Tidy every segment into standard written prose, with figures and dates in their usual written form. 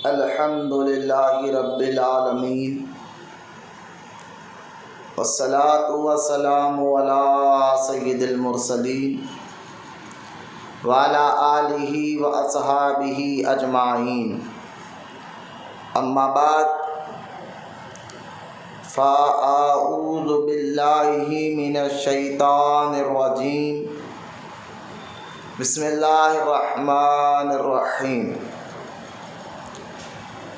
الحمد للہ رب العالمین والصلاة والسلام علی سید المرسلین وعلی آلہ واصحابہ اجمعین، اما بعد فاعوذ باللہ من الشیطان الرجیم، بسم اللہ الرحمن الرحیم۔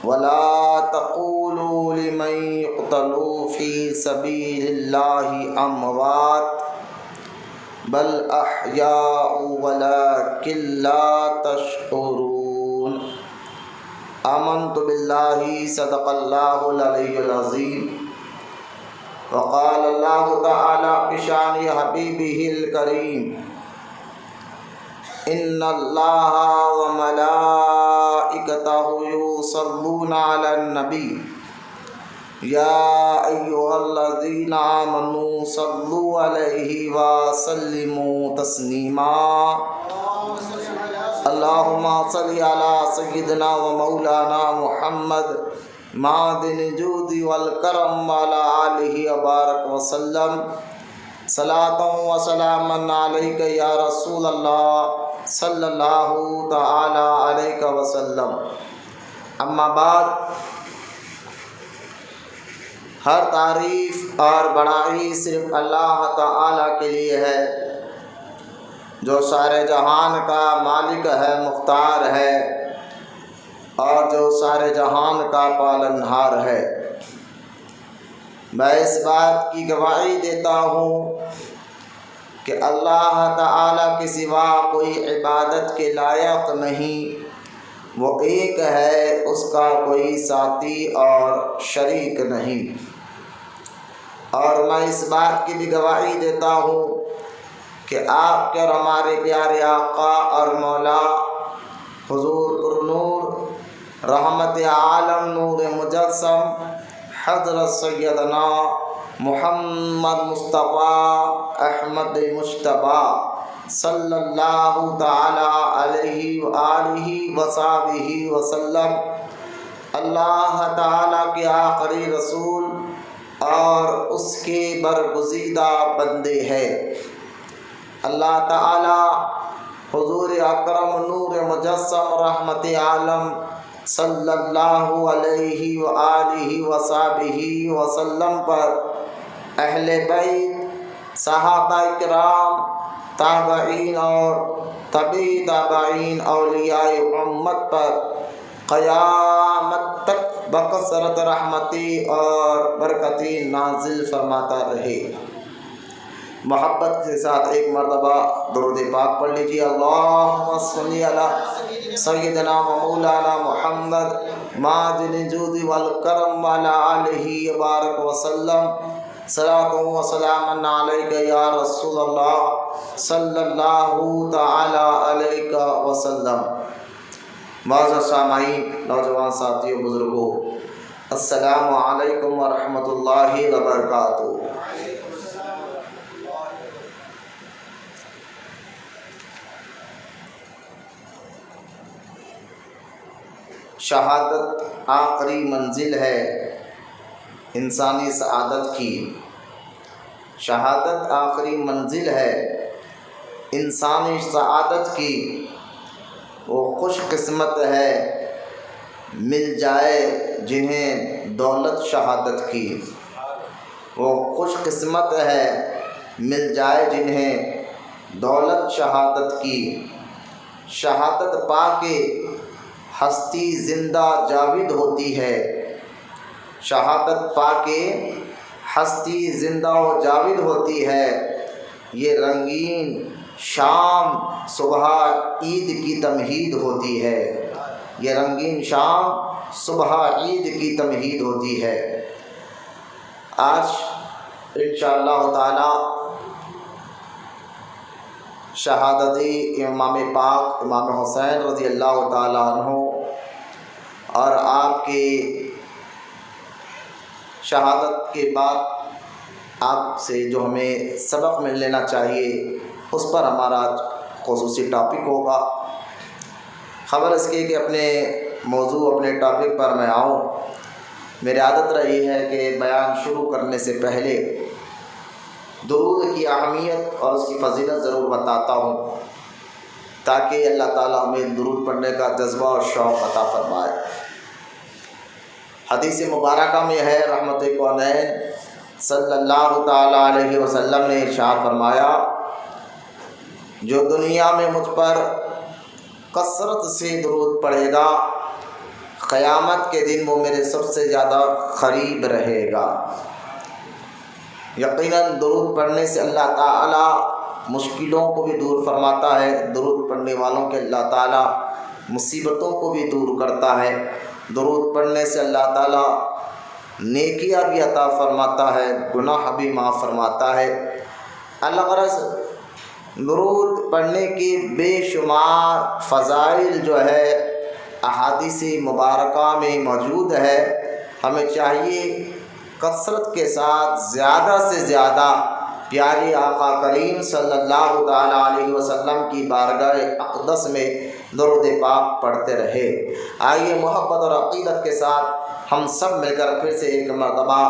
ولا تقولوا لمن يقتل في سبيل الله أموات بل أحياء ولكن لا تشعرون۔ آمنت بالله صدق الله العلي العظيم۔ وقال الله تعالى بشأن حبيبه الكريم: ان اللہ وملائکتہ یصلون علی النبی یا ایھا الذین آمنوا صلوا علیہ وسلموا تسلیما۔ اللہم صل علی سیدنا ومولانا محمد معدن الجود والکرم وعلی آلہ وبارک وسلم۔ صلاۃ و سلاما علیک یا رسول اللہ صلی اللہ تعالی علیہ وسلم۔ اما بعد، ہر تعریف اور بڑائی صرف اللہ تعالی کے لیے ہے، جو سارے جہان کا مالک ہے، مختار ہے، اور جو سارے جہان کا پالنہار ہے۔ میں اس بات کی گواہی دیتا ہوں کہ اللہ تعالیٰ کے سوا کوئی عبادت کے لائق نہیں، وہ ایک ہے، اس کا کوئی ساتھی اور شریک نہیں۔ اور میں اس بات کی بھی گواہی دیتا ہوں کہ آپ کے اور ہمارے پیارے آقا اور مولا حضور پرنور رحمت عالم نور مجسم حضرت سیدنا محمد مصطفیٰ احمد مجتبیٰ صلی اللہ تعالی علیہ وآلہ وصحبہ وسلم اللہ تعالیٰ کے آخری رسول اور اس کے برگزیدہ بندے ہیں۔ اللہ تعالیٰ حضور اکرم نور مجسم رحمت عالم صلی اللہ علیہ وآلہ وصحبہ وسلم پر، اہل بیت، صحابہ کرام، تابعین اور تبع تابعین، اولیاء امت پر قیامت تک بکثرت رحمتی اور برکتی نازل فرماتا رہے۔ محبت کے ساتھ ایک مرتبہ درود پاک پڑھ لیجیے۔ اللہم صلی علی سیدنا و مولانا محمد معدن الجود والکرم وعلی آلہ وبارک وسلم۔ صلاۃ و سلاما علیک یا رسول اللہ صلی اللہ تعالی علیہ وسلم۔ معزز سامعین، نوجوان ساتھیوں، بزرگوں، السلام علیکم ورحمۃ اللہ وبرکاتہ۔ شہادت آخری منزل ہے انسانی سعادت کی۔ شہادت آخری منزل ہے انسانی سعادت کی۔ وہ خوش قسمت ہے مل جائے جنہیں دولت شہادت کی۔ وہ خوش قسمت ہے مل جائے جنہیں دولت شہادت کی۔ شہادت پا کے ہستی زندہ جاوید ہوتی ہے۔ شہادت پا کے ہستی زندہ و جاوید ہوتی ہے۔ یہ رنگین شام صبح عید کی تمہید ہوتی ہے۔ یہ رنگین شام صبح عید کی تمہید ہوتی ہے۔ آج انشاءاللہ تعالی شہادت امام پاک امام حسین رضی اللہ تعالیٰ عنہ اور آپ کے شہادت کے بعد آپ سے جو ہمیں سبق مل لینا چاہیے، اس پر ہمارا خصوصی ٹاپک ہوگا۔ خبر اس کی کہ اپنے موضوع اپنے ٹاپک پر میں آؤں، میری عادت رہی ہے کہ بیان شروع کرنے سے پہلے درود کی اہمیت اور اس کی فضیلت ضرور بتاتا ہوں تاکہ اللہ تعالیٰ ہمیں درود پڑھنے کا جذبہ اور شوق عطا فرمائے۔ حدیث مبارکہ میں ہے، رحمت کونین صلی اللہ تعالیٰ علیہ وسلم نے ارشاد فرمایا، جو دنیا میں مجھ پر کثرت سے درود پڑھے گا قیامت کے دن وہ میرے سب سے زیادہ قریب رہے گا۔ یقیناً درود پڑھنے سے اللہ تعالیٰ مشکلوں کو بھی دور فرماتا ہے، درود پڑھنے والوں کے اللہ تعالیٰ مصیبتوں کو بھی دور کرتا ہے، درود پڑھنے سے اللہ تعالیٰ نیکیاں بھی عطا فرماتا ہے، گناہ بھی معاف فرماتا ہے۔ الغرض درود پڑھنے کی بے شمار فضائل جو ہے احادیث مبارکہ میں موجود ہے۔ ہمیں چاہیے کثرت کے ساتھ زیادہ سے زیادہ پیارے آقا کریم صلی اللہ تعالیٰ علیہ وسلم کی بارگاہ اقدس میں درود پاک پڑھتے رہے۔ آئیے محبت اور عقیدت کے ساتھ ہم سب مل کر پھر سے ایک مرتبہ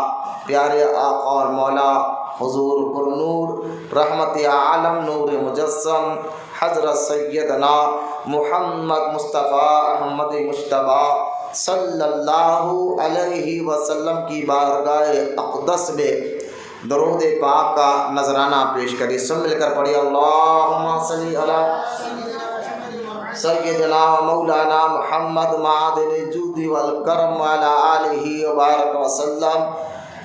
پیارے آقا اور مولا حضور پر نور رحمت عالم نور مجسم حضرت سیدنا محمد مصطفیٰ احمد مجتبیٰ صلی اللہ علیہ وسلم کی بارگاہ اقدس میں درود پاک کا نذرانہ پیش کری۔ سب مل کر پڑھی، اللہم صلی علی سیدنا مولانا محمد معدن الجود والکرم وعلی آلہ وبارک وسلم،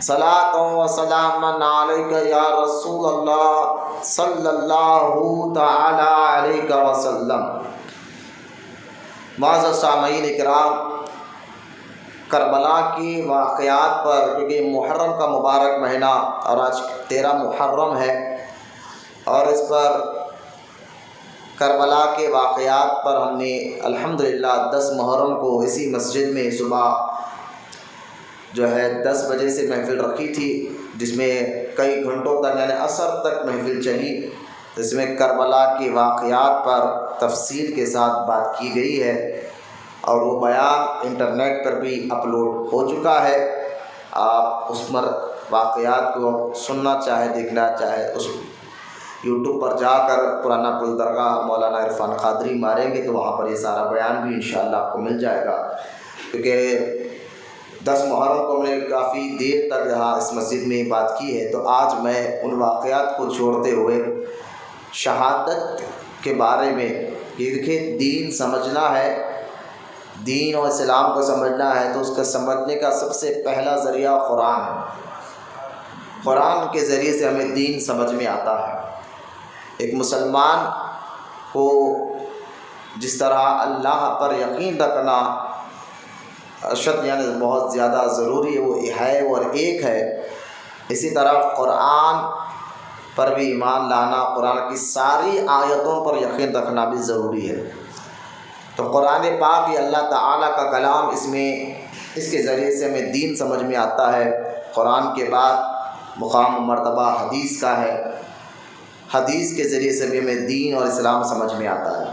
صلاۃ و سلام علیک یا رسول اللہ صلی اللہ تعالی علیہ وسلم۔ معزز سامعین اکرام، کربلا کی واقعات پر، کیونکہ محرم کا مبارک مہینہ اور آج 13 محرم ہے، اور اس پر کربلا کے واقعات پر ہم نے الحمدللہ 10 محرم کو اسی مسجد میں صبح جو ہے 10 بجے سے محفل رکھی تھی، جس میں کئی گھنٹوں تک یعنی عصر تک محفل چلی، جس میں کربلا کے واقعات پر تفصیل کے ساتھ بات کی گئی ہے، اور وہ بیان انٹرنیٹ پر بھی اپلوڈ ہو چکا ہے۔ آپ اس پر واقعات کو سننا چاہے دیکھنا چاہے، اس یوٹیوب پر جا کر پرانا پل درگاہ مولانا عرفان قادری ماریں گے تو وہاں پر یہ سارا بیان بھی انشاءاللہ آپ کو مل جائے گا۔ کیونکہ 10 محرم کو ہم نے کافی دیر تک یہاں اس مسجد میں بات کی ہے، تو آج میں ان واقعات کو چھوڑتے ہوئے شہادت کے بارے میں، یہ دیکھیں دین سمجھنا ہے، دین اور اسلام کو سمجھنا ہے تو اس کا سمجھنے کا سب سے پہلا ذریعہ قرآن ہے۔ قرآن کے ذریعے سے ہمیں دین سمجھ میں آتا ہے۔ ایک مسلمان کو جس طرح اللہ پر یقین رکھنا اشد یعنی بہت زیادہ ضروری ہے، وہ ہے اور ایک ہے، اسی طرح قرآن پر بھی ایمان لانا، قرآن کی ساری آیتوں پر یقین رکھنا بھی ضروری ہے۔ تو قرآن پاک یہ اللہ تعالیٰ کا کلام، اس کے ذریعے سے ہمیں دین سمجھ میں آتا ہے۔ قرآن کے بعد مقام و مرتبہ حدیث کا ہے، حدیث کے ذریعے سے بھی ہمیں دین اور اسلام سمجھ میں آتا ہے۔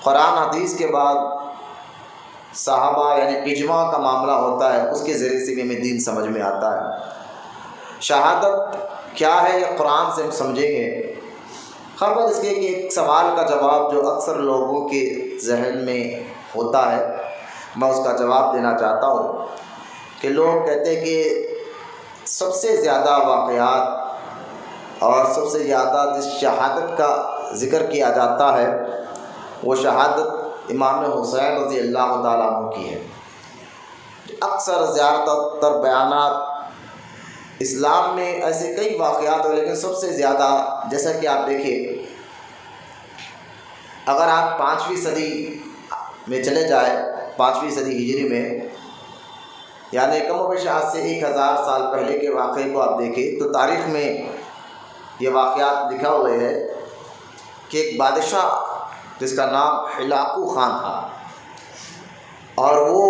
قرآن حدیث کے بعد صحابہ یعنی اجماع کا معاملہ ہوتا ہے، اس کے ذریعے سے بھی ہمیں دین سمجھ میں آتا ہے۔ شہادت کیا ہے یہ قرآن سے ہم سمجھیں گے۔ خبر اس کے کہ ایک سوال کا جواب جو اکثر لوگوں کے ذہن میں ہوتا ہے، میں اس کا جواب دینا چاہتا ہوں کہ لوگ کہتے ہیں کہ سب سے زیادہ واقعات اور سب سے زیادہ جس شہادت کا ذکر کیا جاتا ہے وہ شہادت امام حسین رضی اللہ تعالیٰ عنہ کی ہے۔ اکثر زیادہ تر بیانات اسلام میں ایسے کئی واقعات ہیں، لیکن سب سے زیادہ جیسا کہ آپ دیکھیں، اگر آپ 5ویں صدی میں چلے جائیں، 5ویں صدی ہجری میں، یعنی کم و بیش آج سے 1000 سال پہلے کے واقعے کو آپ دیکھیں تو تاریخ میں یہ واقعات لکھا ہوئے ہے کہ ایک بادشاہ جس کا نام ہلاکو خان تھا، اور وہ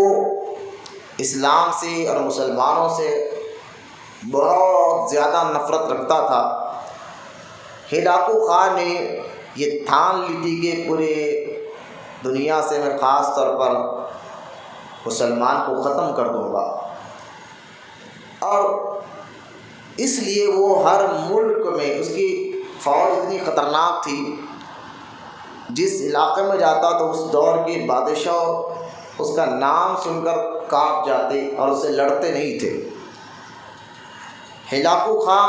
اسلام سے اور مسلمانوں سے بہت زیادہ نفرت رکھتا تھا۔ ہلاکو خان نے یہ ٹھان لی تھی کہ پورے دنیا سے میں خاص طور پر مسلمان کو ختم کر دوں گا۔ اور اس لیے وہ ہر ملک میں اس کی فوج اتنی خطرناک تھی، جس علاقے میں جاتا تو اس دور کے بادشاہ اس کا نام سن کر کانپ جاتے اور اس سے لڑتے نہیں تھے۔ ہلاکو خاں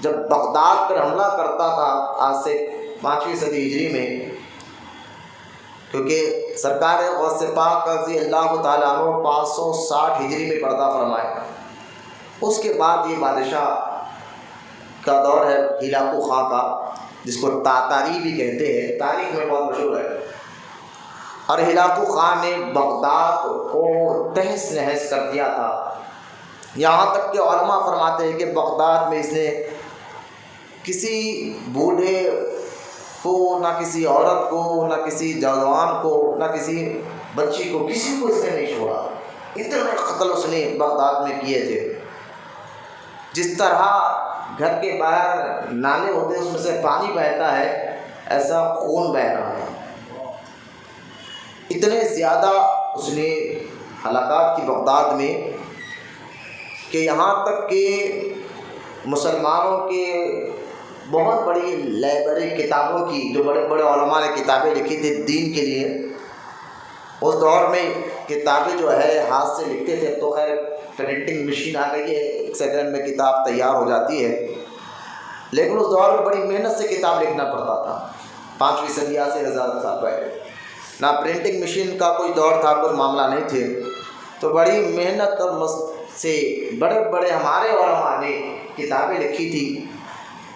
جب بغداد پر حملہ کرتا تھا آج سے 5ویں صدی ہجری میں، کیونکہ سرکار غوث پاک رضی اللہ تعالیٰ عنہ 560 ہجری میں پردہ فرمائے، اس کے بعد یہ بادشاہ کا دور ہے ہلاکو خاں کا، جس کو تاتاری بھی کہتے ہیں، تاریخ میں بہت مشہور ہے۔ اور ہلاکو خاں نے بغداد کو تہس نہس کر دیا تھا، یہاں تک کہ علماء فرماتے ہیں کہ بغداد میں اس نے کسی بوڑھے کو، نہ کسی عورت کو، نہ کسی جوان کو، نہ کسی بچی کو، کسی کو اس نے نہیں چھوڑا۔ اتنے قتل اس نے بغداد میں کیے تھے۔ جس طرح گھر کے باہر نالے ہوتے ہیں، اس میں سے پانی بہتا ہے، ایسا خون بہہ رہا ہے۔ اتنے زیادہ اس نے ہلاکات کی بغداد میں کہ یہاں تک کہ مسلمانوں کے بہت بڑی لائبریری کتابوں کی، جو بڑے بڑے علماء نے کتابیں لکھی تھی دین کے لیے، اس دور میں کتابیں جو ہے ہاتھ سے لکھتے تھے، تو خیر پرنٹنگ مشین آ گئی ہے، 1 سیکنڈ میں کتاب تیار ہو جاتی ہے، لیکن اس دور میں بڑی محنت سے کتاب لکھنا پڑتا تھا۔ 5ویں صدی سے 1000 سال پہلے نہ پرنٹنگ مشین کا کوئی دور تھا، کوئی معاملہ نہیں تھے، تو بڑی محنت اور سے بڑے بڑے ہمارے علماء نے کتابیں لکھی تھی،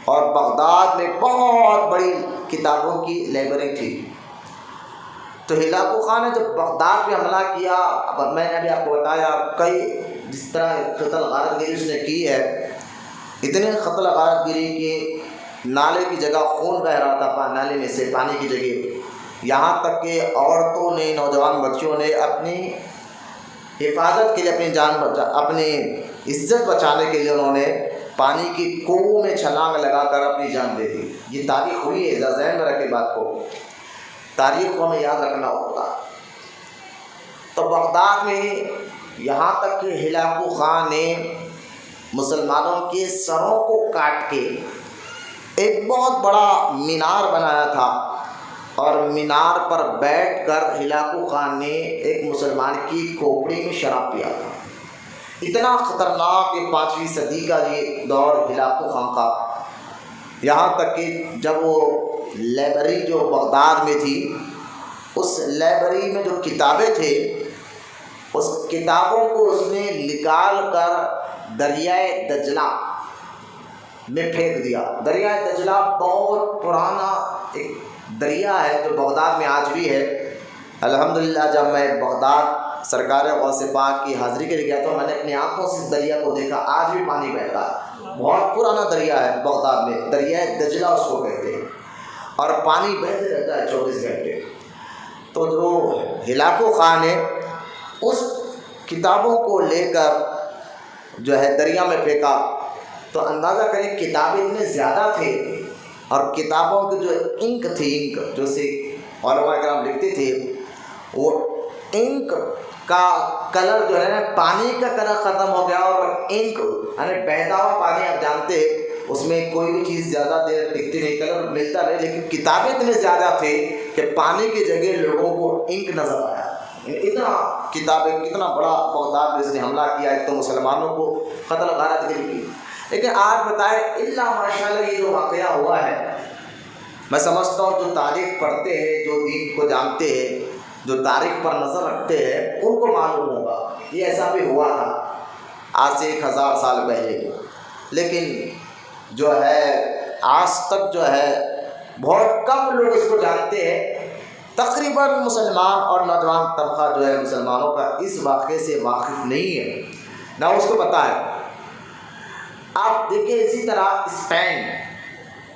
اور بغداد میں بہت بڑی کتابوں کی لائبریری تھی۔ تو ہلاکو خاں نے جب بغداد پہ حملہ کیا، اب میں نے ابھی آپ کو بتایا کئی جس طرح قتل غارت گری اس نے کی ہے، اتنے قتل غارت گری کہ نالے کی جگہ خون بہہ رہا تھا، نالے میں سے پانی کی جگہ، یہاں تک کہ عورتوں نے، نوجوان بچیوں نے اپنی حفاظت کے لیے، اپنی جان اپنی عزت بچانے کے لیے انہوں نے پانی کی کنویں میں چھلانگ لگا کر اپنی جان دے دی۔ یہ تاریخ ہوئی ہے، ذہن میں رکھے بات کو، تاریخ کو ہمیں یاد رکھنا ہوگا۔ تو بغداد میں یہاں تک کہ ہلاکو خاں نے مسلمانوں کے سروں کو کاٹ کے ایک بہت بڑا مینار بنایا تھا، اور مینار پر بیٹھ کر ہلاکو خاں نے ایک مسلمان کی کھوپڑی میں شراب پیا تھا۔ اتنا خطرناک یہ 5ویں صدی کا یہ دور ہلاکو خاں کا، یہاں تک کہ جب وہ لائبریری جو بغداد میں تھی، اس لائبریری میں جو کتابیں تھے، اس کتابوں کو اس نے نکال کر دریائے دجلہ میں پھینک دیا۔ دریائے دجلہ بہت پرانا ایک دریا ہے جو بغداد میں آج بھی ہے۔ الحمدللہ جب میں بغداد سرکار غوث پاک کی حاضری کے لیے گیا تو میں نے اپنی آنکھوں سے اس دریا کو دیکھا، آج بھی پانی بہتا ہے، بہت پرانا دریا ہے بغداد میں، دریائے دجلہ اس کو کہتے ہیں، اور پانی بہتے رہتا ہے 24 گھنٹے۔ تو جو ہلاکو خاں نے اس کتابوں کو لے کر جو ہے دریا میں پھینکا، تو اندازہ کریں کتابیں اتنے زیادہ تھے، اور کتابوں کی جو انک تھی، انک جو سے علماء کرام لکھتے تھے، وہ انک کا کلر جو ہے نا، پانی کا کلر ختم ہو گیا، اور انک یعنی بہتا ہوا پانی، آپ جانتے ہیں اس میں کوئی بھی چیز زیادہ دیر ٹکتی نہیں، کلر ملتا رہے، لیکن کتابیں اتنے زیادہ تھے کہ پانی کی جگہ لوگوں کو انک نظر آیا۔ اتنا کتابیں، کتنا بڑا بغداد میں اس نے حملہ کیا، ایک تو مسلمانوں کو قتل غارت گری کی۔ لیکن آج بتائیں اللہ ماشاءاللہ یہ جو واقعہ ہوا ہے، میں سمجھتا ہوں جو تاریخ پڑھتے ہیں، جو دین کو جانتے ہیں، جو تاریخ پر نظر رکھتے ہیں، ان کو معلوم ہوگا یہ ایسا بھی ہوا تھا آج سے 1000 سال پہلے۔ لیکن جو ہے آج تک جو ہے بہت کم لوگ اس کو جانتے ہیں، تقریباً مسلمان اور نوجوان طبقہ جو ہے مسلمانوں کا اس واقعے سے واقف نہیں ہے، نہ اس کو پتہ ہے۔ آپ دیکھیں اسی طرح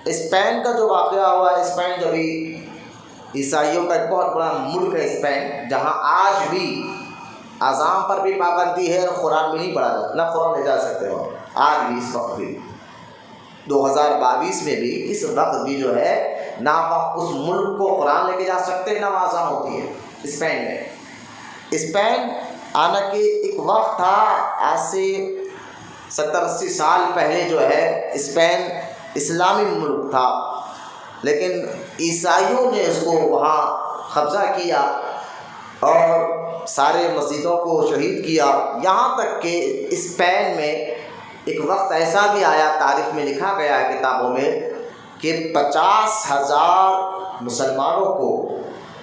اسپین کا جو واقعہ ہوا ہے، اسپین جو بھی عیسائیوں کا ایک بہت بڑا ملک ہے اسپین، جہاں آج بھی اذان پر بھی پابندی ہے، اور قرآن بھی نہیں پڑھا جاتا، نہ قرآن لے جا سکتے ہو آج بھی، اس وقت بھی 2022 میں بھی اس وقت بھی جو ہے نہ اس ملک کو قرآن لے کے جا سکتے، نہ اذان ہوتی ہے اسپین میں۔ اسپین آنا کہ ایک وقت تھا، آج سے 70-80 سال پہلے جو ہے اسپین اسلامی ملک تھا، لیکن عیسائیوں نے اس کو وہاں قبضہ کیا اور سارے مسجدوں کو شہید کیا، یہاں تک کہ اسپین میں ایک وقت ایسا بھی آیا، تاریخ میں لکھا گیا ہے کتابوں میں، کہ 50,000 مسلمانوں کو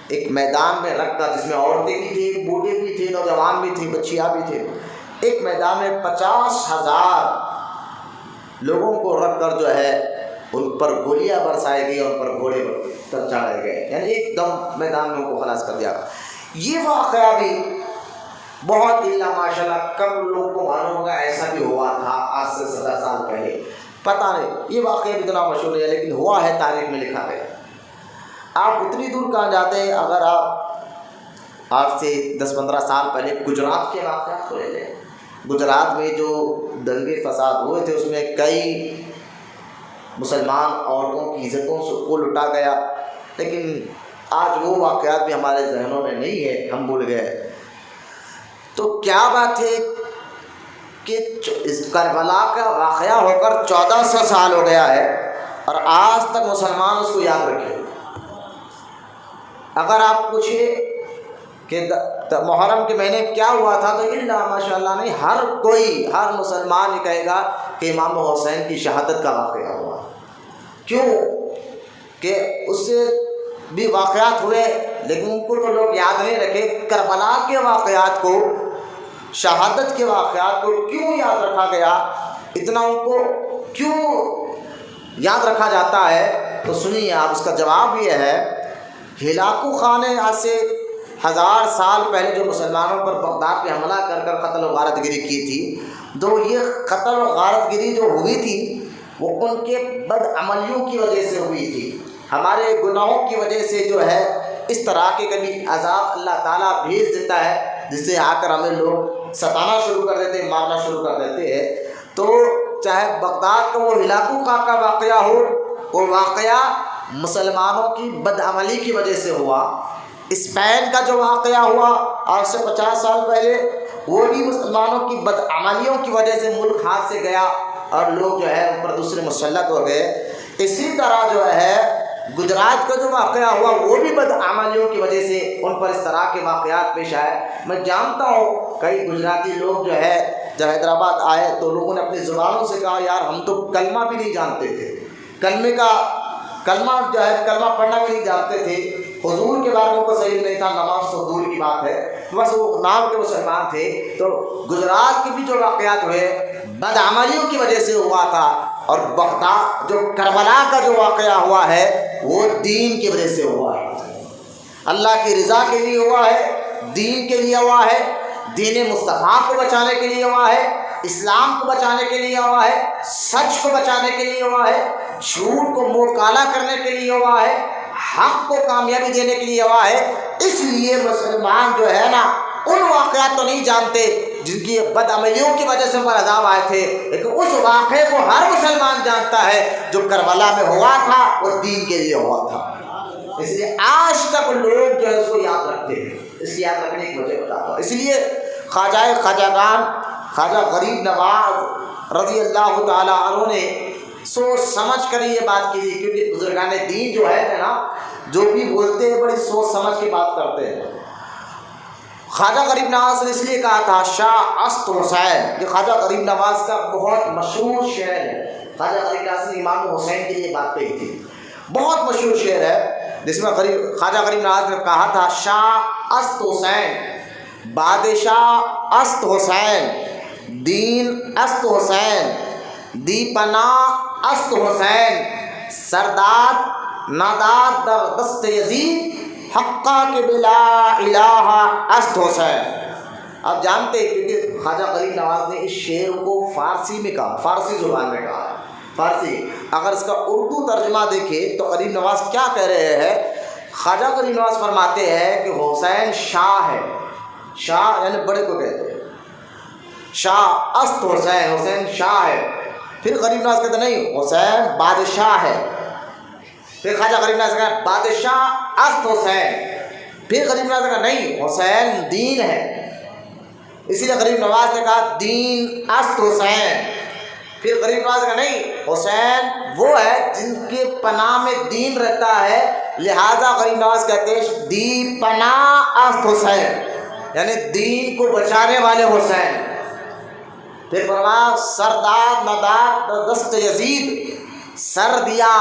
ایک میدان میں رکھ کر، جس میں عورتیں بھی تھیں، بوڑھے بھی تھے، نوجوان بھی تھے، بچیاں بھی تھے، ایک میدان میں 50,000 لوگوں کو رکھ کر جو ہے ان پر گولیاں برسائی گئی اور ان پر گھوڑے پر چڑھائے گئے، یعنی ایک دم میدان میں ان کو خلاص کر دیا۔ یہ واقعہ بھی بہت اللہ ماشاء اللہ کم لوگ کو معلوم ہوگا، ایسا بھی ہوا تھا آج سے 70 سال پہلے، پتہ نہیں یہ واقعہ بھی اتنا مشہور ہے، لیکن ہوا ہے، تاریخ میں لکھا گیا۔ آپ اتنی دور کہاں جاتے ہیں، اگر آپ آج سے 10-15 سال پہلے گجرات کے واقعات کو لے لیں، گجرات میں جو دنگے فساد ہوئے تھے اس میں کئی مسلمان عورتوں کی عزتوں کو لٹا گیا، لیکن آج وہ واقعات بھی ہمارے ذہنوں میں نہیں ہے، ہم بھول گئے۔ تو کیا بات ہے کہ اس کربلا کا واقعہ ہو کر 1400 سال ہو گیا ہے اور آج تک مسلمان اس کو یاد رکھے۔ اگر آپ پوچھیں کہ محرم کے مہینے کیا ہوا تھا، تو اللہ ماشاء اللہ نہیں، ہر مسلمان یہ کہے گا کہ امام حسین کی شہادت کا واقعہ ہوا۔ کیوں کہ اس سے بھی واقعات ہوئے، لیکن ان کو تو لوگ یاد نہیں رکھے۔ کربلا کے واقعات کو، شہادت کے واقعات کو کیوں یاد رکھا گیا، اتنا ان کو کیوں یاد رکھا جاتا ہے؟ تو سنیے آپ، اس کا جواب یہ ہے، ہلاکو خان نے آج سے 1000 سال پہلے جو مسلمانوں پر بغداد پہ حملہ کر کر قتل و غارت گری کی تھی، تو یہ قتل و غارت گری جو ہوئی تھی وہ ان کے بد عملیوں کی وجہ سے ہوئی تھی، ہمارے گناہوں کی وجہ سے جو ہے اس طرح کے کبھی عذاب اللہ تعالیٰ بھیج دیتا ہے، جس سے آ کر ہمیں لوگ ستانا شروع کر دیتے ہیں، مارنا شروع کر دیتے ہیں۔ تو چاہے بغداد کا وہ ہلاکو خان کا واقعہ ہو، وہ واقعہ مسلمانوں کی بد عملی کی وجہ سے ہوا، اسپین کا جو واقعہ ہوا آج سے 50 سال پہلے، وہ بھی مسلمانوں کی بد عملیوں کی وجہ سے ملک ہاتھ سے گیا اور لوگ جو ہے ان پر دوسرے مسلط ہو گئے۔ اسی طرح جو ہے گجرات کا جو واقعہ ہوا، وہ بھی بد عملیوں کی وجہ سے ان پر اس طرح کے واقعات پیش آئے۔ میں جانتا ہوں کئی گجراتی لوگ جو ہے جب حیدرآباد آئے تو لوگوں نے اپنی زبانوں سے کہا، یار ہم تو کلمہ بھی نہیں جانتے تھے، کلمہ جو ہے کلمہ پڑھنا بھی نہیں جانتے تھے، حضور کے بارے میں کو صحیح نہیں تھا، نماز تو دور کی بات ہے، بس وہ نام کے مسلمان تھے۔ تو گجرات کے بھی جو واقعات ہوئے بد عملیوں کی وجہ سے ہوا تھا، اور بغداد جو کربلا کا جو واقعہ ہوا ہے وہ دین کی وجہ سے ہوا ہے، اللہ کی رضا کے لیے ہوا ہے، دین کے لیے ہوا ہے، دین مصطفیٰ کو بچانے کے لیے ہوا ہے، اسلام کو بچانے کے لیے ہوا ہے، سچ کو بچانے کے لیے ہوا ہے، جھوٹ کو منہ کالا کرنے کے لیے ہوا ہے، حق کو کامیابی دینے کے لیے ہوا ہے۔ اس لیے مسلمان جو ہے نا ان واقعات تو نہیں جانتے جن کی بد عملیوں کی وجہ سے ان پر عذاب آئے تھے، لیکن اس واقعے کو ہر مسلمان جانتا ہے جو کربلا میں ہوا تھا، وہ دین کے لیے ہوا تھا۔ اس لیے آج تک لوگ جو ہے اس کو یاد رکھتے ہیں۔ اس کی یاد رکھنے کی وجہ بتاتا ہوں، اس لیے خواجہ غریب نواز رضی اللہ تعالیٰ عنہ نے سوچ سمجھ کر یہ بات کی، کیونکہ بزرگان دین جو ہے نا، جو بھی بولتے ہیں بڑی سوچ سمجھ کے بات کرتے ہیں۔ خواجہ غریب نواز نے اس لیے کہا تھا شاہ است حسین، یہ خواجہ غریب نواز کا بہت مشہور شعر ہے۔ خواجہ غریب نواز نے امام حسین کے لیے بات کہی تھی، بہت مشہور شعر ہے جس میں خواجہ غریب نواز نے کہا تھا شاہ است حسین، بادشاہ است حسین، دین است حسین، دی پناہ است حسین، سرداد ناداد در دست یزید، حقا کے بلا الہ است حسین۔ آپ جانتے ہیں کیونکہ خواجہ غریب نواز نے اس شعر کو فارسی میں کہا، فارسی زبان میں کہا، فارسی۔ اگر اس کا اردو ترجمہ دیکھیں تو غریب نواز کیا کہہ رہے ہیں؟ خواجہ غریب نواز فرماتے ہیں کہ حسین شاہ ہے، شاہ یعنی بڑے کو کہتے ہیں، شاہ است حسین، حسین شاہ ہے۔ پھر غریب نواز کہتے نہیں، حسین بادشاہ ہے۔ پھر خواجہ غریب نواز کہتے بادشاہ است حسین، پھر غریب نواز نے کہا نہیں، حسین دین ہے، اسی لیے غریب نواز نے کہا دین است حسین۔ پھر غریب نواز نے کہا نہیں، حسین وہ ہے جن کے پناہ میں دین رہتا ہے، لہذا غریب نواز کہتے ہیں دی پناہ است حسین، یعنی دین کو بچانے والے حسین۔ پھر فرمایا سرداد نداد دست یزید، سر دیا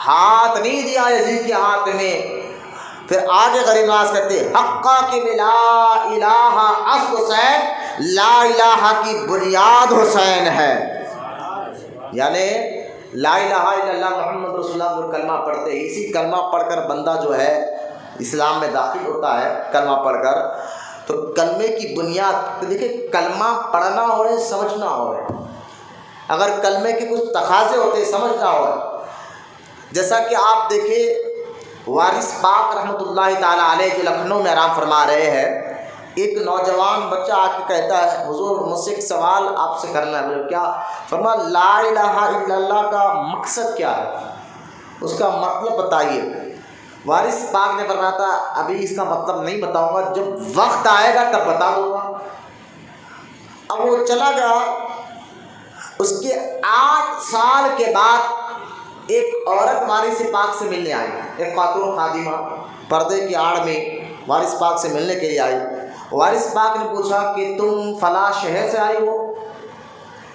ہاتھ نہیں دیا یزید کے ہاتھ میں۔ پھر آگے غریب نواز کہتے ہیں حقا کہ لا الہ است حسین، لا الہ کی بنیاد حسین ہے، یعنی لا الہ الا اللہ محمد رسول اللہ جو کلمہ پڑھتے ہیں، اسی کلمہ پڑھ کر بندہ جو ہے اسلام میں داخل ہوتا ہے۔ کلمہ پڑھ کر تو کلمے کی بنیاد دیکھیں، کلمہ پڑھنا ہو رہے سمجھنا ہو رہے، اگر کلمے کے کچھ تقاضے ہوتے سمجھنا ہو رہے، جیسا کہ آپ دیکھیں وارث پاک رحمۃ اللہ تعالیٰ علیہ جو لکھنؤ میں آرام فرما رہے ہیں، ایک نوجوان بچہ آ کے کہتا ہے حضور مجھ سے ایک سوال آپ سے کرنا ہے۔ کیا؟ فرمایا لا الہ الا اللہ کا مقصد کیا ہے، اس کا مطلب بتائیے۔ وارث پاک نے فرمایا تھا ابھی اس کا مطلب نہیں بتاؤں گا، جب وقت آئے گا تب بتا دوں گا۔ اب وہ چلا گیا، اس کے 8 سال کے بعد ایک عورت وارث پاک سے ملنے آئی، ایک خاتون خادمہ پردے کی آڑ میں وارث پاک سے ملنے کے لیے آئی۔ وارث پاک نے پوچھا کہ تم فلاں شہر سے آئی ہو؟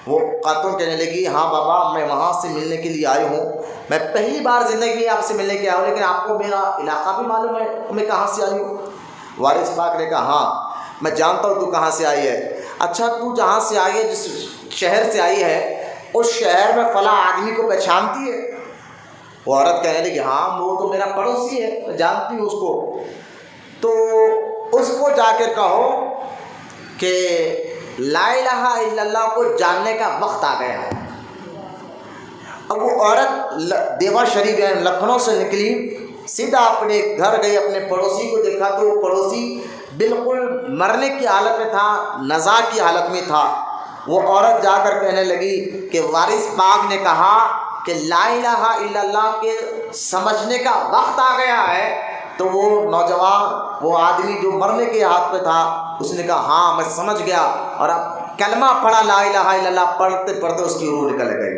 وہ خاتون کہنے لگی ہاں بابا میں وہاں سے ملنے کے لیے آئی ہوں، میں پہلی بار زندگی میں آپ سے ملنے کے آیا ہوں، لیکن آپ کو میرا علاقہ بھی معلوم ہے میں کہاں سے آئی ہوں؟ وارث پاک نے کہا ہاں میں جانتا ہوں تو کہاں سے آئی ہے۔ اچھا تو جہاں سے آئی ہے، جس شہر سے آئی ہے، اس شہر میں فلاں آدمی کو پہچانتی ہے؟ وہ عورت کہنے لگی ہاں وہ تو میرا پڑوسی ہے، میں جانتی ہوں اس کو۔ تو اس کو جا کر کہو کہ لا الہ الا اللہ کو جاننے کا وقت آ گیا ہے۔ اب وہ عورت دیوا شریف لکھنؤ سے نکلی، سیدھا اپنے گھر گئی، اپنے پڑوسی کو دیکھا تو وہ پڑوسی بالکل مرنے کی حالت میں تھا، نزا کی حالت میں تھا۔ وہ عورت جا کر کہنے لگی کہ وارث پاک نے کہا کہ لا الہ الا اللہ کے سمجھنے کا وقت آ گیا ہے۔ تو وہ نوجوان، وہ آدمی جو مرنے کے ہاتھ پہ تھا، اس نے کہا ہاں میں سمجھ گیا، اور اب کلمہ پڑھا لا الہ الا اللہ، پڑھتے پڑھتے اس کی روح نکل گئی۔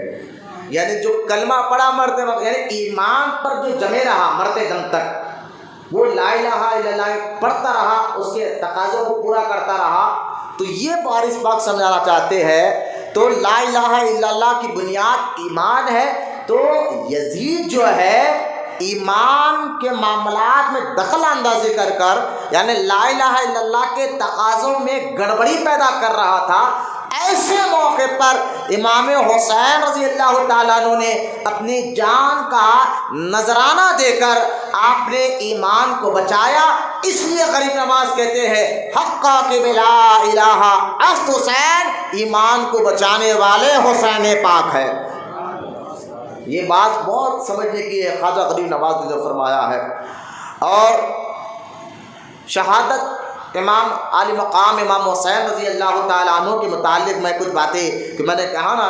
یعنی جو کلمہ پڑھا مرتے وقت، یعنی ایمان پر جو جمے رہا مرتے دم تک، وہ لا الہ الا اللہ پڑھتا رہا، اس کے تقاضوں کو پورا کرتا رہا۔ تو یہ وارث پاک سمجھانا چاہتے ہیں۔ تو لا الہ الا اللہ کی بنیاد ایمان ہے، تو یزید جو ہے ایمان کے معاملات میں دخل اندازی کر کر، یعنی لا الہ الا اللہ کے تقاضوں میں گڑبڑی پیدا کر رہا تھا۔ ایسے موقع پر امام حسین رضی اللہ تعالیٰ عنہ نے اپنی جان کا نذرانہ دے کر آپ نے ایمان کو بچایا۔ اس لیے غریب نواز کہتے ہیں حقا کہ لا الہ است حسین، ایمان کو بچانے والے حسین پاک ہے۔ یہ بات بہت سمجھنے کی ہے، خواجہ غریب نواز نے جو فرمایا ہے۔ اور شہادت امام عالی مقام امام حسین رضی اللہ تعالیٰ عنہ کے متعلق میں کچھ باتیں کہ میں نے کہا نا،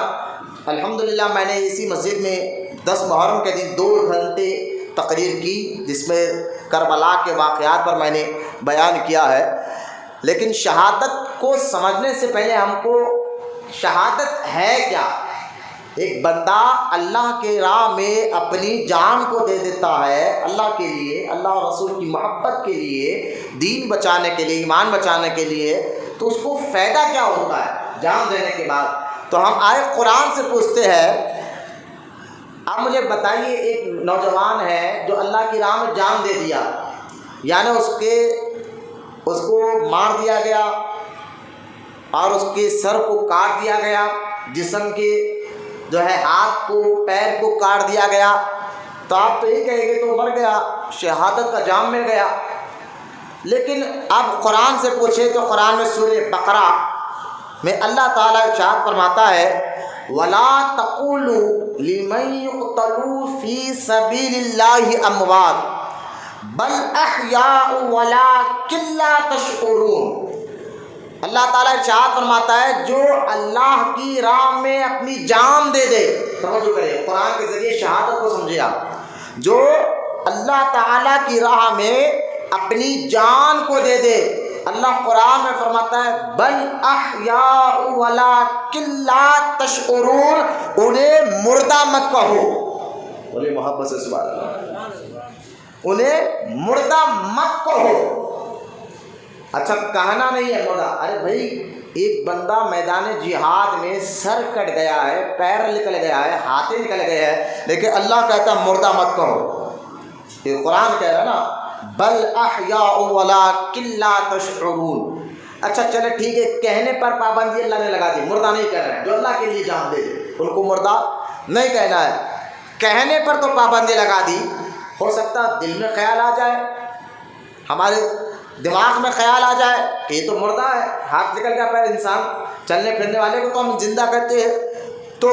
الحمدللہ میں نے اسی مسجد میں 10 محرم کے دن 2 گھنٹے تقریر کی، جس میں کربلا کے واقعات پر میں نے بیان کیا ہے۔ لیکن شہادت کو سمجھنے سے پہلے ہم کو شہادت ہے کیا؟ ایک بندہ اللہ کے راہ میں اپنی جان کو دے دیتا ہے اللہ کے لیے، اللہ اور رسول کی محبت کے لیے، دین بچانے کے لیے، ایمان بچانے کے لیے، تو اس کو فائدہ کیا ہوتا ہے جان دینے کے بعد؟ تو ہم آئے قرآن سے پوچھتے ہیں، آپ مجھے بتائیے ایک نوجوان ہے جو اللہ کی راہ میں جان دے دیا، یعنی اس کو مار دیا گیا اور اس کے سر کو کاٹ دیا گیا، جسم کے جو ہے ہاتھ کو پیر کو کاٹ دیا گیا، تو آپ تو یہ کہیں گے تو مر گیا، شہادت کا جام مل گیا۔ لیکن اب قرآن سے پوچھے تو قرآن میں سورہ بقرہ میں اللہ تعالیٰ ارشاد فرماتا ہے وَلَا تَقُولُوا لِمَن يُقْتَلُوا فِي سَبِيلِ اللَّهِ أَمْوَاتٌ بَلْ أَحْيَاءٌ وَلَٰكِن لَّا تَشْعُرُونَ۔ اللہ تعالیٰ ارشاد فرماتا ہے جو اللہ کی راہ میں اپنی جان دے دے، توجہ کرے، قرآن کے ذریعے شہادت کو سمجھے آپ، جو اللہ تعالیٰ کی راہ میں اپنی جان کو دے دے۔ اللہ قرآن میں فرماتا ہے بل احیاء ولکن لا تشعرون، انہیں مردہ مت کہو۔ بولے محبت سے سبحان اللہ، انہیں مردہ مت کہو۔ اچھا کہنا نہیں ہے مردہ، ارے بھائی ایک بندہ میدان جہاد میں سر کٹ گیا ہے، پیر نکل گیا ہے، ہاتھیں نکل گئے ہیں، لیکن اللہ کہتا ہے مردہ مت کہو۔ یہ قرآن کہہ رہا ہے نا بل احیاء ولکن لا تشعرون۔ اچھا چلے ٹھیک ہے، کہنے پر پابندی اللہ نے لگا دی، مردہ نہیں کہہ رہے ہیں، جو اللہ کے لیے جان دے دے ان کو مردہ نہیں کہنا ہے۔ کہنے پر تو پابندی لگا دی، ہو سکتا دل میں خیال آ جائے، ہمارے دماغ میں خیال آ جائے کہ یہ تو مردہ ہے، ہاتھ نکل گیا پیر، انسان چلنے پھرنے والے کو تو ہم زندہ کرتے ہیں، تو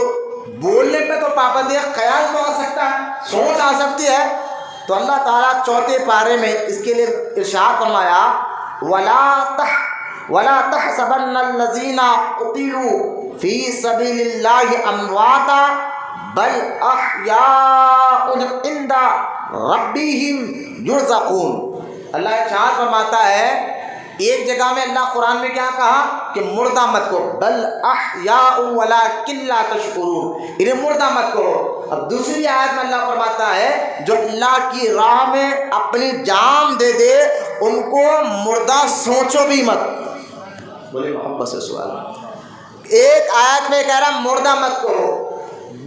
بولنے پہ تو پابندی ہے، خیال تو آ سکتا ہے، سوچ آ سکتی ہے۔ تو اللہ تعالیٰ چوتھے پارے میں اس کے لیے ارشاد فرمایا وَلَا تَحْسَبَنَّ الَّذِينَ قُتِلُوا فِي سَبِيلِ اللَّهِ أَمْوَاتًا بَلْ أَحْيَاءٌ عِندَ رَبِّهِمْ يُرْزَقُونَ۔ اللہ ارشاد فرماتا ہے ایک جگہ میں اللہ قرآن میں کیا کہا کہ مردہ مت کو، بل احیاء ولکن لا تشعرون، انہیں مردہ مت کہو۔ اب دوسری آیت میں اللہ فرماتا ہے جو اللہ کی راہ میں اپنی جان دے دے ان کو مردہ سوچو بھی مت۔ بولے محبت سے سوال۔ ایک آیت میں کہہ رہا مردہ مت کہو،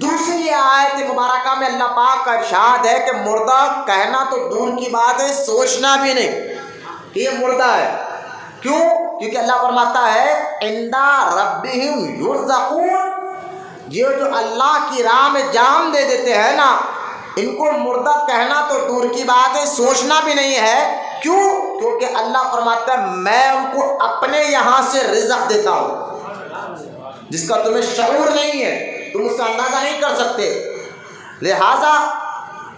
دوسری آیت مبارکہ میں اللہ پاک کا ارشاد ہے کہ مردہ کہنا تو دور کی بات ہے، سوچنا بھی نہیں کہ یہ مردہ ہے۔ کیوں؟ کیونکہ اللہ فرماتا ہے عند ربہم یرزقون، یہ جو اللہ کی راہ میں جان دے دیتے ہیں نا، ان کو مردہ کہنا تو دور کی بات ہے، سوچنا بھی نہیں ہے۔ کیوں؟ کیونکہ اللہ فرماتا ہے میں ان کو اپنے یہاں سے رزق دیتا ہوں جس کا تمہیں شعور نہیں ہے، تم اس کا اندازہ نہیں کر سکتے۔ لہٰذا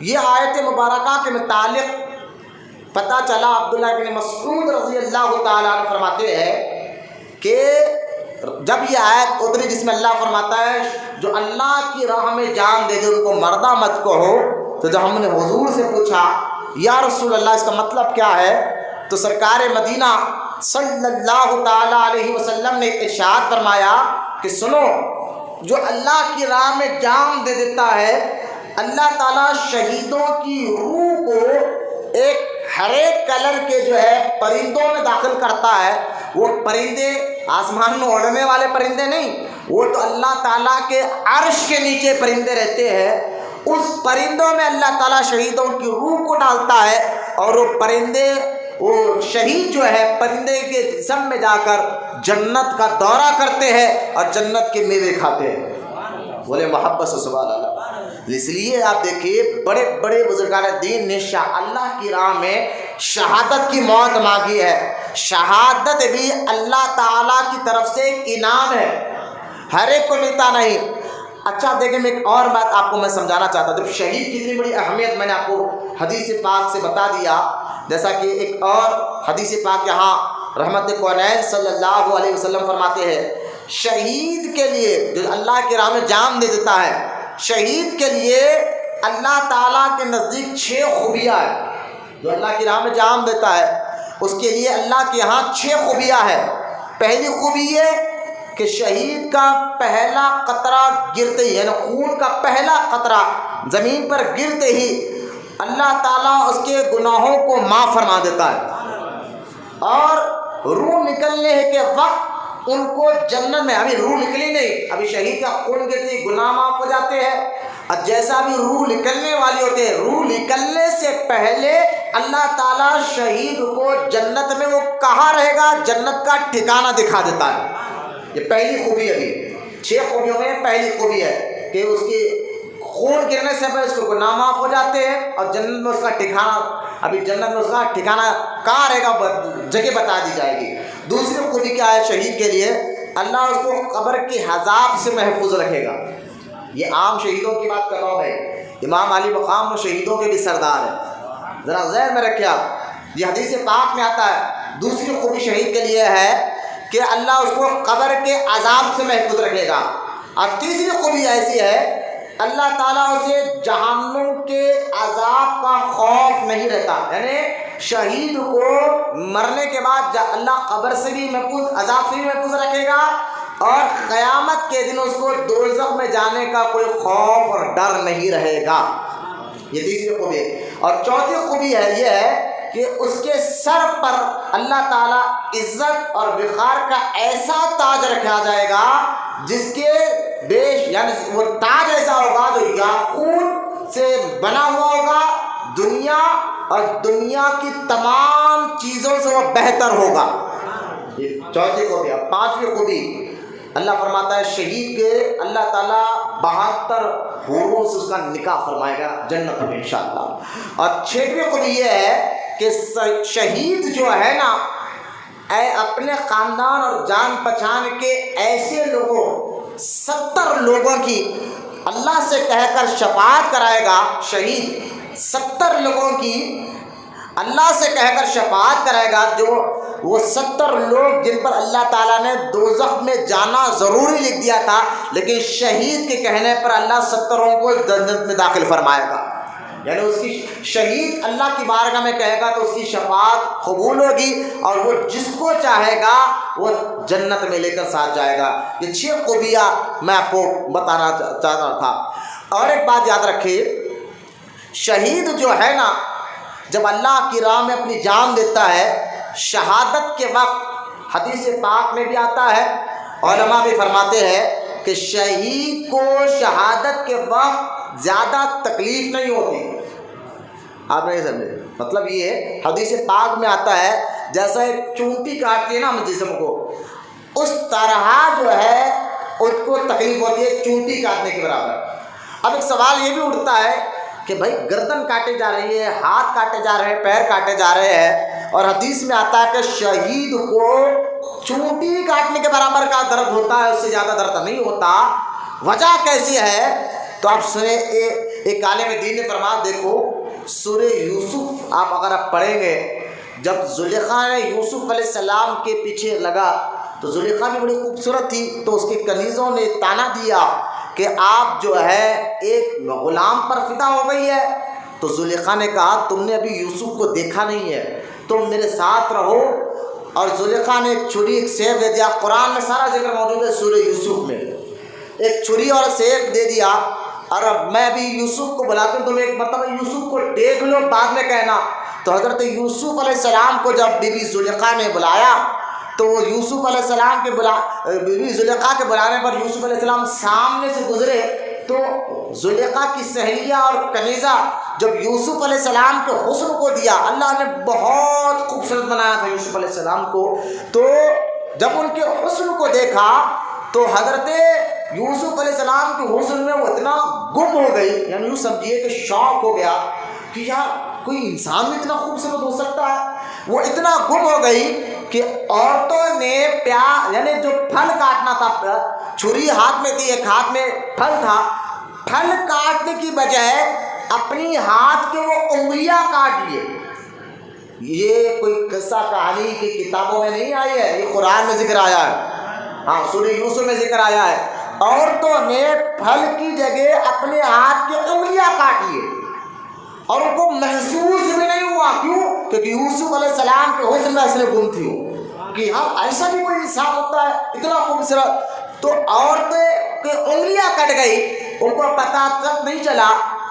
یہ آیت مبارکہ کے متعلق پتہ چلا، عبداللہ بن مسعود رضی اللہ تعالیٰ عنہ فرماتے ہیں کہ جب یہ آیت اتری جس میں اللہ فرماتا ہے جو اللہ کی راہ میں جان دے دے ان کو مردہ مت کہو، تو جب ہم نے حضور سے پوچھا یا رسول اللہ اس کا مطلب کیا ہے، تو سرکار مدینہ صلی اللہ تعالیٰ علیہ وسلم نے ارشاد فرمایا کہ سنو، جو اللہ کی راہ میں جان دے دیتا ہے اللہ تعالیٰ شہیدوں کی روح کو ایک ہرے کلر کے جو ہے پرندوں میں داخل کرتا ہے۔ وہ پرندے آسمان میں اڑنے والے پرندے نہیں، وہ تو اللہ تعالیٰ کے عرش کے نیچے پرندے رہتے ہیں، اس پرندوں میں اللہ تعالیٰ شہیدوں کی روح کو ڈالتا ہے، اور وہ پرندے، وہ شہید جو ہے پرندے کے جسم میں جا کر جنت کا دورہ کرتے ہیں اور جنت کے میوے کھاتے ہیں۔ بولے محبت سے سبحان اللہ۔ اس لیے آپ دیکھیے بڑے بڑے بزرگان دین نے اللہ کی راہ میں شہادت کی موت مانگی ہے۔ شہادت بھی اللہ تعالیٰ کی طرف سے ایک انعام ہے، ہر ایک کو ملتا نہیں۔ اچھا دیکھیں میں ایک اور بات آپ کو میں سمجھانا چاہتا ہوں، جب شہید کی اتنی بڑی اہمیت میں نے آپ کو حدیث پاک سے بتا دیا، جیسا کہ ایک اور حدیث پاک یہاں رحمت کونین صلی اللہ علیہ وسلم فرماتے ہیں شہید کے لیے جو اللہ کی راہ میں جان دے دیتا ہے، شہید کے لیے اللہ تعالیٰ کے نزدیک 6 خوبیاں ہیں۔ جو اللہ کی راہ میں جان دیتا ہے اس کے لیے اللہ کے یہاں 6 خوبیاں ہیں۔ پہلی خوبی یہ کہ شہید کا پہلا قطرہ گرتے ہی، یعنی خون کا پہلا قطرہ زمین پر گرتے ہی اللہ تعالیٰ اس کے گناہوں کو معاف فرما دیتا ہے، اور روح نکلنے کے وقت ان کو جنت میں، ابھی روح نکلی نہیں، ابھی شہید کا خون گرتے گناہ معاف ہو جاتے ہیں، اور جیسا بھی روح نکلنے والی ہوتے ہیں، روح نکلنے سے پہلے اللہ تعالیٰ شہید کو جنت میں وہ کہاں رہے گا جنت کا ٹھکانہ دکھا دیتا ہے۔ یہ پہلی خوبی ہے، 6 خوبیوں میں پہلی خوبی ہے کہ اس کی خون گرنے سے پہلے اس کو گناہ معاف ہو جاتے ہیں، اور جنت میں اس کا ٹھکانہ، ابھی جنت میں اس کا ٹھکانہ کہاں رہے گا جگہ بتا دی جائے گی۔ دوسری خوبی کیا ہے شہید کے لیے، اللہ اس کو قبر کے عذاب سے محفوظ رکھے گا۔ یہ عام شہیدوں کی بات کر رہا ہوں میں، امام علی مقام وہ شہیدوں کے بھی سردار ہیں، ذرا ذہن میں رکھیں آپ، یہ حدیث پاک میں آتا ہے۔ دوسری خوبی شہید کے لیے ہے کہ اللہ اس کو قبر کے عذاب سے محفوظ رکھے گا، اور تیسری خوبی ایسی ہے اللہ تعالیٰ اسے جہنم کے عذاب کا خوف نہیں رہتا، یعنی شہید کو مرنے کے بعد اللہ قبر سے بھی محفوظ، عذاب سے بھی محفوظ رکھے گا، اور قیامت کے دن اس کو دوزخ میں جانے کا کوئی خوف اور ڈر نہیں رہے گا۔ یہ تیسری خوبی ہے۔ اور چوتھی خوبی ہے یہ ہے کہ اس کے سر پر اللہ تعالیٰ عزت اور وقار کا ایسا تاج رکھا جائے گا جس کے یعنی وہ تاج ایسا ہوگا جو یاقوت سے بنا ہوا ہوگا، دنیا اور دنیا کی تمام چیزوں سے وہ بہتر ہوگا۔ یہ چوتھی خوبی ہے۔ پانچویں خوبی اللہ فرماتا ہے شہید کے اللہ تعالیٰ 72 حوروں سے اس کا نکاح فرمائے گا جنت میں انشاءاللہ۔ اور چھٹویں خوبی یہ ہے کہ شہید جو ہے نا اپنے خاندان اور جان پہچان کے ایسے لوگوں 70 لوگوں کی اللہ سے کہہ کر شفاعت کرائے گا۔ شہید 70 لوگوں کی اللہ سے کہہ کر شفاعت کرائے گا، جو وہ 70 لوگ جن پر اللہ تعالیٰ نے دوزخ میں جانا ضروری لکھ دیا تھا، لیکن شہید کے کہنے پر اللہ 70 کو جنت میں داخل فرمائے گا۔ یعنی اس کی شہید اللہ کی بارگاہ میں کہے گا تو اس کی شفاعت قبول ہوگی، اور وہ جس کو چاہے گا وہ جنت میں لے کر ساتھ جائے گا۔ یہ 6 خوبیاں میں آپ کو بتانا چاہتا تھا۔ اور ایک بات یاد رکھیے، شہید جو ہے نا جب اللہ کی راہ میں اپنی جان دیتا ہے، شہادت کے وقت حدیث پاک میں بھی آتا ہے، علماء بھی فرماتے ہیں کہ شہید کو شہادت کے وقت زیادہ تکلیف نہیں ہوتی۔ آپ نہیں سمجھے؟ مطلب یہ ہے حدیث پاک میں آتا ہے جیسا ایک چونٹی کاٹتی ہے نا ہم جسم کو، اس طرح جو ہے اس کو تکلیف ہوتی ہے چونٹی کاٹنے کے برابر۔ اب ایک سوال یہ بھی اٹھتا ہے کہ بھائی گردن کاٹے جا رہی ہے، ہاتھ کاٹے جا رہے ہیں، پیر کاٹے جا رہے ہیں، اور حدیث میں آتا ہے کہ شہید کو چونٹی کاٹنے کے برابر کا درد ہوتا ہے، اس سے زیادہ درد نہیں ہوتا۔ وجہ کیسی ہے؟ تو آپ سنیں، ایک عالم دین نے فرمایا، دیکھو سورہ یوسف آپ اگر آپ پڑھیں گے، جب زلیخا نے یوسف علیہ السلام کے پیچھے لگا تو زلیخا بھی بڑی خوبصورت تھی، تو اس کے کنیزوں نے تانا دیا کہ آپ جو ہے ایک غلام پر فدا ہو گئی ہے۔ تو زلیخا نے کہا تم نے ابھی یوسف کو دیکھا نہیں ہے، تم میرے ساتھ رہو۔ اور زلیخا نے ایک چھری ایک سیب دے دیا، قرآن میں سارا ذکر موجود ہے سورہ یوسف میں، ایک چھری اور سیب دے دیا، اور اب میں ابھی یوسف کو بلاتا ہوں، تم ایک مرتبہ یوسف کو دیکھ لو بعد میں کہنا۔ تو حضرت یوسف علیہ السلام کو جب بی بی زلیخا نے بلایا تو وہ یوسف علیہ السلام کے بی بی زلیخا کے بلانے پر یوسف علیہ السلام سامنے سے گزرے، تو زلیخا کی سہیلیہ اور کنیزہ جب یوسف علیہ السلام کے حسن کو دیا، اللہ نے بہت خوبصورت بنایا تھا یوسف علیہ السلام کو، تو جب ان کے حسن کو دیکھا تو حضرت یوسف علیہ السلام کے حسن میں وہ اتنا گم ہو گئی، یعنی یوں سمجھیے کہ شوق ہو گیا کہ یار کوئی انسان بھی اتنا خوبصورت ہو سکتا ہے۔ وہ اتنا گم ہو گئی کہ عورتوں نے یعنی جو پھل کاٹنا تھا، چھری ہاتھ میں تھی، ایک ہاتھ میں پھل تھا، پھل کاٹنے کی بجائے اپنی ہاتھ کے وہ انگلیاں کاٹ لیے۔ یہ کوئی قصہ کہانی کی کتابوں میں نہیں آئی ہے، یہ قرآن میں ذکر آیا ہے، ہاں سورہ یوسف میں ذکر آیا ہے۔ عورتوں نے پھل کی جگہ اپنے ہاتھ کی انگلیاں کاٹ لیے، اور ان کو محسوس بھی نہیں ہوا۔ کیوں؟ کیونکہ یوسف علیہ السلام کے حسن میں اصل گم تھی وہ، کہ ہاں ایسا بھی کوئی انسان ہوتا ہے اتنا خوبصورت۔ تو عورتیں کی انگلیاں کٹ گئی، ان کو پتہ تک نہیں چلا،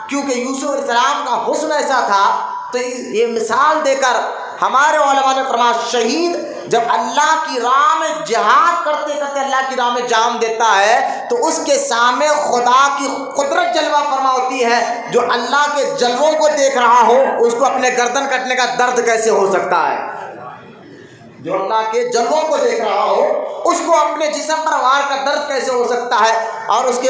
کیونکہ یوسف علیہ السلام کا حسن ایسا تھا۔ تو یہ مثال دے کر ہمارے علماء نے فرمایا شہید جب اللہ کی راہ میں جہاد کرتے کرتے اللہ کی راہ میں جان دیتا ہے تو اس کے سامنے خدا کی قدرت جلوہ فرما ہوتی ہے۔ جو اللہ کے جلووں کو دیکھ رہا ہو اس کو اپنے گردن کٹنے کا درد کیسے ہو سکتا ہے؟ جو اللہ کے جلووں کو دیکھ رہا ہو اس کو اپنے جسم پر وار کا درد کیسے ہو سکتا ہے، اور اس کے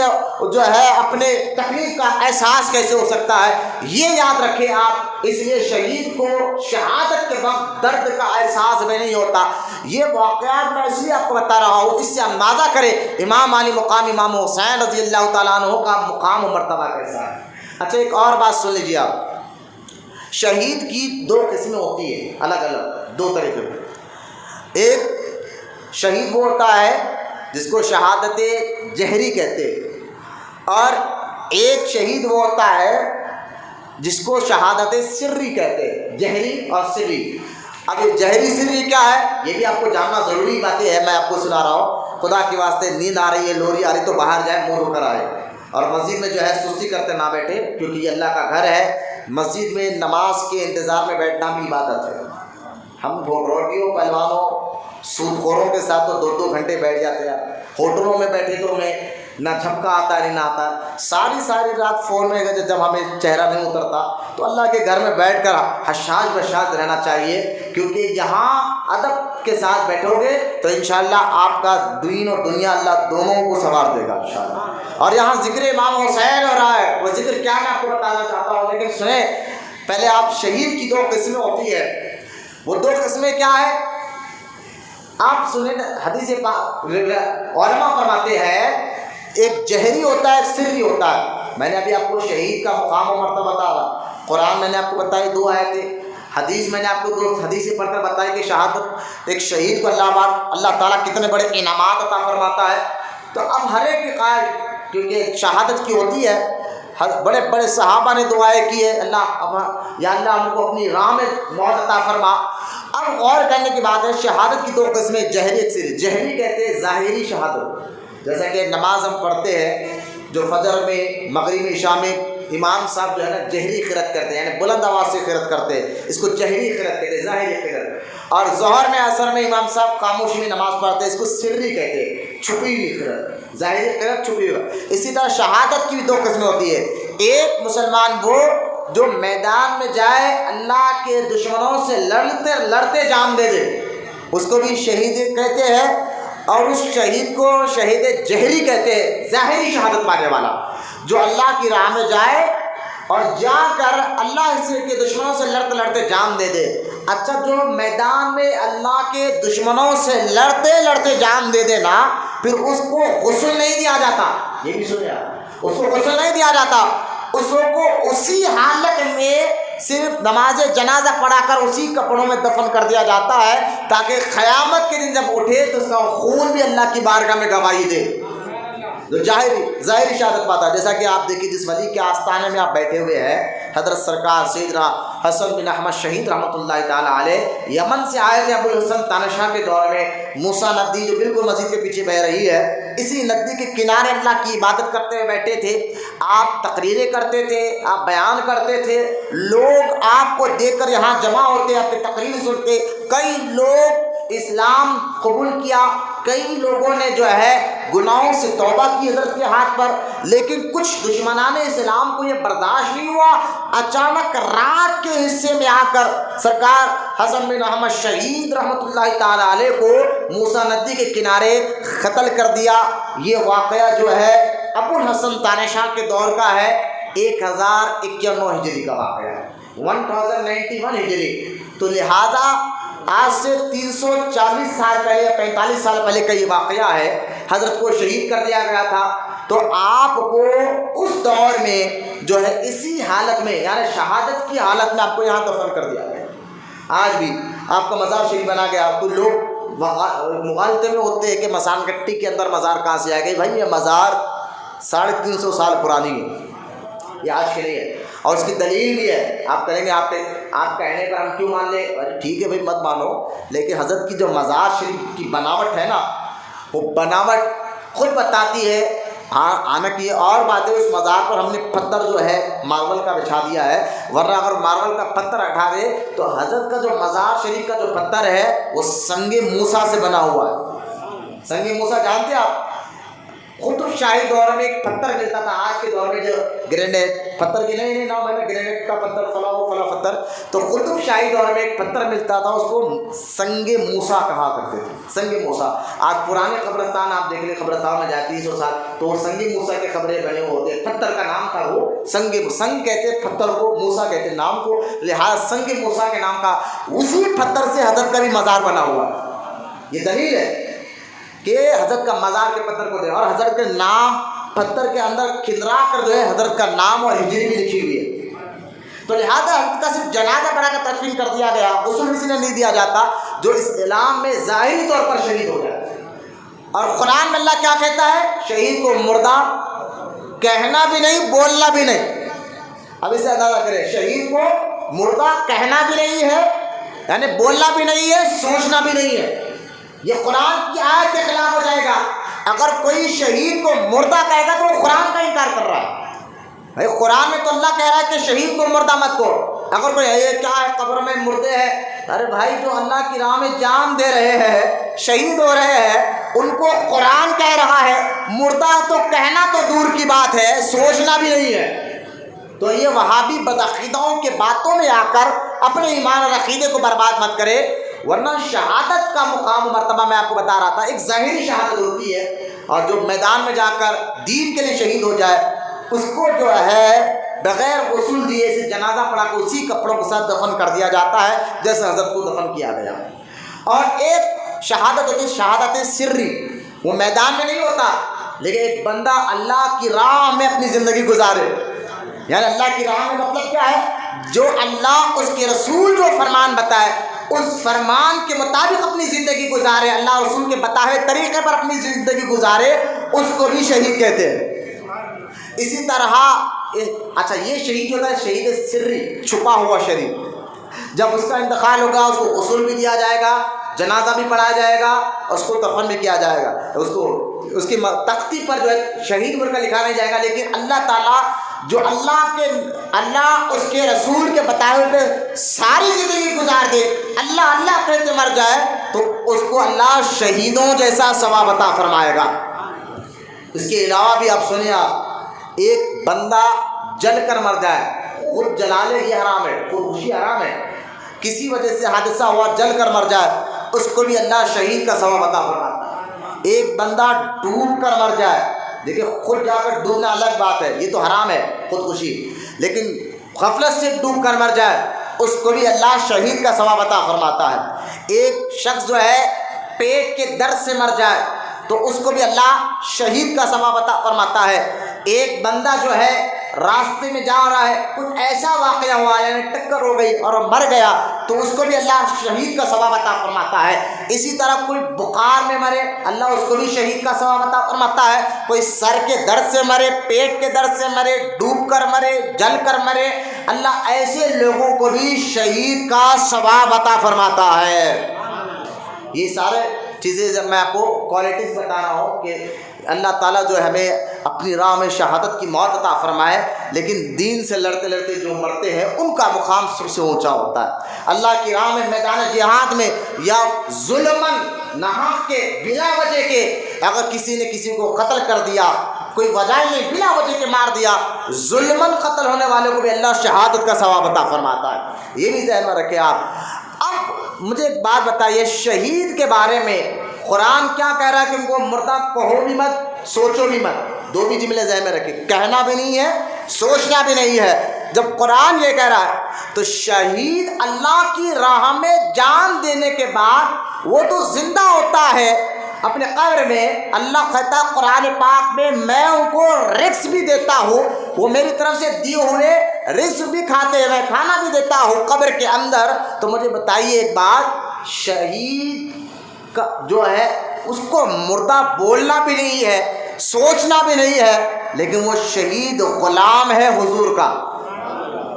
جو ہے اپنے تکلیف کا احساس کیسے ہو سکتا ہے؟ یہ یاد رکھیں آپ۔ اس لیے شہید کو شہادت کے وقت درد کا احساس بھی نہیں ہوتا۔ یہ واقعات میں اس لیے آپ کو بتا رہا ہوں، اس سے اندازہ کریں امام علی مقام امام حسین رضی اللہ تعالیٰ عنہ کا مقام و مرتبہ کیسا ہے۔ اچھا ایک اور بات سن لیجیے آپ، شہید کی 2 قسمیں ہوتی ہیں، الگ الگ 2 طریقے۔ ایک شہید وہ ہوتا ہے جس کو شہادت جہری کہتے ہیں، اور ایک شہید وہ ہوتا ہے جس کو شہادت سری کہتے ہیں۔ جہری اور سری۔ اب یہ جہری سری کیا ہے یہ بھی آپ کو جاننا ضروری باتیں ہے، میں آپ کو سنا رہا ہوں۔ خدا کے واسطے نیند آ رہی ہے، لوری آ رہی تو باہر جائے، منہ دھو کر آئے، اور مسجد میں جو ہے سستی کرتے نہ بیٹھے، کیونکہ یہ اللہ کا گھر ہے۔ مسجد میں نماز کے انتظار میں بیٹھنا بھی عبادت ہے۔ ہم روٹیوں پہلوانوں سود خوروں کے ساتھ تو 2 گھنٹے بیٹھ جاتے ہیں، ہوٹلوں میں بیٹھے تو ہمیں نہ جھپکا آتا ہے نہ آتا، ساری رات فون میں جب ہمیں چہرہ نہیں اترتا، تو اللہ کے گھر میں بیٹھ کر حشاش بشاش رہنا چاہیے، کیونکہ یہاں ادب کے ساتھ بیٹھو گے تو انشاءاللہ آپ کا دین اور دنیا اللہ دونوں کو سنوار دے گا انشاءاللہ۔ اور یہاں ذکر امام حسین ہو رہا ہے، وہ ذکر کیا میں آپ کو بتانا چاہتا ہوں، لیکن سنیں پہلے آپ، شہید کی 2 قسمیں ہوتی ہے، وہ 2 قسمیں کیا ہے آپ سنیں۔ حدیث علماء فرماتے ہیں ایک جہری ہوتا ہے، ایک سری ہوتا ہے۔ میں نے ابھی آپ کو شہید کا مقام و مرتبہ بتایا، قرآن میں نے آپ کو بتائی 2 آیتیں، حدیث میں نے آپ کو 2 حدیثیں پڑھ کر بتائی کہ شہادت ایک شہید کو اللہ تعالیٰ کتنے بڑے انعامات عطا فرماتا ہے۔ تو اب ہر ایک کے قائل، کیونکہ شہادت کی ہوتی ہے، بڑے بڑے صحابہ نے دعائیں کی ہے، یا اللہ ہم کو اپنی راہ میں موت عطا فرما۔ اب غور کرنے کی بات ہے، شہادت کی 2 قسمیں، جہری ایک سری۔ جہری کہتے ہیں ظاہری شہادت، جیسا کہ نماز ہم پڑھتے ہیں جو فجر میں، مغرب میں، عشاء میں امام صاحب جو ہے نا جہری قرات کرتے ہیں، یعنی بلند آواز سے قرات کرتے ہیں، اس کو جہری قرات کہتے ہیں، ظاہری قرات۔ اور ظہر میں، عصر میں امام صاحب خاموشی میں نماز پڑھتے ہیں، اس کو سری کہتے ہیں، چھپی ہوئی قرات، ظاہری قرات چھپی ہوئی۔ اسی طرح شہادت کی بھی 2 قسمیں ہوتی ہے، ایک مسلمان وہ جو میدان میں جائے اللہ کے دشمنوں سے لڑتے جان دے دے، اس کو بھی شہید کہتے ہیں، اور اس شہید کو شہید جہری کہتے ہیں، ظاہری شہادت پانے والا، جو اللہ کی راہ میں جائے اور جا کر اللہ کے دشمنوں سے لڑتے جان دے دے۔ اچھا، جو میدان میں اللہ کے دشمنوں سے لڑتے جان دے دے نا، پھر اس کو غسل نہیں دیا جاتا، یہ بھی سنیں آپ، اس کو غسل نہیں دیا جاتا، اس کو اسی حالت میں صرف نماز جنازہ پڑھا کر اسی کپڑوں میں دفن کر دیا جاتا ہے، تاکہ قیامت کے دن جب اٹھے تو اس کا خون بھی اللہ کی بارگاہ میں گواہی دے، جو ظاہری شہادت پاتا ہے۔ جیسا کہ آپ دیکھیے جس ولی کے آستانے میں آپ بیٹھے ہوئے ہیں، حضرت سرکار سیدنا حسن بن احمد شہید رحمۃ اللہ تعالیٰ علیہ یمن سے آئے تھے ابو الحسن تانشاہ کے دور میں۔ موسیٰ ندی جو بالکل مسجد کے پیچھے بہہ رہی ہے، اسی ندی کے کنارے اللہ کی عبادت کرتے ہوئے بیٹھے تھے، آپ تقریریں کرتے تھے، آپ بیان کرتے تھے، لوگ آپ کو دیکھ کر یہاں جمع ہوتے، آپ کی تقریر سنتے، کئی لوگ اسلام قبول کیا، کئی لوگوں نے جو ہے گناہوں سے توبہ کی حضرت کے ہاتھ پر، لیکن کچھ دشمنان اسلام کو یہ برداشت نہیں ہوا، اچانک رات کے حصے میں آ کر سرکار حسن بن احمد شہید رحمۃ اللہ تعالیٰ علیہ کو موسیٰ ندی کے کنارے قتل کر دیا۔ یہ واقعہ جو ہے ابو الحسن تانشاہ کے دور کا ہے، 1091 ہجری کا واقعہ ہے، 1091 ہجری۔ تو لہذا آج سے 340 سال پہلے یا 45 سال پہلے کا یہ واقعہ ہے، حضرت کو شہید کر دیا گیا تھا۔ تو آپ کو اس دور میں جو ہے اسی حالت میں، یعنی شہادت کی حالت میں آپ کو یہاں دفن کر دیا گیا۔ آج بھی آپ کا مزار شریف بنا گیا، تو لوگ مغالطے میں ہوتے ہیں کہ مسان گٹی کے اندر مزار کہاں سے آ گئی۔ بھائی یہ مزار 350 سال پرانی ہے، یہ آج کے نہیں ہے، اور اس کی دلیل بھی ہے۔ آپ کہیں گے آپ کہنے پر ہم کیوں مان لیں؟ ٹھیک ہے بھائی، مت مانو، لیکن حضرت کی جو مزار شریف کی بناوٹ ہے نا، وہ بناوٹ خود بتاتی ہے۔ آنا کی اور بات ہے، اس مزار پر ہم نے پتھر جو ہے ماربل کا بچھا دیا ہے، ورنہ اگر ماربل کا پتھر ہٹا دے تو حضرت کا جو مزار شریف کا جو پتھر ہے وہ سنگ موسیٰ سے بنا ہوا ہے۔ سنگ موسیٰ جانتے ہیں آپ؟ قطب شاہی دور میں ایک پتھر ملتا تھا، آج کے دور میں جو گرینیٹ پتھر کی نہیں نام ہے نا، گرینیٹ کا پتھر فلاں فلاں پتھر، تو قطب شاہی دور میں ایک پتھر ملتا تھا، اس کو سنگ موسیٰ کہا کرتے تھے، سنگ موسیٰ۔ آج پرانے قبرستان آپ دیکھ لیں، قبرستان میں جائے 300 سال تو وہ سنگ موسیٰ کے قبریں بنے ہوئے ہوتے ہیں، پتھر کا نام تھا وہ سنگ کہتے ہیں پتھر کو، موسیٰ کہتے ہیں نام کو، لہٰذا سنگ موسیٰ کے نام کا اسی پتھر سے حضرت کا بھی مزار بنا ہوا ہے۔ یہ دلیل ہے کہ حضرت کا مزار کے پتھر کو دے، اور حضرت کے نام پتھر کے اندر کھندرا کر جو ہے حضرت کا نام اور ہجری بھی لکھی ہوئی ہے۔ تو لہذا حضرت کا صرف جنازہ پڑھا کر تدفین کر دیا گیا، غسل کسی نے نہیں دیا جاتا جو اس اسلام میں ظاہری طور پر شہید ہو جائے۔ اور قرآن میں اللہ کیا کہتا ہے؟ شہید کو مردہ کہنا بھی نہیں، بولنا بھی نہیں۔ اب اسے اندازہ کریں، شہید کو مردہ کہنا بھی نہیں ہے، یعنی بولنا بھی نہیں ہے، سوچنا بھی نہیں ہے، یہ قرآن کی آیت کے خلاف ہو جائے گا۔ اگر کوئی شہید کو مردہ کہے گا تو وہ قرآن کا انکار کر رہا ہے۔ بھائی قرآن میں تو اللہ کہہ رہا ہے کہ شہید کو مردہ مت کہو۔ اگر کوئی یہ کیا ہے قبر میں مردے ہیں، ارے بھائی جو اللہ کی راہ میں جان دے رہے ہیں، شہید ہو رہے ہیں، ان کو قرآن کہہ رہا ہے مردہ تو کہنا تو دور کی بات ہے، سوچنا بھی نہیں ہے۔ تو یہ وہابی بدعقیدوں کے باتوں میں آ کر اپنے ایمان اور عقیدے کو برباد مت کرے، ورنہ شہادت کا مقام و مرتبہ میں آپ کو بتا رہا تھا، ایک ظاہری شہادت ہوتی ہے، اور جو میدان میں جا کر دین کے لیے شہید ہو جائے اس کو جو ہے بغیر غسل دیے سے جنازہ پڑھا کے اسی کپڑوں کے ساتھ دفن کر دیا جاتا ہے جیسے حضرت کو دفن کیا گیا۔ اور ایک شہادت ہوتی ہے شہادت سری، وہ میدان میں نہیں ہوتا، لیکن ایک بندہ اللہ کی راہ میں اپنی زندگی گزارے، یعنی اللہ کی راہ میں مطلب کیا ہے، جو اللہ اس کے رسول جو فرمان بتائے اس فرمان کے مطابق اپنی زندگی گزارے، اللہ رسول کے بتائے ہوئے طریقے پر اپنی زندگی گزارے، اس کو بھی شہید کہتے ہیں۔ اسی طرح اچھا یہ شہید ہوتا ہے شہید سری، چھپا ہوا شہید، جب اس کا انتقال ہوگا اس کو غسل بھی دیا جائے گا، جنازہ بھی پڑھایا جائے گا، اس کو دفن بھی کیا جائے گا، اس کو اس کی تختی پر جو ہے شہید بول کر لکھا نہیں جائے گا، لیکن اللہ تعالیٰ جو اللہ اس کے رسول کے بتائے ہوئے پہ ساری زندگی گزار دے، اللہ اللہ کہتے مر جائے تو اس کو اللہ شہیدوں جیسا ثواب عطا فرمائے گا۔ اس کے علاوہ بھی آپ سنیں، آپ ایک بندہ جل کر مر جائے، خود جلالے یہ حرام ہے، خودکشی حرام ہے، کسی وجہ سے حادثہ ہوا جل کر مر جائے اس کو بھی اللہ شہید کا ثواب عطا فرماتا ہے۔ ایک بندہ ڈوب کر مر جائے، دیکھیں خود جا کر ڈوبنا الگ بات ہے، یہ تو حرام ہے خودکشی، لیکن غفلت سے ڈوب کر مر جائے اس کو بھی اللہ شہید کا ثواب عطا فرماتا ہے۔ ایک شخص جو ہے پیٹ کے درد سے مر جائے تو اس کو بھی اللہ شہید کا ثواب عطا فرماتا ہے۔ ایک بندہ جو ہے راستے میں جا رہا ہے، کچھ ایسا واقعہ ہوا یعنی ٹکر ہو گئی اور مر گیا تو اس کو بھی اللہ شہید کا ثواب عطا فرماتا ہے۔ اسی طرح کوئی بخار میں مرے اللہ اس کو بھی شہید کا ثواب عطا فرماتا ہے۔ کوئی سر کے درد سے مرے، پیٹ کے درد سے مرے، ڈوب کر مرے، جل کر مرے، اللہ ایسے لوگوں کو بھی شہید کا ثواب عطا فرماتا ہے۔ یہ سارے چیزیں جب میں آپ کو کوالٹیز بتا رہا ہوں کہ اللہ تعالیٰ جو ہے ہمیں اپنی راہ میں شہادت کی موت عطا فرمائے، لیکن دین سے لڑتے لڑتے جو مرتے ہیں ان کا مقام سب سے اونچا ہوتا ہے۔ اللہ کی راہ میں میدان جہاد میں یا ظلماً ناحق کے بلا وجہ کے اگر کسی نے کسی کو قتل کر دیا، کوئی وجہ نہیں بلا وجہ کے مار دیا، ظلماً قتل ہونے والے کو بھی اللہ شہادت کا ثواب عطا فرماتا ہے۔ یہ بھی ذہن میں رکھیں آپ۔ اب مجھے ایک بات بتائیے، شہید کے بارے میں قرآن کیا کہہ رہا ہے کہ ان کو مردہ کہو بھی مت، سوچو بھی مت، دو بھی جملے ذہن میں رکھیں، کہنا بھی نہیں ہے، سوچنا بھی نہیں ہے۔ جب قرآن یہ کہہ رہا ہے تو شہید اللہ کی راہ میں جان دینے کے بعد وہ تو زندہ ہوتا ہے اپنے قبر میں، اللہ کہتا ہے قرآن پاک میں میں ان کو رزق بھی دیتا ہوں، وہ میری طرف سے دیے ہوئے رزق بھی کھاتے ہیں، میں کھانا بھی دیتا ہوں قبر کے اندر۔ تو مجھے بتائیے ایک بات، شہید کا جو ہے اس کو مردہ بولنا بھی نہیں ہے، سوچنا بھی نہیں ہے، لیکن وہ شہید غلام ہے حضور کا،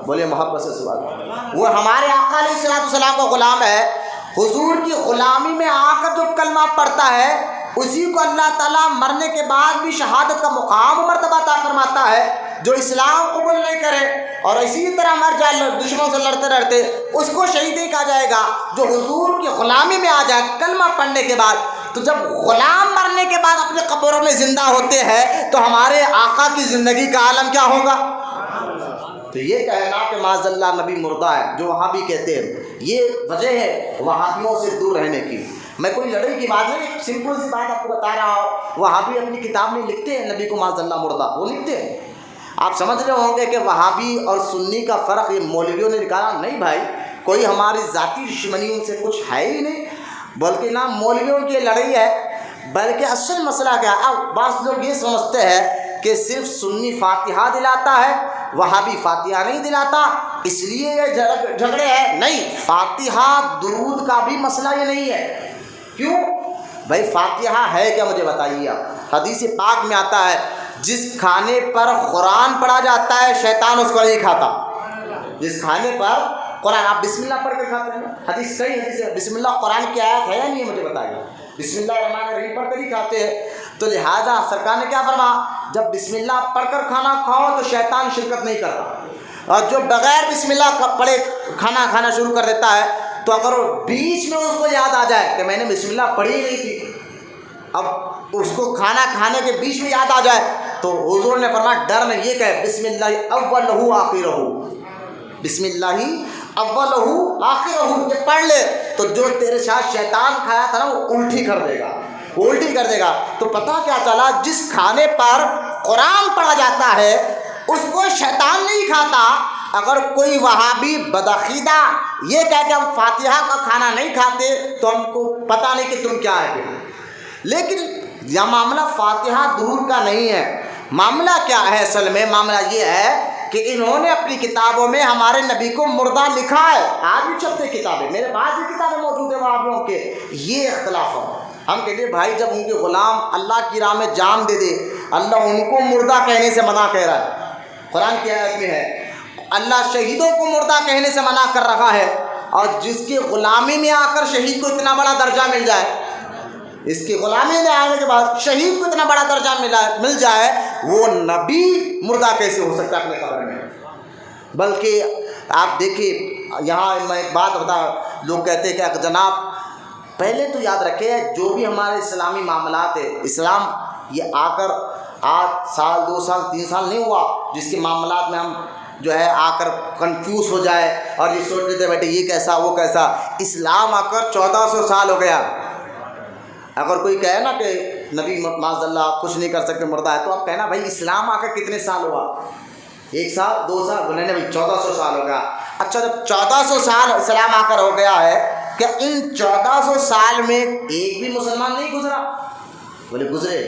بولے محبت سے سبحان اللہ، وہ ہمارے آقا علیہ الصلوۃ والسلام کا غلام ہے۔ حضور کی غلامی میں آ کر جو کلمہ پڑھتا ہے اسی کو اللہ تعالیٰ مرنے کے بعد بھی شہادت کا مقام و مرتبہ عطا فرماتا ہے۔ جو اسلام قبول نہیں کرے اور اسی طرح مر جائے دشمنوں سے لڑتے لڑتے، اس کو شہید نہیں کہا جائے گا۔ جو حضور کی غلامی میں آ جائے کلمہ پڑھنے کے بعد، تو جب غلام مرنے کے بعد اپنے قبروں میں زندہ ہوتے ہیں تو ہمارے آقا کی زندگی کا عالم کیا ہوگا؟ تو یہ کہنا کہ معاذ اللہ نبی مردہ ہے جو وہابی کہتے ہیں، یہ وجہ ہے وہابیوں سے دور رہنے کی۔ میں کوئی لڑائی کی بات نہیں، ایک سمپل سی بات آپ کو بتا رہا ہوں۔ وہابی اپنی کتاب میں لکھتے ہیں نبی کو معاذ اللہ مردہ، وہ لکھتے ہیں۔ آپ سمجھ رہے ہوں گے کہ وہابی اور سنی کا فرق یہ مولویوں نے نکالا، نہیں بھائی، کوئی ہماری ذاتی دشمنی ان سے کچھ ہے ہی نہیں، بلکہ نہ مولویوں کی لڑائی ہے، بلکہ اصل مسئلہ کیا ہے؟ اب بعض لوگ یہ سمجھتے ہیں کہ صرف سنی فاتحہ دلاتا ہے، وہابی فاتحہ نہیں دلاتا، اس لیے یہ جھگڑے ہیں۔ نہیں، فاتحہ درود کا بھی مسئلہ یہ نہیں ہے۔ کیوں بھائی؟ فاتحہ ہے کیا مجھے بتائیے آپ؟ حدیث پاک میں آتا ہے جس کھانے پر قرآن پڑھا جاتا ہے شیطان اس کو نہیں کھاتا، جس کھانے پر قرآن آپ بسم اللہ پڑھ کر کھاتے ہیں نا؟ حدیث صحیح حدیث ہے، بسم اللہ قرآن کی آیت ہے یا نہیں ہے مجھے بتائیے؟ بسم اللہ الرحمن الرحیم پڑھ کر ہی کھاتے ہیں. تو لہٰذا سرکار نے کیا فرمایا، جب بسم اللہ پڑھ کر کھانا کھاؤ تو شیطان شرکت نہیں کرتا، اور جو بغیر بسم اللہ پڑھے کھانا کھانا شروع کر دیتا ہے تو اگر وہ بیچ میں اس کو یاد آ جائے کہ میں نے بسم اللہ پڑھی ہی نہیں تھی، اب اس کو کھانا کھانے کے بیچ میں یاد آ جائے تو حضور نے فرمایا ڈر میں یہ کہے بسم اللہ اولہ آخرہ، بسم اللہ اولہ آخرہ، یہ پڑھ لے تو جو تیرے ساتھ شیطان کھایا تھا نا وہ الٹی کر دے گا، وہ الٹی کر دے گا. تو پتہ کیا چلا، جس کھانے پر قرآن پڑھا جاتا ہے اس کو شیطان نہیں کھاتا. اگر کوئی وہابی بدعقیدہ یہ کہہ کہ ہم فاتحہ کا کھانا نہیں کھاتے تو ہم کو پتہ نہیں کہ تم کیا ہے. لیکن یہ معاملہ فاتحہ درود کا نہیں ہے. معاملہ کیا ہے اصل میں؟ معاملہ یہ ہے کہ انہوں نے اپنی کتابوں میں ہمارے نبی کو مردہ لکھا ہے. آج بھی چھپتے کتابیں، میرے پاس بھی کتابیں موجود ہیں وہابیوں کے. یہ اختلاف ہے. ہم کہتے ہیں بھائی جب ان کے غلام اللہ کی راہ میں جان دے دے، اللہ ان کو مردہ کہنے سے منع کہہ رہا ہے. قرآن کی آیت میں ہے اللہ شہیدوں کو مردہ کہنے سے منع کر رہا ہے، اور جس کی غلامی میں آ کر شہید کو اتنا بڑا درجہ مل جائے، اس کی غلامی میں آنے کے بعد شہید کو اتنا بڑا درجہ مل جائے، وہ نبی مردہ کیسے ہو سکتا ہے اپنے قبر میں؟ بلکہ آپ دیکھیے یہاں میں ایک بات بتا، لوگ کہتے ہیں کہ جناب پہلے تو یاد رکھے جو بھی ہمارے اسلامی معاملات ہے، اسلام یہ آ کر 8 سال 2 سال 3 سال نہیں ہوا جس کے معاملات میں ہم جو ہے آ کر کنفیوز ہو جائے اور یہ سوچ لیتے بیٹھے یہ کیسا وہ کیسا. اسلام آ کر 1400 سال ہو گیا. اگر کوئی کہے نا کہ نبی معاذ اللہ کچھ نہیں کر سکتے مردہ ہے، تو آپ کہنا بھائی اسلام آ کر کتنے سال ہوا؟ 1 سال 2 سال بولے نا بھائی 1400 سال ہو گیا. اچھا جب 1400 سال اسلام آ کر ہو گیا ہے، کیا ان 1400 سال میں ایک بھی مسلمان نہیں گزرا؟ بولے گزرے.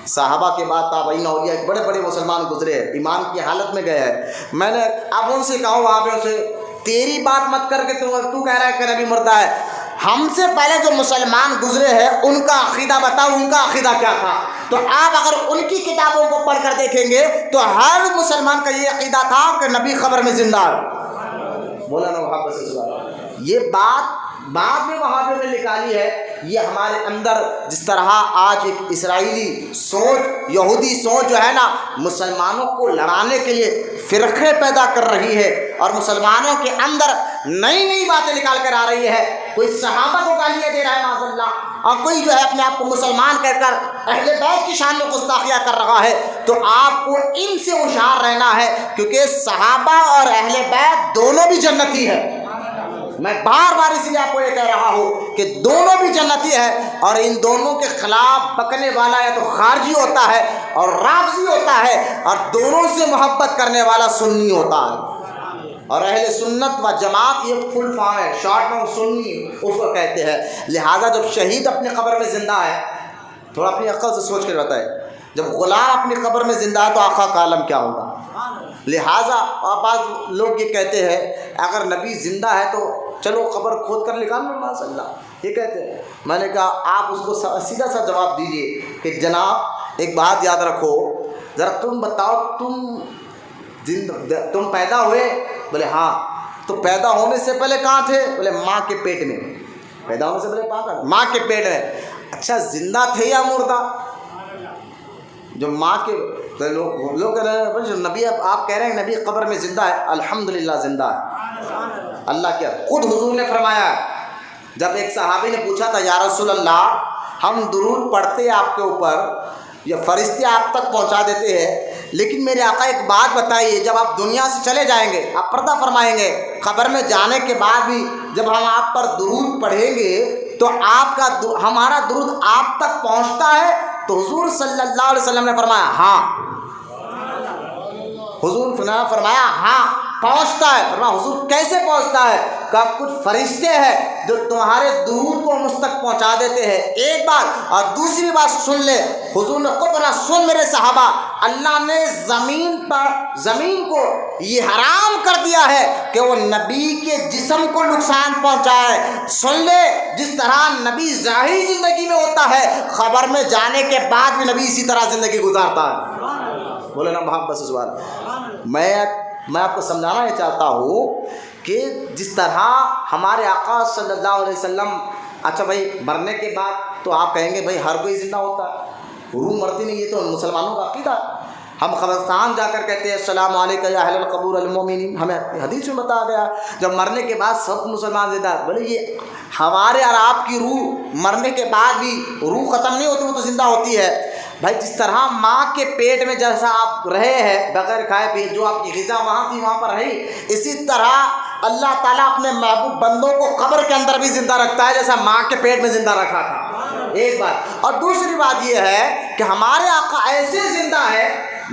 صحابہ کے بعد تابعین اولیاء بڑے بڑے مسلمان گزرے ہیں، ایمان کی حالت میں گئے ہیں. میں نے اب ان سے کہا وہاں پہ سے تیری بات مت کر کے تو کہہ رہا ہے کہ نبی مردہ ہے. ہم سے پہلے جو مسلمان گزرے ہیں ان کا عقیدہ بتاؤ، ان کا عقیدہ کیا تھا. تو آپ اگر ان کی کتابوں کو پڑھ کر دیکھیں گے تو ہر مسلمان کا یہ عقیدہ تھا کہ نبی قبر میں زندہ ہے. بولا نا وہاں پر یہ بات بعد میں وہابیوں نے نکالی ہے. یہ ہمارے اندر جس طرح آج ایک اسرائیلی سوچ، یہودی سوچ جو ہے نا مسلمانوں کو لڑانے کے لیے فرقے پیدا کر رہی ہے اور مسلمانوں کے اندر نئی نئی باتیں نکال کر آ رہی ہے. کوئی صحابہ کو گالیاں دے رہا ہے معاذ اللہ، اور کوئی جو ہے اپنے آپ کو مسلمان کہہ کر اہل بیت کی شان میں گستاخیاں کر رہا ہے. تو آپ کو ان سے ہوشیار رہنا ہے، کیونکہ صحابہ اور اہل بیت دونوں بھی جنتی ہے. میں بار بار اس لیے آپ کو یہ کہہ رہا ہوں کہ دونوں بھی جنتی ہے، اور ان دونوں کے خلاف بکنے والا یا تو خارجی ہوتا ہے اور رافضی ہوتا ہے، اور دونوں سے محبت کرنے والا سنی ہوتا ہے. اور اہل سنت و جماعت یہ فل فارم ہے، شارٹ میں سنی اس کو کہتے ہیں. لہٰذا جب شہید اپنی قبر میں زندہ ہے، تھوڑا اپنی عقل سے سوچ کے بتائے، جب غلام اپنی قبر میں زندہ ہے تو آقا کا عالم کیا ہوگا؟ لہٰذا بعض لوگ یہ کہتے ہیں اگر نبی زندہ ہے تو چلو قبر کھود کر نکال لو ماشاء اللہ، یہ کہتے ہیں. میں نے کہا آپ اس کو سیدھا سا جواب دیجئے کہ جناب ایک بات یاد رکھو، ذرا تم بتاؤ تم پیدا ہوئے؟ بولے ہاں. تو پیدا ہونے سے پہلے کہاں تھے؟ بولے ماں کے پیٹ میں. پیدا ہونے سے پہلے ماں کے پیٹ میں. اچھا زندہ تھے یا مردہ؟ جو ماں کے لوگ کہہ رہے ہیں نبی، آپ کہہ رہے ہیں نبی قبر میں زندہ ہے، الحمدللہ زندہ ہے. اللہ کیا خود حضور نے فرمایا، جب ایک صحابی نے پوچھا تھا یا رسول اللہ ہم درود پڑھتے آپ کے اوپر، یہ فرشتے آپ تک پہنچا دیتے ہیں، لیکن میرے آقا ایک بات بتائیے، جب آپ دنیا سے چلے جائیں گے، آپ پردہ فرمائیں گے، قبر میں جانے کے بعد بھی جب ہم آپ پر درود پڑھیں گے تو آپ کا ہمارا درود آپ تک پہنچتا ہے؟ تو حضور صلی اللہ علیہ وسلم نے فرمایا ہاں. حضور نے فرمایا ہاں پہنچتا ہے. فرمایا حضور کیسے پہنچتا ہے؟ کہ کچھ فرشتے ہیں جو تمہارے درود کو مجھ تک پہنچا دیتے ہیں. ایک بات، اور دوسری بات سن لے، حضور نے خود بنا سن میرے صحابہ، اللہ نے زمین کو یہ حرام کر دیا ہے کہ وہ نبی کے جسم کو نقصان پہنچائے. سن لے، جس طرح نبی ظاہری زندگی میں ہوتا ہے، خبر میں جانے کے بعد بھی نبی اسی طرح زندگی گزارتا ہے. بولے نا محبت سے سوال. میں آپ کو سمجھانا یہ چاہتا ہوں کہ جس طرح ہمارے آقا صلی اللہ علیہ وسلم، اچھا بھائی مرنے کے بعد تو آپ کہیں گے بھائی ہر کوئی زندہ ہوتا ہے، روح مرتی نہیں، یہ تو مسلمانوں کا عقیدہ ہے۔ ہم قبرستان جا کر کہتے ہیں السلام علیکم یا اہل القبور المؤمنین، ہمیں حدیث میں بتایا گیا جب مرنے کے بعد سب مسلمان زندہ ہے۔ بولے یہ ہمارے اور آپ کی روح مرنے کے بعد بھی روح ختم نہیں ہوتی، وہ تو زندہ ہوتی ہے۔ بھائی جس طرح ماں کے پیٹ میں جیسا آپ رہے ہیں بغیر کھائے پیے، جو آپ کی غذا وہاں تھی وہاں پر رہی، اسی طرح اللہ تعالیٰ اپنے محبوب بندوں کو قبر کے اندر بھی زندہ رکھتا ہے جیسا ماں کے پیٹ میں زندہ رکھا تھا، ایک بات۔ اور دوسری بات یہ ہے کہ ہمارے آقا ایسے زندہ ہے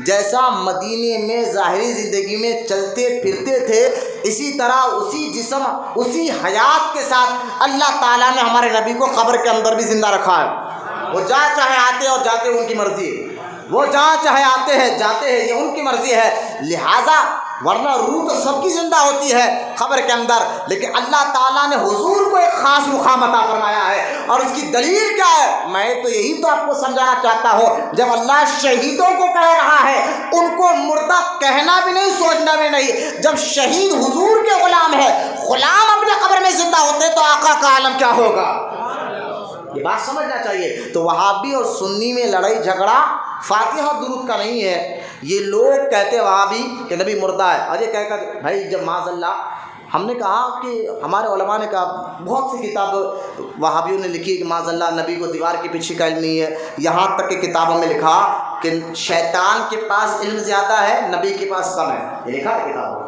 جیسا مدینے میں ظاہری زندگی میں چلتے پھرتے تھے، اسی طرح اسی جسم اسی حیات کے ساتھ اللہ تعالیٰ نے ہمارے نبی کو قبر کے اندر بھی زندہ رکھا ہے۔ وہ جہاں چاہے آتے اور جاتے ان کی مرضی ہے، وہ جہاں چاہے آتے ہیں جاتے ہیں، یہ ان کی مرضی ہے۔ لہٰذا ورنہ روح تو سب کی زندہ ہوتی ہے قبر کے اندر، لیکن اللہ تعالیٰ نے حضور کو ایک خاص مقام عطا فرمایا ہے، اور اس کی دلیل کیا ہے؟ میں تو یہی تو آپ کو سمجھانا چاہتا ہوں، جب اللہ شہیدوں کو کہہ رہا ہے ان کو مردہ کہنا بھی نہیں سوچنا بھی نہیں، جب شہید حضور کے غلام ہے، غلام اپنے قبر میں زندہ ہوتے تو آقا کا عالم کیا ہوگا؟ یہ بات سمجھنا چاہیے۔ تو وہابی اور سنی میں لڑائی جھگڑا فاتحہ درود کا نہیں ہے۔ یہ لوگ کہتے ہیں وہابی کہ نبی مردہ ہے، اور یہ کہہ کر بھائی جب معاذ اللہ، ہم نے کہا کہ ہمارے علماء نے کہا بہت سی کتاب وہابیوں نے لکھی کہ معاذ اللہ نبی کو دیوار کے پیچھے کا علم نہیں ہے، یہاں تک کہ کتابوں میں لکھا کہ شیطان کے پاس علم زیادہ ہے، نبی کے پاس کم ہے، یہ لکھا ہے کتابوں میں۔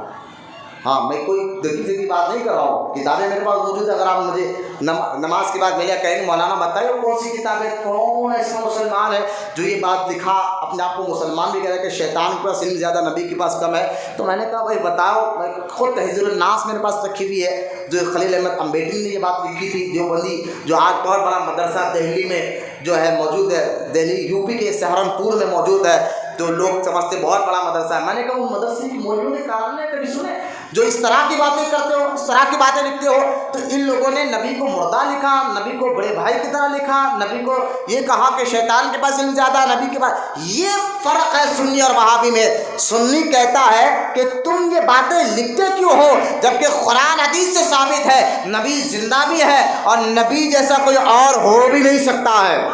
ہاں میں کوئی دقیق کی بات نہیں کر رہا ہوں، کتابیں میرے پاس موجود ہے، اگر آپ مجھے نماز کے بعد ملے کہیں گے مولانا بتائیے کون سی کتابیں، کون ایسا مسلمان ہے جو یہ بات لکھا اپنے آپ کو مسلمان بھی کہہ رہا ہے کہ شیطان کے پاس علم زیادہ نبی کے پاس کم ہے؟ تو میں نے کہا بھائی بتاؤ، میں خود تہذیب الناس میرے پاس رکھی ہوئی ہے جو خلیل احمد امبیڈکر نے یہ بات لکھی تھی، دیوبندی، جو آج بہت بڑا مدرسہ دہلی میں جو ہے موجود ہے، دہلی یو پی کے سہارنپور میں موجود ہے، تو لوگ سمجھتے بہت بڑا مدرسہ ہے۔ میں نے کہا وہ مدرسے کی مولویوں نے کہا نے کبھی سنے جو اس طرح کی باتیں کرتے ہو، اس طرح کی باتیں لکھتے ہو؟ تو ان لوگوں نے نبی کو مردہ لکھا، نبی کو بڑے بھائی کی طرح لکھا، نبی کو یہ کہا کہ شیطان کے پاس علم زیادہ، نبی کے پاس۔ یہ فرق ہے سنی اور وہابی میں۔ سنی کہتا ہے کہ تم یہ باتیں لکھتے کیوں ہو جبکہ قرآن حدیث سے ثابت ہے نبی زندہ بھی ہے اور نبی جیسا کوئی اور ہو بھی نہیں سکتا ہے،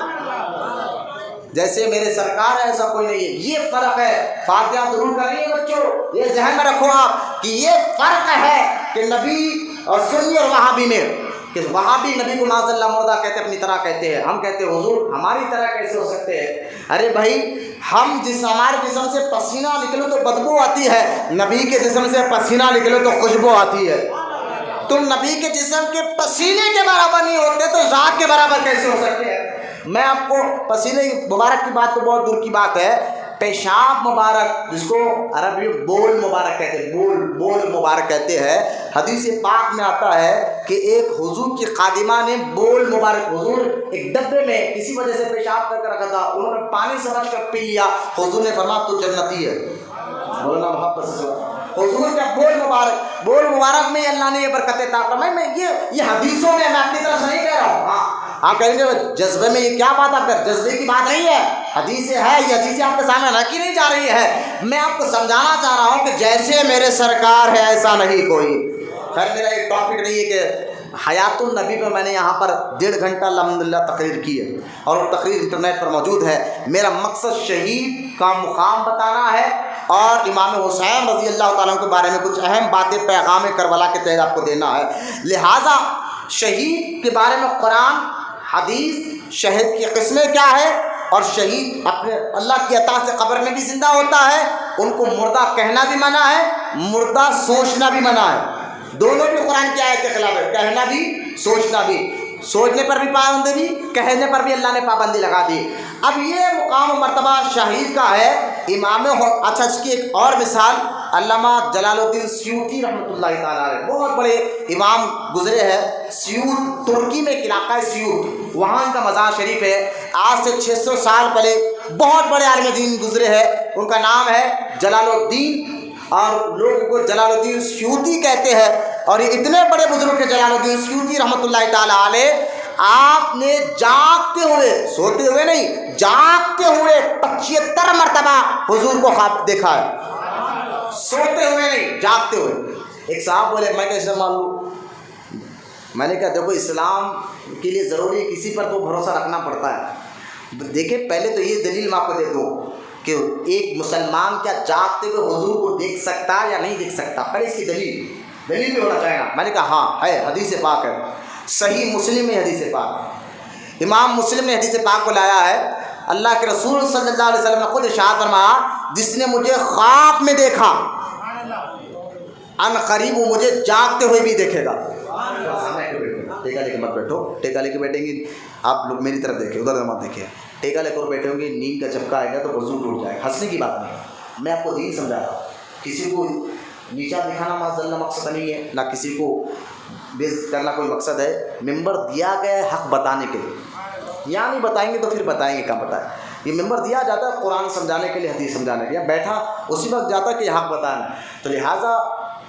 جیسے میرے سرکار ہے ایسا کوئی نہیں ہے۔ یہ فرق ہے، فاتحہ درود کا نہیں ہے بچوں، یہ ذہن میں رکھو آپ کہ یہ فرق ہے کہ نبی اور سنی اور وہابی میں، کہ وہابی نبی کو معاذ اللہ مردہ کہتے اپنی طرح کہتے ہیں، ہم کہتے ہیں حضور ہماری طرح کیسے ہو سکتے ہیں؟ ارے بھائی ہمارے جسم سے پسینہ نکلے تو بدبو آتی ہے، نبی کے جسم سے پسینہ نکلے تو خوشبو آتی ہے۔ تم نبی کے جسم کے پسینے کے برابر نہیں ہوتے تو ذات کے برابر کیسے ہو سکتے ہیں؟ میں آپ کو پسینے مبارک کی بات تو بہت دور کی بات ہے، پیشاب مبارک جس کو عربی بول مبارک کہتے ہیں، بول مبارک کہتے ہیں، حدیث پاک میں آتا ہے کہ ایک حضور کی خادمہ نے بول مبارک، حضور ایک ڈبے میں کسی وجہ سے پیشاب کر کے رکھا تھا، انہوں نے پانی سمجھ کر پی لیا، حضور نے فرمایا تو جنتی ہے۔ مولانا محبت سے حضور کا بول مبارک میں اللہ نے یہ برکت عطا فرمائی۔ میں یہ حدیثوں میں، میں اپنی طرف سے نہیں کہہ رہا ہوں۔ ہاں آپ کہیں گے جذبے میں یہ کیا بات، آپ کر جذبے کی بات نہیں ہے، حدیث ہے، یہ حدیث آپ کے سامنے رکھی نہیں جا رہی ہے۔ میں آپ کو سمجھانا چاہ رہا ہوں کہ جیسے میرے سرکار ہے ایسا نہیں کوئی۔ خیر میرا ایک ٹاپک نہیں ہے کہ حیات النبی پہ میں نے یہاں پر 1.5 گھنٹہ الحمدللہ تقریر کی ہے، اور وہ تقریر انٹرنیٹ پر موجود ہے۔ میرا مقصد شہید کا مقام بتانا ہے اور امام حسین رضی اللہ تعالیٰ کے بارے میں کچھ اہم باتیں پیغام کربلا کے تحت آپ کو دینا ہے۔ لہٰذا شہید کے بارے میں قرآن، حدیث، شہید کی قسمیں کیا ہے، اور شہید اپنے اللہ کی عطا سے قبر میں بھی زندہ ہوتا ہے، ان کو مردہ کہنا بھی منع ہے، مردہ سوچنا بھی منع ہے، دونوں بھی قرآن کی آیت کے خلاف ہے، کہنا بھی سوچنا بھی، سوچنے پر بھی پابندی دی، کہنے پر بھی اللہ نے پابندی لگا دی۔ اب یہ مقام و مرتبہ شہید کا ہے۔ اچھا اس کی ایک اور مثال علامہ جلال الدین سیوطی رحمۃ اللہ تعالیٰ علیہ، بہت بڑے امام گزرے ہیں، سیوط ترکی میں ایک علاقہ ہے سیوط، وہاں ان کا مزار شریف ہے۔ آج سے 600 سال پہلے بہت بڑے عالم دین گزرے ہیں، ان کا نام ہے جلال الدین، اور لوگ کو جلال الدین سیوطی کہتے ہیں، اور یہ اتنے بڑے بزرگ ہیں جلال الدین سیوطی رحمۃ اللہ تعالیٰ علیہ۔ آپ نے جاگتے ہوئے، سوتے ہوئے نہیں، جاگتے ہوئے 75 مرتبہ حضور کو خواب دیکھا ہے، سوتے ہوئے نہیں، جاگتے ہوئے ایک صاحب بولے میں کیسے مان لوں؟ میں نے کہا دیکھو اسلام کے لیے ضروری ہے کسی پر تو بھروسہ رکھنا پڑتا ہے۔ دیکھیں پہلے تو یہ دلیل میں آپ کو دے دوں کہ ایک مسلمان کیا جاگتے ہوئے حضور کو دیکھ سکتا ہے یا نہیں دیکھ سکتا، پہلے اس کی دلیل بھی ہونا چاہیے گا۔ میں نے کہا ہاں ہے، حدیث پاک ہے، صحیح مسلم میں حدیث پاک ہے، امام مسلم نے حدیث پاک کو لایا ہے۔ اللہ کے رسول صلی اللہ علیہ وسلم نے خود ارشاد فرمایا جس نے مجھے خواب میں دیکھا ان قریب وہ مجھے جاگتے ہوئے بھی دیکھے گا۔ ٹیکا لے کے مت بیٹھو، ٹیکا لے کے بیٹھیں گے آپ لوگ میری طرف دیکھیں، ادھر مت دیکھیں، ٹیکا لے کر بیٹھے ہوں گے نیند کا جھپکا آئے گا تو وضو ٹوٹ جائے گا۔ ہنسنے کی بات نہیں، میں آپ کو دین سمجھا رہا ہوں، کسی کو نیچا دکھانا معاذ مقصد نہیں ہے، نہ کسی کو بےعزت کرنا کوئی مقصد ہے۔ ممبر دیا گیا ہے حق بتانے کے لیے، یا نہیں بتائیں گے تو پھر بتائیں گے کہاں بتائیں۔ یہ ممبر دیا جاتا ہے قرآن سمجھانے کے لیے، حدیث سمجھانے کے لیے، بیٹھا اسی وقت جاتا کہ حق بتانا ہے، تو لہٰذا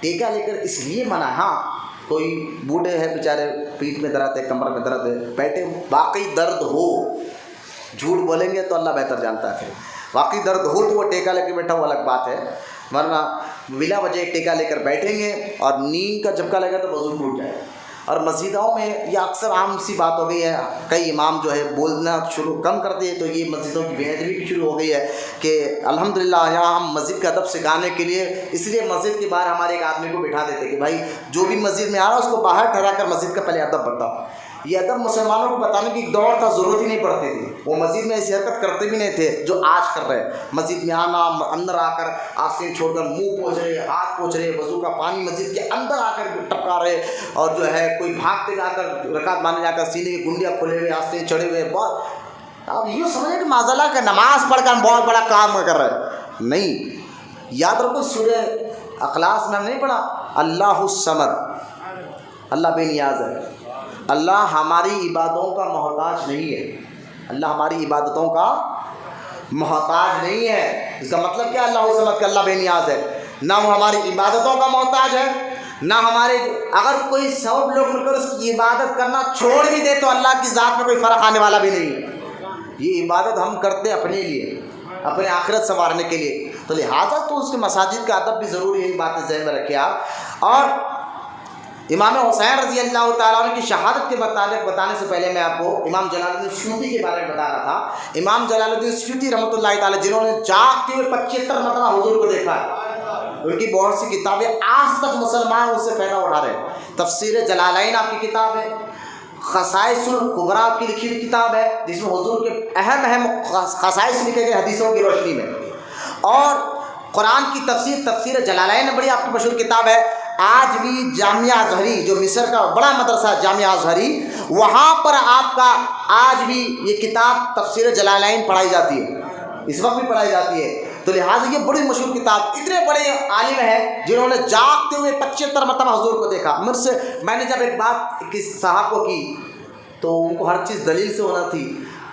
ٹیکا لے کر اس لیے منع ہے۔ ہاں کوئی بوڑھے ہیں بیچارے پیٹھ میں درد ہے، کمر میں درد ہے، بیٹھے واقعی درد ہو، جھوٹ بولیں گے تو اللہ بہتر جانتا ہے، پھر واقعی درد ہو تو وہ ٹیکا لے کے بیٹھا وہ الگ بات ہے، ورنہ بلا وجہ ٹیکا لے کر بیٹھیں گے اور نیند کا جھپکا لگا تو وضو ٹوٹ جائے گا۔ اور مسجدوں میں یہ اکثر عام سی بات ہو گئی ہے، کئی امام جو ہے بولنا شروع کم کر دیے تو یہ مسجدوں کی بے ادبی بھی شروع ہو گئی ہے کہ الحمدللہ یہاں ہم مسجد کا ادب سکھانے کے لیے اس لیے مسجد کے باہر ہمارے ایک آدمی کو بٹھا دیتے کہ بھائی جو بھی مسجد میں آ رہا ہے اس کو باہر ٹھہرا کر مسجد کا پہلے ادب بتاؤ۔ یہ ادب مسلمانوں کو بتانے کی ایک دور تھا، ضرورت ہی نہیں پڑتی تھی، وہ مسجد میں ایسی حرکت کرتے بھی نہیں تھے جو آج کر رہے ہیں۔ مسجد میں آنا، اندر آ کر آستین چھوڑ کر منہ پوچھ رہے، ہاتھ پوچھ رہے، وضو کا پانی مسجد کے اندر آ کر ٹپکا رہے، اور جو ہے کوئی بھاگتے جا کر رکعت مانے جا کر سینے کی گنڈیاں کھولے ہوئے، آستین چڑھے ہوئے، بہت اب یوں سمجھیں کہ معذاللہ کہ نماز پڑھ کر ہم بہت بڑا کام کر رہے ہیں۔ نہیں، یاد رکھو سورہ اخلاص میں ہم نہیں پڑھا اللہ الصمد، اللہ بے نیاز ہے، اللہ ہماری عبادتوں کا محتاج نہیں ہے، اللہ ہماری عبادتوں کا محتاج نہیں ہے۔ اس کا مطلب کیا اللہ الصمد کہ اللہ بے نیاز ہے، نہ وہ ہماری عبادتوں کا محتاج ہے، نہ ہمارے اگر کوئی 100 لوگ مل کر اس کی عبادت کرنا چھوڑ بھی دے تو اللہ کی ذات میں کوئی فرق آنے والا بھی نہیں ہے۔ یہ عبادت ہم کرتے اپنے لیے، اپنے آخرت سنوارنے کے لیے، تو لہٰذا تو اس کے مساجد کا ادب بھی ضروری ہے، یہ باتیں ذہن میں رکھیں آپ۔ اور امام حسین رضی اللہ تعالیٰ عنہ کی شہادت کے متعلق بتانے سے پہلے میں آپ کو امام جلال الدین سیوطی کے بارے میں بتا رہا تھا۔ امام جلال الدین سیوطی رحمۃ اللہ تعالیٰ جنہوں نے جاگتے ہوئے 75 مرتبہ حضور کو دیکھا ہے، ان کی بہت سی کتابیں آج تک مسلمان اس سے فائدہ اٹھا رہے ہیں۔ تفسیر جلالین آپ کی کتاب ہے، خصائص الکبریٰ آپ کی لکھی ہوئی کتاب ہے جس میں حضور کے اہم اہم خصائص لکھے گئے حدیثوں کی روشنی میں، اور قرآن کی تفسیر جلالین بڑی آپ کی مشہور کتاب ہے۔ آج بھی جامعہ ازہری جو مصر کا بڑا مدرسہ ہے جامعہ ازہری، وہاں پر آپ کا آج بھی یہ کتاب تفسیر جلالین پڑھائی جاتی ہے، اس وقت بھی پڑھائی جاتی ہے۔ تو لہٰذا یہ بڑی مشہور کتاب، اتنے بڑے عالم ہیں جنہوں نے جاگتے ہوئے 75 مرتبہ حضور کو دیکھا۔ میں نے جب ایک بات کس صاحب کو کی تو ان کو ہر چیز دلیل سے ہونا تھی،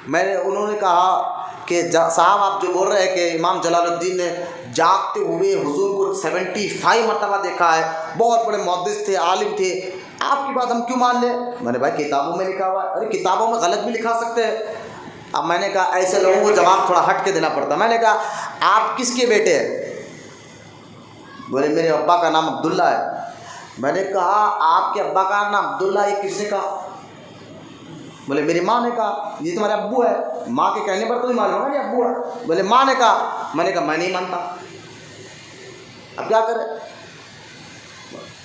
انہوں نے کہا کہ صاحب آپ جو بول رہے ہیں کہ امام جلال الدین نے جاگتے ہوئے حضور کو 75 مرتبہ دیکھا ہے، بہت بڑے محدث تھے، عالم تھے، آپ کی بات ہم کیوں مان لیں؟ میں نے بھائی کتابوں میں لکھا ہوا ہے، ارے کتابوں میں غلط بھی لکھا سکتے ہیں۔ اب میں نے کہا ایسے لوگوں کو جواب تھوڑا ہٹ کے دینا پڑتا۔ میں نے کہا آپ کس کے بیٹے ہیں؟ بولے میرے ابا کا نام عبداللہ ہے۔ میں نے کہا آپ کے ابا کا نام عبداللہ یہ کس نے کہا؟ بولے میری ماں نے کہا۔ یہ تمہارے ابو ہے، ماں کے کہنے پر تو نہیں معلوم ہے کہ ابو ہے۔ بولے ماں نے کہا۔ میں نے کہا میں نہیں مانتا، اب کیا کرے؟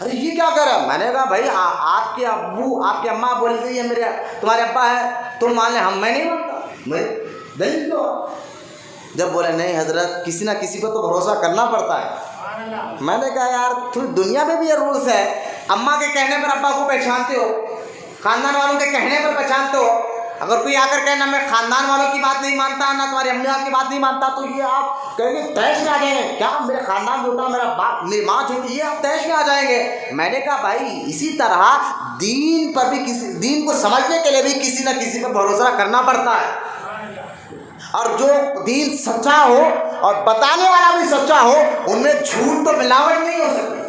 ارے یہ کیا کر رہا ہے؟ میں نے کہا بھائی آپ کے ابو آپ کے اماں بول رہی ہے میرے تمہارے ابا ہے، تم مان لیں، میں نہیں مانتا، میں دلیل دو۔ جب بولے نہیں حضرت کسی نہ کسی پر تو بھروسہ کرنا پڑتا ہے۔ میں نے کہا یار دنیا میں بھی یہ رولس ہے، اماں کے کہنے پر ابا کو پہچانتے ہو، خاندان والوں کے کہنے پر پہچانتے ہو، اگر کوئی آ کر کہنا میں خاندان والوں کی بات نہیں مانتا، نہ تمہاری امی کی بات نہیں مانتا، تو یہ آپ کہیں گے تیش میں آ جائیں گے، کیا میرے خاندان جھوٹا، میرا باپ میری ماں جھوٹی، یہ آپ تیش میں آ جائیں گے۔ میں نے کہا بھائی اسی طرح دین پر بھی دین کو سمجھنے کے لیے بھی کسی نہ کسی پر بھروسہ کرنا پڑتا ہے، اور جو دین سچا ہو اور بتانے والا بھی سچا ہو ان میں جھوٹ تو ملاوٹ نہیں ہو سکتی۔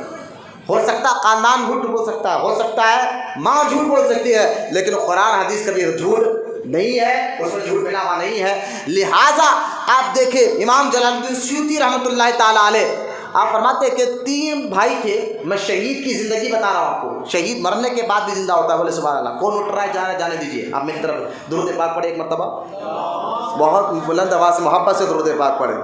ہو سکتا ہے خاندان جھوٹ بول سکتا ہے، ہو سکتا ہے ماں جھوٹ بول سکتی ہے، لیکن قرآن حدیث کبھی جھوٹ نہیں ہے، اس میں جھوٹ ملاوا نہیں ہے۔ لہٰذا آپ دیکھیں امام جلال الدین سیوطی رحمۃ اللہ تعالیٰ علیہ آپ فرماتے ہیں کہ 3 بھائی تھے، میں شہید کی زندگی بتا رہا ہوں آپ کو، شہید مرنے کے بعد بھی زندہ ہوتا ہے، بولے سبحان اللہ۔ کون اٹھ رہا ہے؟ جا رہا ہے، جانے دیجیے، آپ میری طرف درود پاک پڑھے ایک مرتبہ، بہت بلند آواز سے محبت سے درود پاک پڑھے۔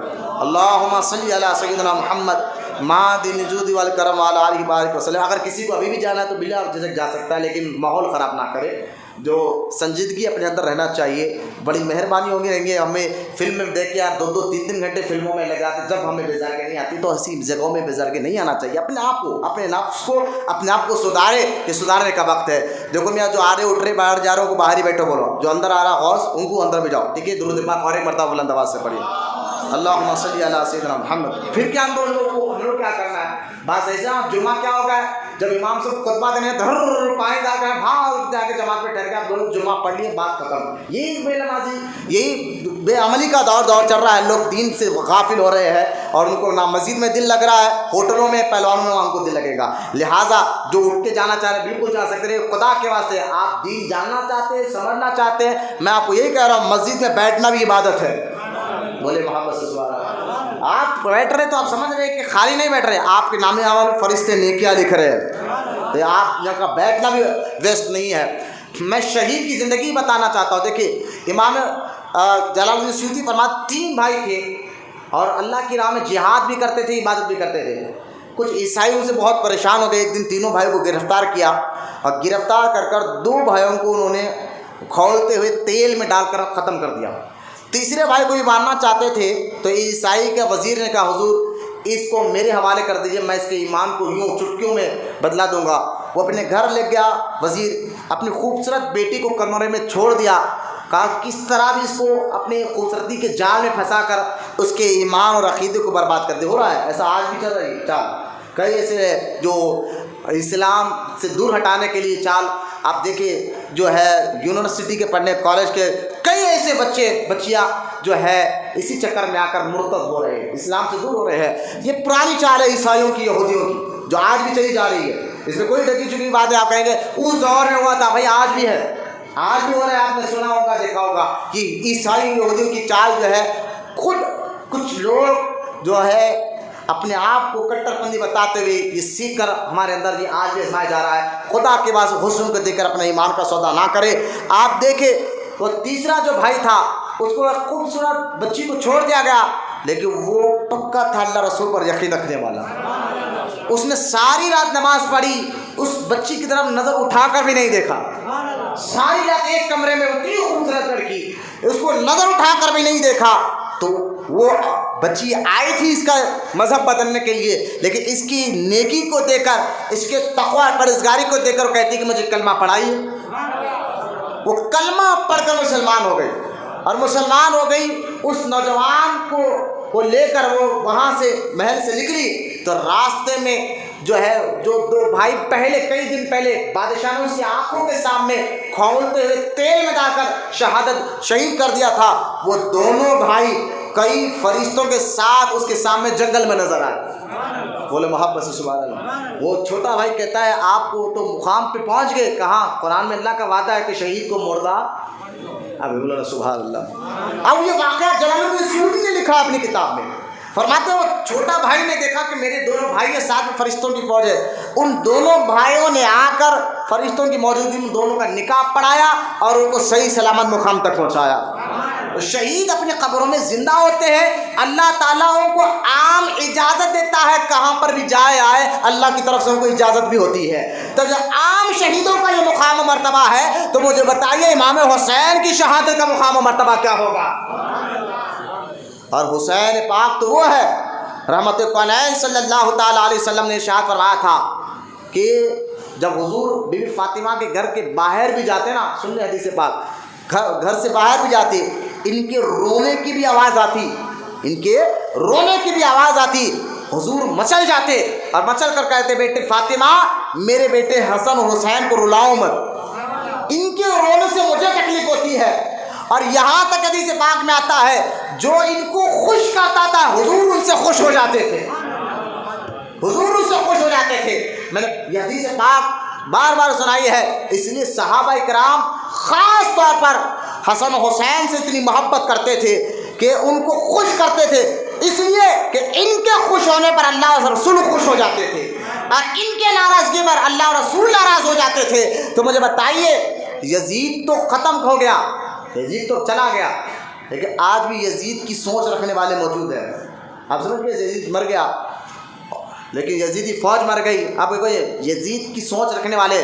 اللہم صلی علی سیدنا محمد مادن جود والکرم وعلی آلہ بارک وسلم۔ اگر کسی کو ابھی بھی جانا ہے تو بلا جھجک جا سکتا ہے، لیکن ماحول خراب نہ کرے، جو سنجیدگی اپنے اندر رہنا چاہیے۔ بڑی مہربانی ہوگی رہیں گے، ہمیں فلم میں دیکھ کے یار 2-2 3-3 گھنٹے فلموں میں لگاتے، جب ہمیں بیزار کے نہیں آتی تو ایسی جگہوں میں بیزار کے نہیں آنا چاہیے۔ اپنے آپ کو، اپنے نفس کو، اپنے آپ کو سدھارے، یہ سدھارنے کا وقت ہے۔ دیکھو میاں، جو آ رہے اٹھ رہے باہر جا رہے ہو کو باہر ہی بیٹھو بولو، جو اندر آ رہا غوث ان کو اندر میں جاؤ، ٹھیک ہے؟ درود پاک اور ایک مرتبہ بلند آواز سے پڑھیے، اللہم صلی علی سیدنا محمد۔ پھر کیا ہم لوگ کیا کرنا ہے؟ بس ایسا جمعہ کیا ہوگا، جب امام صاحب خطبہ دینے دھر پائیں جا کر بھاگ جا کے جماعت پہ ٹھہر کے آپ لوگ جمعہ پڑھ لیے، بات ختم۔ یہی بے نمازی، یہی بے عملی کا دور چل رہا ہے، لوگ دین سے غافل ہو رہے ہیں اور ان کو نہ مسجد میں دل لگ رہا ہے، ہوٹلوں میں پہلوانوں میں ان کو دل لگے گا۔ لہٰذا جو اٹھ کے جانا چاہ رہے ہیں بالکل جا سکتے ہیں، خدا کے واسطے آپ دین جاننا چاہتے ہیں، سمجھنا چاہتے ہیں، میں آپ کو یہی کہہ رہا ہوں، مسجد میں بیٹھنا بھی عبادت ہے، بولے محمد صلی اللہ علیہ وسلم۔ آپ بیٹھ رہے تو آپ سمجھ رہے کہ خالی نہیں بیٹھ رہے، آپ کے نام اعمال فرشتے نیکیاں لکھ رہے ہیں، تو آپ یہاں کا بیٹھنا بھی ویسٹ نہیں ہے۔ میں شہید کی زندگی بتانا چاہتا ہوں۔ دیکھیے امام جلال الدین سیوطی فرماتے 3 بھائی تھے اور اللہ کی راہ میں جہاد بھی کرتے تھے، عبادت بھی کرتے تھے۔ کچھ عیسائی ان سے بہت پریشان ہو گئے، ایک دن تینوں بھائیوں کو گرفتار کیا اور گرفتار کر 2 بھائیوں کو انہوں نے کھولتے ہوئے تیل میں ڈال کر ختم کر دیا۔ تیسرے بھائی کو بھی مارنا چاہتے تھے تو عیسائی کے وزیر نے کہا حضور اس کو میرے حوالے کر دیجئے، میں اس کے ایمان کو یوں چٹکیوں میں بدلا دوں گا۔ وہ اپنے گھر لے گیا وزیر، اپنی خوبصورت بیٹی کو کمرے میں چھوڑ دیا، کہا کس طرح بھی اس کو اپنی خوبصورتی کے جال میں پھنسا کر اس کے ایمان اور عقیدے کو برباد کر دے۔ ہو رہا ہے ایسا، آج بھی چل رہی ہے چال، کئی ایسے جو اسلام سے دور ہٹانے کے لیے چال آپ دیکھیں، جو ہے یونیورسٹی کے پڑھنے، کالج کے کئی ایسے بچیاں جو ہے اسی چکر میں آ کر مرتد ہو رہے ہیں، اسلام سے دور ہو رہے ہیں۔ یہ پرانی چال ہے عیسائیوں کی، یہودیوں کی، جو آج بھی چلی جا رہی ہے، اس میں کوئی ڈکی چکی بات ہے۔ آپ کہیں گے اس دور میں ہوا تھا، بھائی آج بھی ہے، آج بھی ہو رہا ہے۔ آپ نے سنا ہوگا، دیکھا ہوگا کہ عیسائی یہودیوں کی چال جو ہے، خود کچھ لوگ جو ہے اپنے آپ کو کٹر پنتھی بتاتے ہوئے یہ سیکھ کر ہمارے اندر یہ آج بھی آزمایا جا رہا ہے۔ خدا کے پاس حسن کو دیکھ کر اپنے ایمان کا سودا نہ کرے۔ آپ دیکھیں وہ تیسرا جو بھائی تھا، اس کو ایک خوبصورت بچی کو چھوڑ دیا گیا، لیکن وہ پکا تھا اللہ رسول پر یقین رکھنے والا، اس نے ساری رات نماز پڑھی، اس بچی کی طرف نظر اٹھا کر بھی نہیں دیکھا، ساری رات ایک کمرے میں، اتنی خوبصورت لڑکی، اس کو نظر اٹھا کر بھی نہیں دیکھا۔ تو وہ بچی آئی تھی اس کا مذہب بدلنے کے لیے، لیکن اس کی نیکی کو دیکھ کر، اس کے تقوی پرہیزگاری کو دیکھ کر وہ کہتی کہ مجھے کلمہ پڑھائیے۔ وہ کلمہ پڑھ کر مسلمان ہو گئی، اور مسلمان ہو گئی۔ اس نوجوان کو لے کر وہ وہاں سے محل سے نکلی تو راستے میں جو ہے، جو 2 بھائی پہلے کئی دن پہلے بادشاہ نے اس کی آنکھوں کے سامنے کھولتے ہوئے تیل میں ڈال کر شہید کر دیا تھا، وہ دونوں بھائی کئی فرشتوں کے ساتھ اس کے سامنے جنگل میں نظر آئے، بولے محبت سے سبحان اللہ۔ وہ چھوٹا بھائی کہتا ہے آپ کو تو مقام پہ پہنچ گئے، کہاں؟ قرآن میں اللہ کا وعدہ ہے کہ شہید کو مردہ، ابھی بولا سبحان اللہ۔ اب یہ واقعہ جلال الدین سیوطی نے لکھا اپنی کتاب میں، فرماتے ہیں وہ چھوٹا بھائی نے دیکھا کہ میرے دونوں بھائی کے ساتھ میں فرشتوں کی فوج ہے، ان دونوں بھائیوں نے آ کر فرشتوں کی موجودگی میں دونوں کا نکاح پڑھایا اور ان کو صحیح سلامت مقام تک پہنچایا۔ شہید اپنی قبروں میں زندہ ہوتے ہیں، اللہ تعالیٰ ان کو عام اجازت دیتا ہے، کہاں پر بھی جائے آئے اللہ کی طرف سے ان کو اجازت بھی ہوتی ہے۔ تو جب عام شہیدوں کا یہ مقام و مرتبہ ہے تو مجھے بتائیے امام حسین کی شہادت کا مقام و مرتبہ کیا ہوگا؟ اور حسین پاک تو وہ ہے، رحمت کونین صلی اللہ تعالیٰ علیہ وسلم نے ارشاد فرمایا تھا کہ جب حضور بی بی فاطمہ کے گھر کے باہر بھی جاتے نا، سن لیں حدیث پاک، گھر سے باہر بھی جاتے، ان کے رونے کی بھی آواز آتی، ان کے رونے کی بھی آواز آتی، حضور مچل جاتے اور مچل کر کہتے بیٹے فاطمہ میرے بیٹے حسن اور حسین کو رلاؤ مت، ان کے رونے سے مجھے تکلیف ہوتی ہے۔ اور یہاں تک حدیث پاک میں آتا ہے جو ان کو خوش کرتا تھا حضور ان سے خوش ہو جاتے تھے، حضور ان سے خوش ہو جاتے تھے۔ میں نے یہ حدیث پاک بار بار سنائی ہے، اس لیے صحابہ کرام خاص طور پر حسن و حسین سے اتنی محبت کرتے تھے کہ ان کو خوش کرتے تھے۔ اس لیے کہ ان کے خوش ہونے پر اللہ اور رسول خوش ہو جاتے تھے اور ان کے ناراضگی پر اللہ اور رسول ناراض ہو جاتے تھے۔ تو مجھے بتائیے، یزید تو ختم ہو گیا، یزید تو چلا گیا، لیکن آج بھی یزید کی سوچ رکھنے والے موجود ہیں۔ آپ سمجھ گئے یزید مر گیا لیکن یزیدی فوج مر گئی، آپ کو یزید کی سوچ رکھنے والے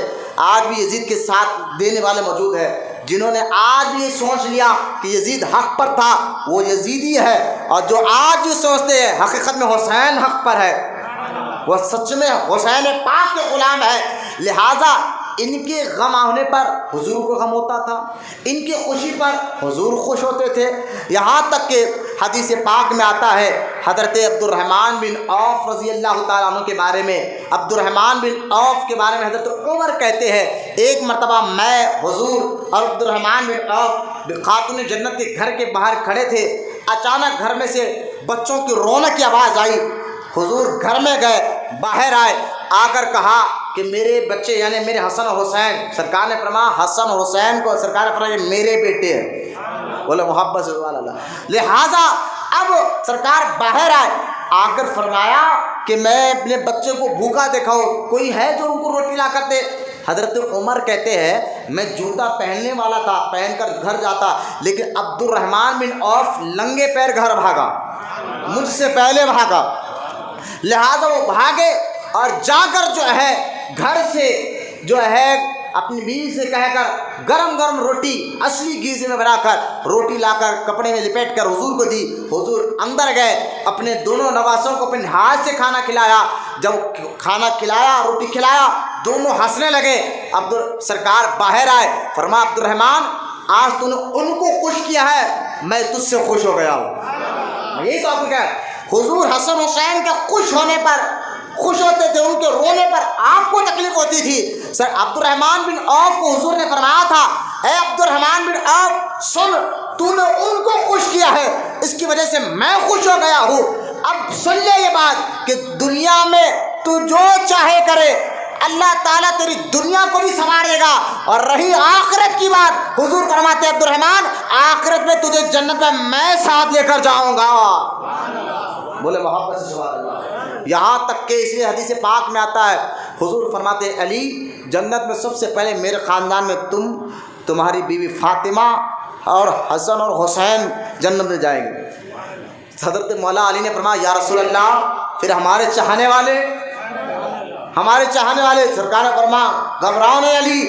آج بھی یزید کے ساتھ دینے والے موجود ہیں، جنہوں نے آج بھی یہ سوچ لیا کہ یزید حق پر تھا وہ یزیدی ہے، اور جو آج یہ سوچتے ہیں حقیقت میں حسین حق پر ہے، وہ سچ میں حسین پاک کے غلام ہے۔ لہٰذا ان کے غم آنے پر حضور کو غم ہوتا تھا، ان کی خوشی پر حضور خوش ہوتے تھے، یہاں تک کہ حدیث پاک میں آتا ہے حضرت عبد الرحمن بن عوف رضی اللہ تعالیٰ عنہ کے بارے میں، عبد الرحمن بن عوف کے بارے میں حضرت عمر کہتے ہیں ایک مرتبہ میں حضور اور عبد الرحمن بن عوف خاتون جنت کے گھر کے باہر کھڑے تھے، اچانک گھر میں سے بچوں کی رونے کی آواز آئی، حضور گھر میں گئے، باہر آئے، آ کر کہا کہ میرے بچے یعنی میرے حسن اور حسین، سرکار نے فرمایا حسن اور حسین کو سرکار نے فرمایا یہ میرے بیٹے ہیں، بولے محبت سے سبحان اللہ۔ لہٰذا اب سرکار باہر آئے، آ کر فرمایا کہ میں اپنے بچے کو بھوکا دیکھا ہوں، کوئی ہے جو ان کو روٹی لا کر دے؟ حضرت عمر کہتے ہیں میں جوتا پہننے والا تھا، پہن کر گھر جاتا، لیکن عبد الرحمن بن عوف ننگے پیر گھر بھاگا، مجھ سے پہلے بھاگا، لہٰذا وہ بھاگے اور جا کر جو ہے گھر سے جو ہے اپنی بیوی سے کہہ کر گرم گرم روٹی اصلی گیزے میں بنا کر روٹی لا کر کپڑے میں لپیٹ کر حضور کو دی۔ حضور اندر گئے، اپنے دونوں نواسوں کو اپنے ہاتھ سے کھانا کھلایا، جب کھانا کھلایا روٹی کھلایا دونوں ہنسنے لگے، سرکار باہر آئے، فرمایا عبد الرحمن آج تو نے ان کو خوش کیا ہے، میں تجھ سے خوش ہو گیا ہوں۔ یہی تو آپ کو کیا حضور حسن حسین کے خوش ہونے پر خوش ہوتے تھے، ان کے رونے پر آپ کو تکلیف ہوتی تھی۔ سر عبد الرحمن بن عوف کو حضور نے فرمایا تھا اے عبد الرحمن بن عوف سن، تو نے ان کو خوش کیا ہے، اس کی وجہ سے میں خوش ہو گیا ہوں۔ اب سن لے یہ بات کہ دنیا میں تو جو چاہے کرے، اللہ تعالیٰ تیری دنیا کو بھی سنوارے گا، اور رہی آخرت کی بات، حضور فرماتے عبد الرحمن آخرت میں تجھے جنت میں ساتھ لے کر جاؤں گا، بولے محبت سے سبحان اللہ۔ یہاں تک کہ اس لیے حدیث پاک میں آتا ہے حضور فرماتے علی جنت میں سب سے پہلے میرے خاندان میں تمہاری بیوی فاطمہ اور حسن اور حسین جنت میں جائیں گے۔ حضرت مولا علی نے فرمایا یا رسول اللہ پھر ہمارے چاہنے والے سرکار نے فرمایا گھبراؤ نہیں علی،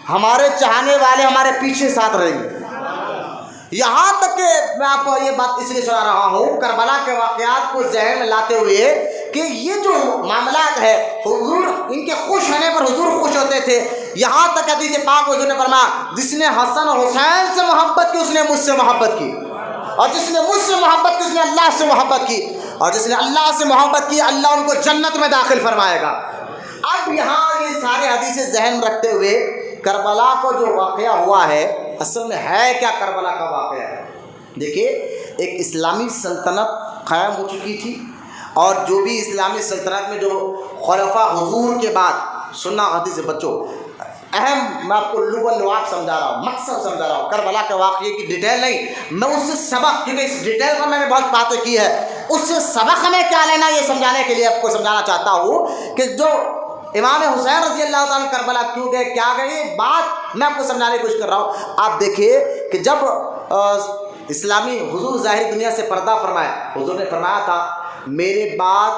ہمارے چاہنے والے ہمارے پیچھے ساتھ رہیں گے۔ یہاں تک کہ میں آپ کو یہ بات اس لیے سنا رہا ہوں کربلا کے واقعات کو ذہن میں لاتے ہوئے کہ یہ جو معاملات ہے حضور ان کے خوش ہونے پر حضور خوش ہوتے تھے، یہاں تک حدیث پاک حضور نے فرمایا جس نے حسن اور حسین سے محبت کی اس نے مجھ سے محبت کی، اور جس نے مجھ سے محبت کی اس نے اللہ سے محبت کی، اور جس نے اللہ سے محبت کی اللہ ان کو جنت میں داخل فرمائے گا۔ اب یہاں یہ سارے حدیث ذہن رکھتے ہوئے کربلا کو جو واقعہ ہوا ہے اصل میں ہے کیا کربلا کا واقعہ ہے؟ دیکھیے ایک اسلامی سلطنت قائم ہو چکی تھی، اور جو بھی اسلامی سلطنت میں جو خلفاء حضور کے بعد سننا حدیث بچوں اہم میں آپ کو لب و لعاب سمجھا رہا ہوں، مقصد سمجھا رہا ہوں، کربلا کے واقعے کی ڈیٹیل نہیں، میں اس سے سبق، کیونکہ اس ڈیٹیل پر میں نے بہت باتیں کی ہے، اس سے سبق ہمیں کیا لینا یہ سمجھانے کے لیے آپ کو سمجھانا چاہتا ہوں کہ جو امام حسین رضی اللہ تعالیٰ کربلا کیوں گئے کیا گئے بات میں آپ کو سمجھانے کی کوشش کر رہا ہوں۔ آپ دیکھیے کہ جب اسلامی حضور ظاہری دنیا سے پردہ فرمائے، حضور نے فرمایا تھا میرے بعد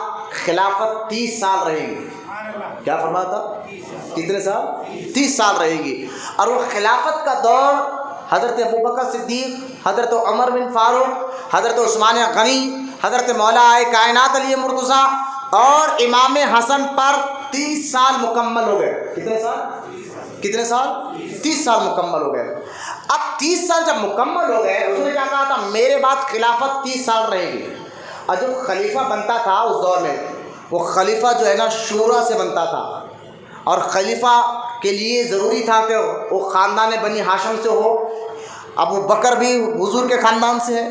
خلافت 30 سال رہے گی، کیا فرمایا تھا؟ کتنے سال؟ 30 سال رہے گی، اور وہ خلافت کا دور حضرت ابوبکر صدیق، حضرت عمر بن فاروق، حضرت عثمان غنی، حضرت مولا کائنات علی مرتضیٰ اور امام حسن پر 30 سال مکمل ہو گئے۔ کتنے سال؟ 30 سال مکمل ہو گئے۔ اب 30 سال جب مکمل ہو گئے اس نے کیا کہا تھا میرے بعد خلافت 30 سال رہے گی، اور جو خلیفہ بنتا تھا اس دور میں وہ خلیفہ جو ہے نا شورا سے بنتا تھا، اور خلیفہ کے لیے ضروری تھا کہ وہ خاندان بنی ہاشم سے ہو۔ ابو بکر بھی حضور کے خاندان سے ہے،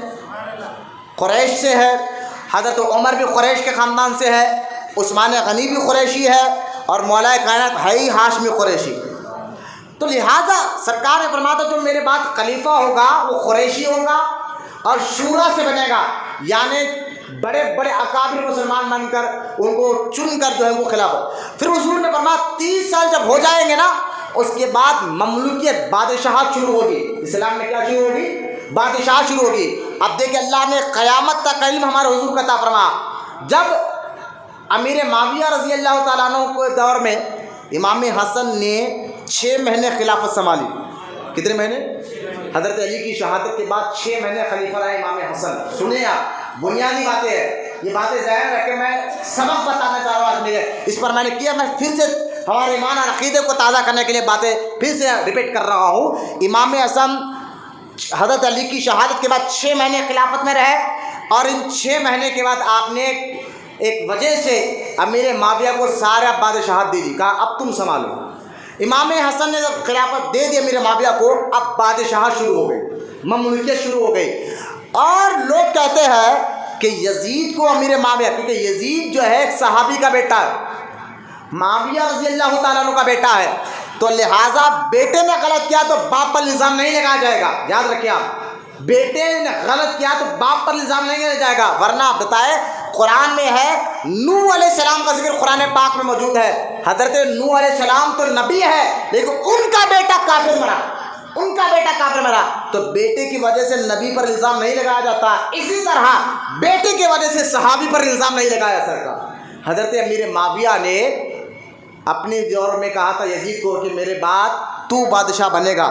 قریش سے ہے، حضرت عمر بھی قریش کے خاندان سے ہے، عثمان غنی بھی قریشی ہے، اور مولا کائنات ہے ہی ہاشمی قریشی۔ تو لہٰذا سرکار نے فرمایا تھا جو میرے بعد خلیفہ ہوگا وہ قریشی ہوگا اور شورا سے بنے گا، یعنی بڑے بڑے اکابر مسلمان بن کر ان کو چن کر جو ہے وہ خلافت. پھر حضور نے فرمایا 30 سال جب ہو جائیں گے نا اس کے بعد مملوکیت بادشاہت شروع ہوگی. اسلام میں کیا شروع ہوگی؟ بادشاہت شروع ہوگی. اب دیکھیں اللہ نے قیامت تک علم ہمارے حضور کا عطا فرمایا. جب امیر معاویہ رضی اللہ تعالیٰ عنہ کے دور میں امام حسن نے 6 مہینے خلافت سنبھالی. کتنے مہینے؟ حضرت علی کی شہادت کے بعد 6 مہینے خلیفہ رہے امام حسن. سنیں آپ، بنیادی باتیں ہیں یہ، باتیں ظاہر ہے کہ میں سبق بتانا چاہ رہا ہوں. آج میرے اس پر میں نے کیا، میں پھر سے ہمارے ایمان اور عقیدے کو تازہ کرنے کے لیے باتیں پھر سے ریپیٹ کر رہا ہوں. امام حسن حضرت علی کی شہادت کے بعد 6 مہینے خلافت میں رہے، اور ان 6 مہینے کے بعد آپ نے ایک وجہ سے امیر معاویہ کو سارا بادشاہت دے دی، کہا اب تم سنبھالو. امام حسن نے جب خلافت دے دی امیر معاویہ کو، اب بادشاہت شروع ہو گئی، مملوکیت شروع ہو گئی. اور لوگ کہتے ہیں کہ یزید کو امیر معاویہ، کیونکہ یزید جو ہے ایک صحابی کا بیٹا ہے، معاویہ رضی اللہ تعالیٰ عنہ کا بیٹا ہے، تو لہٰذا بیٹے نے غلط کیا تو باپ پر الزام نہیں لگایا جائے گا. یاد رکھیں آپ، بیٹے نے غلط کیا تو باپ پر الزام نہیں لگایا جائے گا. ورنہ آپ بتائیں قرآن میں ہے نوح علیہ السلام کا ذکر قرآن پاک میں موجود ہے. حضرت نوح علیہ السلام تو نبی ہے لیکن ان کا بیٹا کافر مرا، ان کا بیٹا کافر مرا، تو بیٹے کی وجہ سے نبی پر الزام نہیں لگایا جاتا. اسی طرح بیٹے کی وجہ سے صحابی پر الزام نہیں لگایا جا سکتا. حضرت امیر معاویہ نے اپنے دور میں کہا تھا یزید کو کہ میرے بعد تو بادشاہ بنے گا،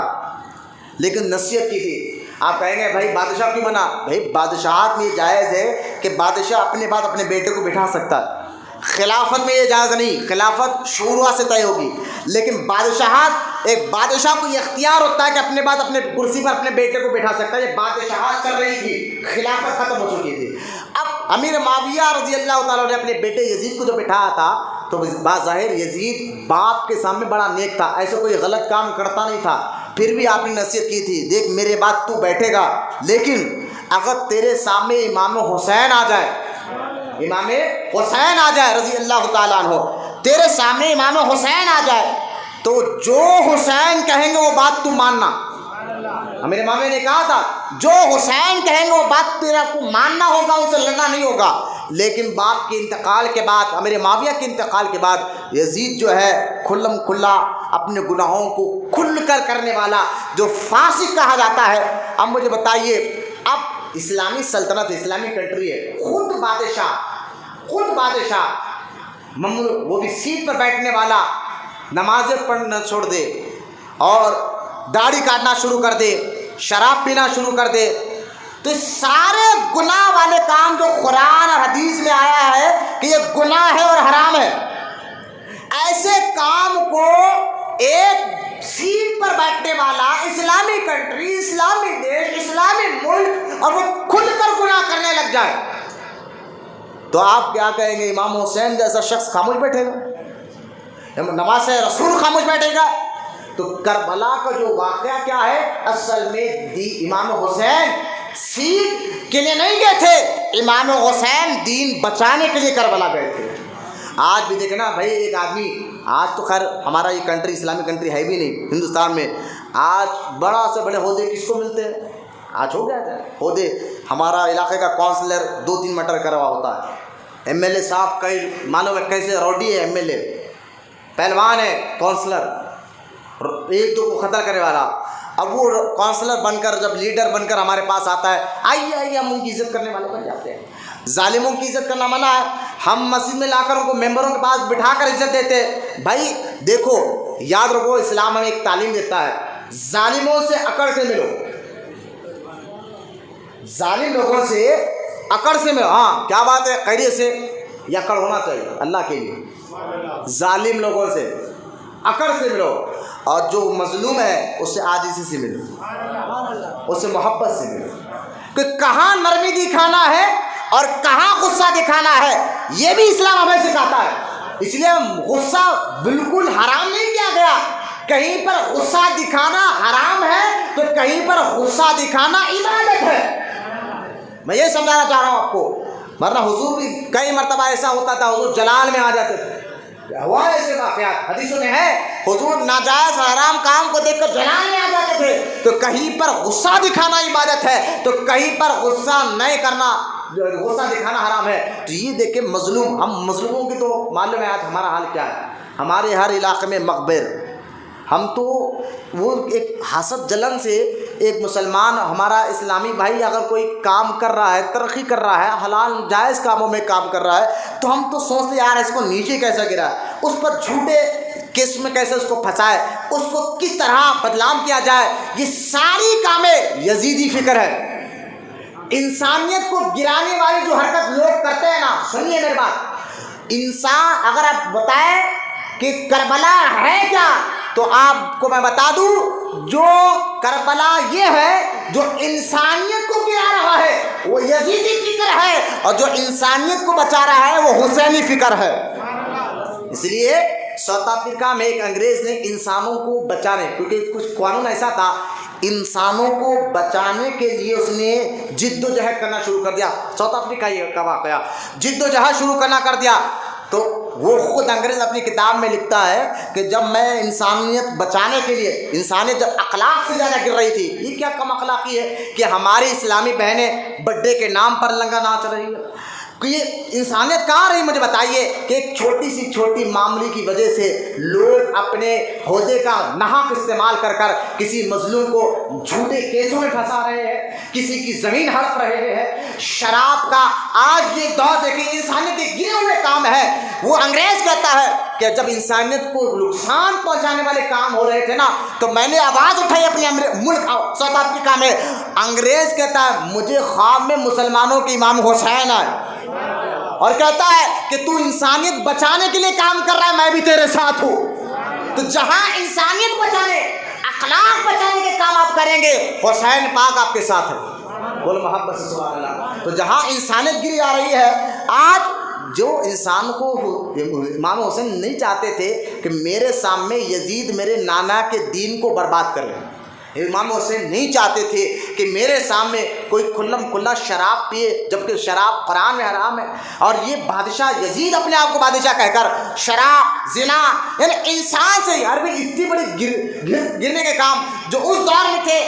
لیکن نصیحت کی تھی. آپ کہیں گے بھائی بادشاہ کیوں بنا؟ بھائی بادشاہت میں یہ جائز ہے کہ بادشاہ اپنے بعد اپنے بیٹے کو بٹھا سکتا ہے. خلافت میں یہ جائز نہیں، خلافت شورا سے طے ہوگی. لیکن بادشاہت، ایک بادشاہ کو یہ اختیار ہوتا ہے کہ اپنے بعد اپنے کرسی پر اپنے بیٹے کو بٹھا سکتا ہے. یہ بادشاہت چل رہی تھی، خلافت ختم ہو چکی تھی. اب امیر معاویہ رضی اللہ تعالیٰ نے اپنے بیٹے یزید کو جو بٹھایا تھا تو بظاہر یزید باپ کے سامنے بڑا نیک تھا، ایسا کوئی غلط کام کرتا نہیں تھا. پھر بھی آپ نے نصیحت کی تھی، دیکھ میرے بعد تو بیٹھے گا، لیکن اگر تیرے سامنے امام حسین آ جائے، امام حسین آ جائے رضی اللہ تعالیٰ عنہ، تیرے سامنے امام حسین آ جائے تو جو حسین کہیں گے وہ بات تو ماننا. امیر معاویہ نے کہا تھا جو حسین کہیں گے وہ بات تیرا کو ماننا ہوگا، ان سے لڑنا نہیں ہوگا. لیکن باپ کے انتقال کے بعد، امیر معاویہ کے انتقال کے بعد، یزید جو ہے کھلم کھلا اپنے گناہوں کو کھل کر کرنے والا جو فاسق کہا جاتا ہے. اب مجھے بتائیے، اب اسلامی سلطنت، اسلامی کنٹری ہے، خود بادشاہ وہ بھی سیٹ پر بیٹھنے والا نمازیں پڑھنا چھوڑ دے اور داڑھی کاٹنا شروع کر دے، شراب پینا شروع کر دے، تو سارے گناہ والے کام جو قرآن اور حدیث میں آیا ہے کہ یہ گناہ ہے اور حرام ہے، ایسے کام کو ایک سیٹ پر بیٹھنے والا اسلامی کنٹری، اسلامی دیش، اسلامی ملک، اور وہ کھل کر گناہ کرنے لگ جائے تو آپ کیا کہیں گے؟ امام حسین جیسا شخص خاموش بیٹھے گا؟ نواز رسول خاموش بیٹھے گا؟ تو کربلا کا جو واقعہ کیا ہے، اصل میں امام حسین سیٹ کے لیے نہیں گئے تھے، امام حسین دین بچانے کے لیے کربلا گئے تھے. آج بھی دیکھیں نا بھائی، ایک آدمی، آج تو خیر ہمارا یہ کنٹری اسلامی کنٹری ہے بھی نہیں ہندوستان میں، آج بڑا سے بڑے عہدے کس کو ملتے ہیں؟ آج ہو گیا تھا عہدے، ہمارا علاقے کا کونسلر 2-3 مٹر کروا ہوتا ہے، ایم ایل اے صاحب کئی معلوم ہے کیسے روڈی ہے، ایم ایل اے پہلوان ہے، کونسلر 1-2 کو خطر کرنے والا. اب وہ کونسلر بن کر جب لیڈر بن کر ہمارے پاس آتا ہے، آئیے ہم ان کی عزت کرنے والے بن جاتے ہیں. ظالموں کی عزت کرنا منع ہے، ہم مسجد میں لا کر ان کو ممبروں کے پاس بٹھا کر عزت دیتے ہیں. بھائی دیکھو، یاد رکھو، اسلام ہمیں ایک تعلیم دیتا ہے، ظالموں سے اکڑ سے ملو، ظالم لوگوں سے اکڑ سے ملو. ہاں کیا بات ہے، خیریت سے، یہ اکڑ ہونا چاہیے اللہ کے لیے. ظالم لوگوں سے اکڑ سے ملو، اور جو مظلوم ہے اس سے عاجزی سے ملو، اس سے محبت سے ملو. کہ کہاں نرمی دکھانا ہے اور کہاں غصہ دکھانا ہے، یہ بھی اسلام ہمیں سکھاتا ہے. اس لیے غصہ بالکل حرام نہیں کیا گیا. کہیں پر غصہ دکھانا حرام ہے تو کہیں پر غصہ دکھانا عبادت ہے. میں یہ سمجھانا چاہ رہا ہوں آپ کو. ورنہ حضور بھی کئی مرتبہ ایسا ہوتا تھا، حضور جلال میں آ جاتے تھے. ہوا ایسے واقعات حدیثوں میں ہے، حضور ناجائز حرام کام کو دیکھ کر جلال میں آ جاتے تھے. تو کہیں پر غصہ دکھانا عبادت ہے تو کہیں پر غصہ نہیں کرنا غصہ دکھانا حرام ہے۔ تو یہ دیکھیں مظلوم، ہم مظلوموں کی تو معلوم ہے آج ہمارا حال کیا ہے، ہمارے ہر علاقے میں مقبر، ہم تو وہ ایک حسد جلن سے ایک مسلمان ہمارا اسلامی بھائی اگر کوئی کام کر رہا ہے، ترقی کر رہا ہے، حلال جائز کاموں میں کام کر رہا ہے، تو ہم تو سوچتے یار اس کو نیچے کیسے گرا، اس پر جھوٹے کیس میں کیسے اس کو پھنسائے، اس کو کس طرح بدنام کیا جائے، یہ ساری کامیں یزیدی فکر ہے۔ انسانیت کو گرانے والی جو حرکت لوگ کرتے ہیں نا، سنیے میری بات، انسان اگر آپ بتائیں کہ کربلا ہے کیا، تو آپ کو میں بتا دوں جو کربلا یہ ہے جو انسانیت کو گرا رہا ہے وہ یزیدی فکر ہے، اور جو انسانیت کو بچا رہا ہے وہ حسینی فکر ہے۔ اس لیے ساؤتھ افریقہ میں ایک انگریز نے انسانوں کو بچانے، کیونکہ کچھ قانون ایسا تھا، انسانوں کو بچانے کے لیے اس نے جد و جہد کرنا شروع کر دیا۔ ساؤتھ افریقہ یہ کا واقعہ، جد و جہد شروع کرنا کر دیا۔ تو وہ خود انگریز اپنی کتاب میں لکھتا ہے کہ جب میں انسانیت بچانے کے لیے، انسانیت جب اخلاق سے زیادہ گر رہی تھی، یہ کیا کم اخلاقی ہے کہ ہماری اسلامی بہنیں برتھڈے کے نام پر لنگا ناچ رہی ہے، کہ یہ انسانیت کہاں رہی؟ مجھے بتائیے کہ ایک چھوٹی سی چھوٹی معاملے کی وجہ سے لوگ اپنے عہدے کا ناحق استعمال کر کر کسی مظلوم کو جھوٹے کیسوں میں پھنسا رہے ہیں، کسی کی زمین ہڑپ رہے ہیں۔ شراب کا آج یہ دور دیکھیں، انسانیت کے گرے ہوئے کام ہے۔ وہ انگریز کہتا ہے کہ جب انسانیت کو نقصان پہنچانے والے کام ہو رہے تھے نا، تو میں نے آواز اٹھائی اپنے ملک ساؤتھ افریقہ میں۔ انگریز کہتا ہے مجھے خواب میں مسلمانوں کے امام حسین ہے، اور کہتا ہے کہ تو انسانیت بچانے کے لیے کام کر رہا ہے، میں بھی تیرے ساتھ ہوں۔ تو جہاں انسانیت بچانے، اخلاق بچانے کے کام آپ کریں گے، حسین پاک آپ کے ساتھ ہے، بول محبت سے سبحان اللہ۔ تو جہاں انسانیت گری جا رہی ہے، آج جو انسان کو امام حسین نہیں چاہتے تھے کہ میرے سامنے یزید میرے نانا کے دین کو برباد کرے، امام حسین نہیں چاہتے تھے کہ میرے سامنے کوئی کھلم کھلا شراب پیے، جبکہ شراب قرآن میں حرام ہے، اور یہ بادشاہ یزید اپنے آپ کو بادشاہ کہہ کر شراب، زنا، یعنی انسان سے ہر بھی اتنی بڑی گرنے کے کام جو اس دور میں تھے،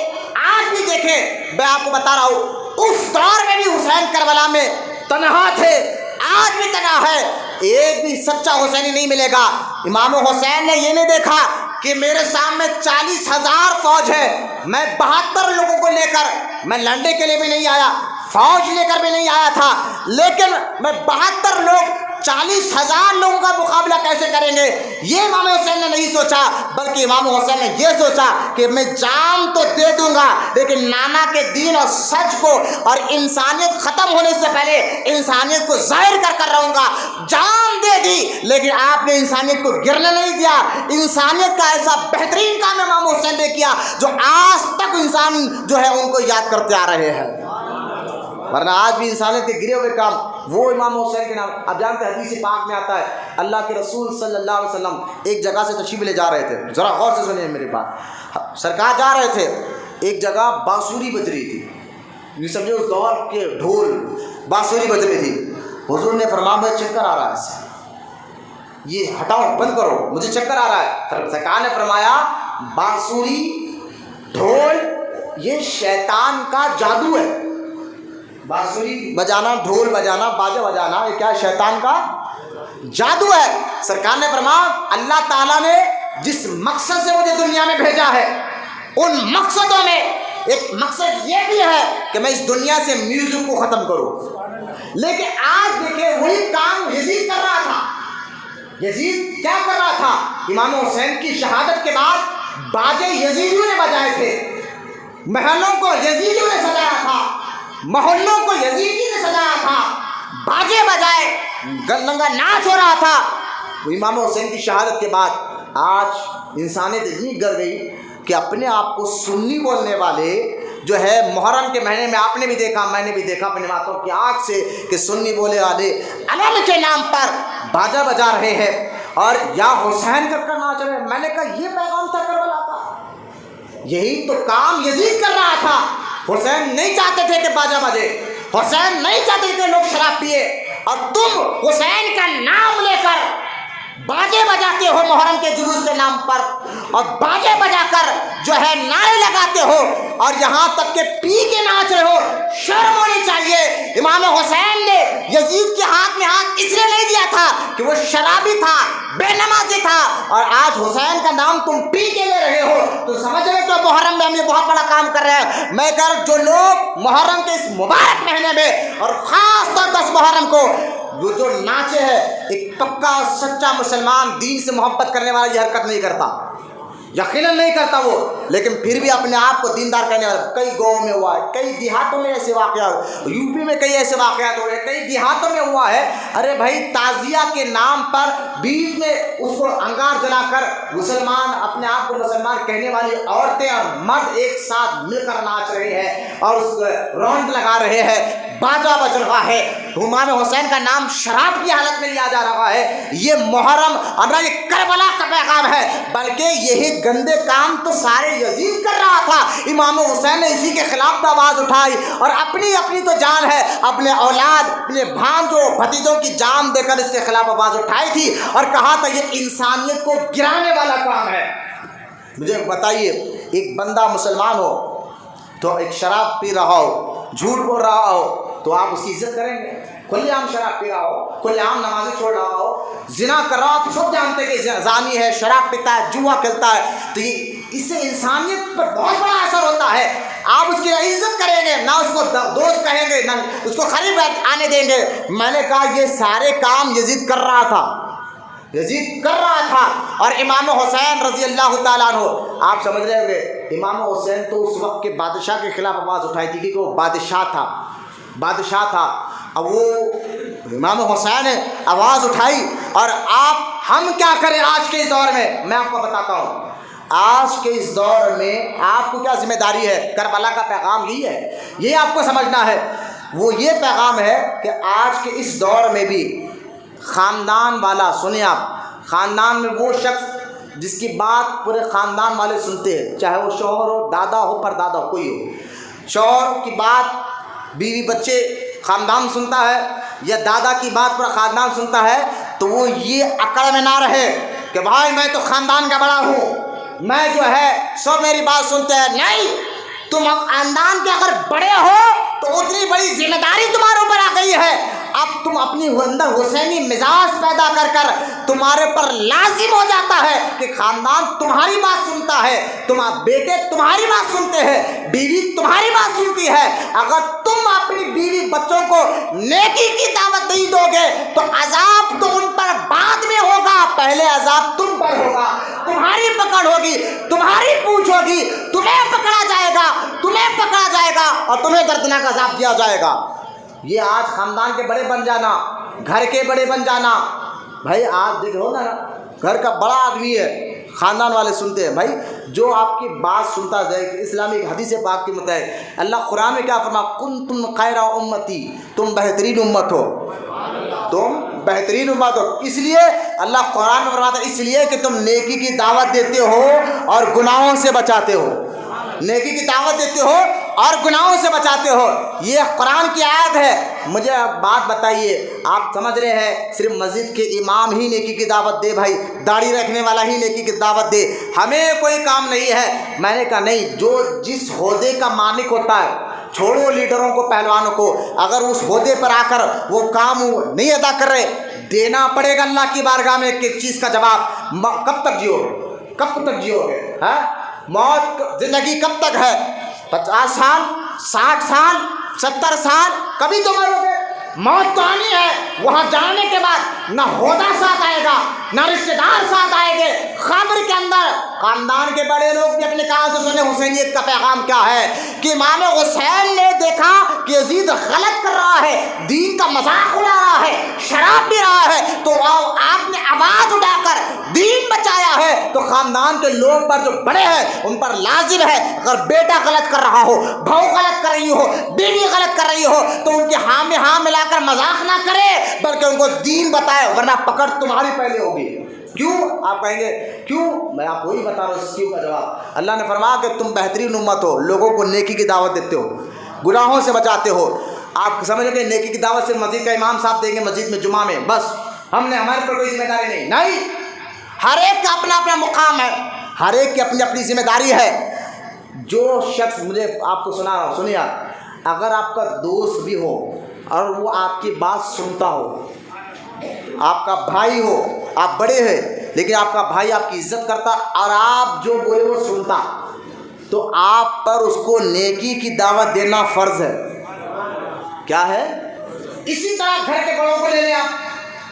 آج بھی دیکھیں، میں آپ کو بتا رہا ہوں اس دور میں بھی حسین کربلا میں تنہا تھے، آج بھی تنہا ہے، ایک بھی سچا حسینی نہیں ملے گا۔ امام حسین نے یہ نہیں دیکھا کہ میرے سامنے 40,000 فوج ہے، میں 72 لوگوں کو لے کر میں لڑنے کے لیے بھی نہیں آیا، فوج لے کر بھی نہیں آیا تھا، لیکن میں 72 لوگ 40,000 لوگوں کا مقابلہ کیسے کریں گے، یہ امام حسین نے نہیں سوچا، بلکہ امام حسین نے یہ سوچا کہ میں جان تو دے دوں گا لیکن نانا کے دین اور سچ کو اور انسانیت ختم ہونے سے پہلے انسانیت کو ظاہر کر رہوں گا۔ جان دے دی لیکن آپ نے انسانیت کو گرنے نہیں دیا۔ انسانیت کا ایسا بہترین کام امام حسین نے کیا جو آج تک انسان جو ہے ان کو یاد کرتے آ رہے ہیں، ورنہ آج بھی انسانیت کے گرے ہوئے کام وہ امام حسین کے نام۔ اب جانتے ہیں حدیث پاک میں آتا ہے اللہ کے رسول صلی اللہ علیہ وسلم ایک جگہ سے تشریف لے جا رہے تھے، ذرا غور سے سنیے میری بات، سرکار جا رہے تھے، ایک جگہ بانسری بج رہی تھی، یہ سمجھے اس دور کے ڈھول بانسری بج رہی تھی، حضور نے فرمایا مجھے چکر آ رہا ہے، اس یہ ہٹاؤ بند کرو مجھے چکر آ رہا ہے۔ سرکار نے فرمایا بانسری ڈھول یہ شیطان کا جادو ہے، بانسری بجانا، ڈھول بجانا، باجا بجانا، یہ کیا شیطان کا جادو ہے۔ سرکار نے فرمایا اللہ تعالیٰ نے جس مقصد سے مجھے دنیا میں بھیجا ہے ان مقصدوں میں ایک مقصد یہ بھی ہے کہ میں اس دنیا سے میوزک کو ختم کروں، لیکن آج دیکھیں وہی کام یزید کر رہا تھا۔ یزید کیا کر رہا تھا؟ امام حسین کی شہادت کے بعد باجے یزیدیوں نے بجائے تھے، محلوں کو یزیدیوں نے سجایا تھا، محلوں کو یزیدی نے سجایا تھا، باجے بجائے ننگا ناچ ہو رہا تھا۔ امام حسین کی شہادت کے بعد آج انسانیت اتنی گر گئی کہ اپنے آپ کو سنی بولنے والے جو ہے محرم کے مہینے میں آپ نے بھی دیکھا، میں نے بھی دیکھا اپنی باتوں کی آنکھ سے کہ سنی بولے والے علم کے نام پر باجا بجا رہے ہیں اور یا حسین کر کر ناچ رہے ہیں۔ میں نے کہا یہ پیغام تھا کربلا کا، یہی تو کام یزید کر رہا تھا۔ حسین نہیں چاہتے تھے کہ باجا بجے، حسین نہیں چاہتے تھے لوگ شراب پیے، اور تم حسین کا نام لے کر باجے بجاتے ہو محرم کے جلوس کے نام پر، اور باجے بجا کر جو ہے نعرے لگاتے ہو، اور یہاں تک کہ پی کے ناچ رہے ہو۔ شرم ہونی چاہیے۔ امام حسین کہ وہ شرابی تھا، بے نمازی تھا، اور آج حسین کا نام تم پی کے لے رہے ہو، تو سمجھ رہے تو محرم میں ہم یہ بہت بڑا کام کر رہے ہیں۔ میں کہہ رہا ہوں جو لوگ محرم کے اس مبارک مہینے میں اور خاص طور 10 محرم کو وہ جو ناچے ہے، ایک پکا سچا مسلمان دین سے محبت کرنے والا یہ حرکت نہیں کرتا، یقیناً نہیں کرتا وہ، لیکن پھر بھی اپنے آپ کو دیندار کہنے والا۔ کئی گاؤں میں ہوا ہے، کئی دیہاتوں میں ایسے واقعات، یو پی میں کئی ایسے واقعات ہوئے، کئی دیہاتوں میں ہوا ہے۔ ارے بھائی تعزیہ کے نام پر بیچ میں اس کو انگار جلا کر مسلمان، اپنے آپ کو مسلمان کہنے والی عورتیں اور مرد ایک ساتھ مل کر ناچ رہے ہیں اور اس رونق لگا رہے ہیں، باجا بج رہا ہے، امام حسین کا نام شراب کی حالت میں لیا جا رہا ہے۔ یہ محرم اور نہ یہ کربلا کا پیغام ہے، بلکہ یہی گندے کام تو سارے یزید کر رہا تھا۔ امام حسین نے اسی کے خلاف تو آواز اٹھائی، اور اپنی تو جان ہے، اپنے اولاد، اپنے بھانجوں بھتیجوں کی جان دے کر اس کے خلاف آواز اٹھائی تھی اور کہا تھا یہ انسانیت کو گرانے والا کام ہے۔ مجھے بتائیے، ایک بندہ مسلمان ہو تو ایک شراب پی رہا ہو، جھوٹ بول رہا ہو، تو آپ اس کی عزت کریں گے؟ کھلے عام شراب پی رہا ہو، کھلے عام نمازیں چھوڑ رہا ہو، زنا کر رہا ہو، تو سب جانتے ہیں کہ زانی ہے، شراب پیتا ہے، جوا کھیلتا ہے، تو اس سے انسانیت پر بہت بڑا اثر ہوتا ہے۔ آپ اس کی عزت کریں گے، نہ اس کو دوست کہیں گے، نہ اس کو قریب آنے دیں گے۔ میں نے کہا یہ سارے کام یزید کر رہا تھا، یزید کر رہا تھا، اور امام حسین رضی اللہ تعالیٰ عنہ، آپ سمجھ رہے ہوں گے، امام حسین تو اس وقت کے بادشاہ کے خلاف آواز اٹھائی تھی، کیونکہ وہ بادشاہ تھا۔ اب وہ امام حسین نے آواز اٹھائی، اور ہم کیا کریں آج کے اس دور میں آپ کو بتاتا ہوں۔ آج کے اس دور میں آپ کو کیا ذمہ داری ہے؟ کربلا کا پیغام یہی ہے، یہ آپ کو سمجھنا ہے۔ وہ یہ پیغام ہے کہ آج کے اس دور میں بھی خاندان والا، سنیں آپ، خاندان میں وہ شخص جس کی بات پورے خاندان والے سنتے ہیں، چاہے وہ شوہر ہو، دادا ہو، پردادا ہو، کوئی ہو، شوہر کی بات بیوی بچے خاندان سنتا ہے، یا دادا کی بات پورا خاندان سنتا ہے، تو وہ یہ اکڑ میں نہ رہے کہ بھائی میں تو خاندان کا بڑا ہوں، میں جو ہے سب میری بات سنتے ہیں۔ نہیں، تم خاندان کے اگر بڑے ہو تو اتنی بڑی ذمہ داری تمہارے اوپر آ گئی ہے، اب تم اپنی اندر حسینی مزاج پیدا کر تمہارے پر لازم ہو جاتا ہے کہ خاندان تمہاری بات سنتا ہے، بیٹے تمہاری بات سنتے ہیں، بیوی تمہاری بات سنتی ہے۔ اگر تم اپنی بیوی بچوں کو نیکی کی دعوت نہیں دو گے تو عذاب تو ان پر بعد میں ہوگا، پہلے عذاب تم پر ہوگا، تمہاری پکڑ ہوگی، تمہاری پوچھ ہوگی، تمہیں پکڑا جائے گا اور تمہیں دردناک عذاب دیا جائے گا۔ یہ آج خاندان کے بڑے بن جانا، گھر کے بڑے بن جانا، بھائی آپ دیکھو نا، گھر کا بڑا آدمی ہے، خاندان والے سنتے ہیں۔ بھائی جو آپ کی بات سنتا ہے، اسلامی حدیث پاک کے مطابق اللہ قرآن میں کیا فرما، کنتم خیر امتی، تم بہترین امت ہو، تم بہترین امت ہو۔ اس لیے اللہ قرآن میں فرماتا ہے، اس لیے کہ تم نیکی کی دعوت دیتے ہو اور گناہوں سے بچاتے ہو، نیکی کی دعوت دیتے ہو اور گناہوں سے بچاتے ہو۔ یہ قرآن کی آیت ہے۔ مجھے اب بات بتائیے، آپ سمجھ رہے ہیں صرف مسجد کے امام ہی نیکی کی دعوت دے، بھائی داڑھی رکھنے والا ہی نیکی کی دعوت دے، ہمیں کوئی کام نہیں ہے؟ میں نے کہا نہیں، جو جس عہدے کا مالک ہوتا ہے، چھوڑو لیڈروں کو، پہلوانوں کو، اگر اس عہدے پر آ کر وہ کام نہیں ادا کر رہے، دینا پڑے گا اللہ کی بارگاہ میں ایک چیز کا جواب۔ کب تک جیو گے؟ موت زندگی کب تک ہے؟ 50 سال، 60 سال، 70 سال، کبھی تو مرو گے۔ موت تو آنی ہے، وہاں جانے کے بعد نہ عہدہ ساتھ آئے گا، نہ رشتے دار ساتھ آئیں گے۔ قبر کے اندر خاندان کے بڑے لوگ بھی اپنے کان سے سنے حسینیت کا پیغام کیا ہے، کہ امام حسین نے دیکھا کہ یزید غلط کر رہا ہے، دین کا مذاق اڑا رہا ہے، شراب پی رہا ہے، تو آپ نے آواز اٹھا کر دین بچایا ہے۔ تو خاندان کے لوگ پر جو بڑے ہیں ان پر لازم ہے، اگر بیٹا غلط کر رہا ہو، بہو غلط کر رہی ہو، بیوی غلط کر رہی ہو، تو ان کے ہاں میں ہاں ملا کر مذاق نہ کرے، بلکہ ان کو دین بتائے، ورنہ پکڑ تمہاری پہلے ہوگی۔ کیوں؟ آپ کہیں گے کیوں؟ میں آپ کو ہی بتا رہا ہوں اس کیوں کا جواب۔ اللہ نے فرمایا کہ تم بہترین امت ہو، لوگوں کو نیکی کی دعوت دیتے ہو، گناہوں سے بچاتے ہو۔ آپ سمجھ لیں نیکی کی دعوت صرف مسجد کا امام صاحب دیں گے، مسجد میں جمعہ میں، بس ہمارے پر کوئی ذمہ داری نہیں۔ ہر ایک کا اپنا اپنا مقام ہے، ہر ایک کی اپنی اپنی ذمہ داری ہے۔ جو شخص، مجھے آپ کو سنا رہا ہوں، سنیے آپ، اگر آپ کا دوست بھی ہو اور وہ آپ کی بات سنتا ہو آپ کا بھائی ہو، آپ بڑے ہیں لیکن آپ کا بھائی آپ کی عزت کرتا اور آپ جو بولے وہ سنتا، تو آپ پر اس کو نیکی کی دعوت دینا فرض ہے۔ کیا ہے؟ اسی طرح گھر کے بڑوں کو لے لیں آپ،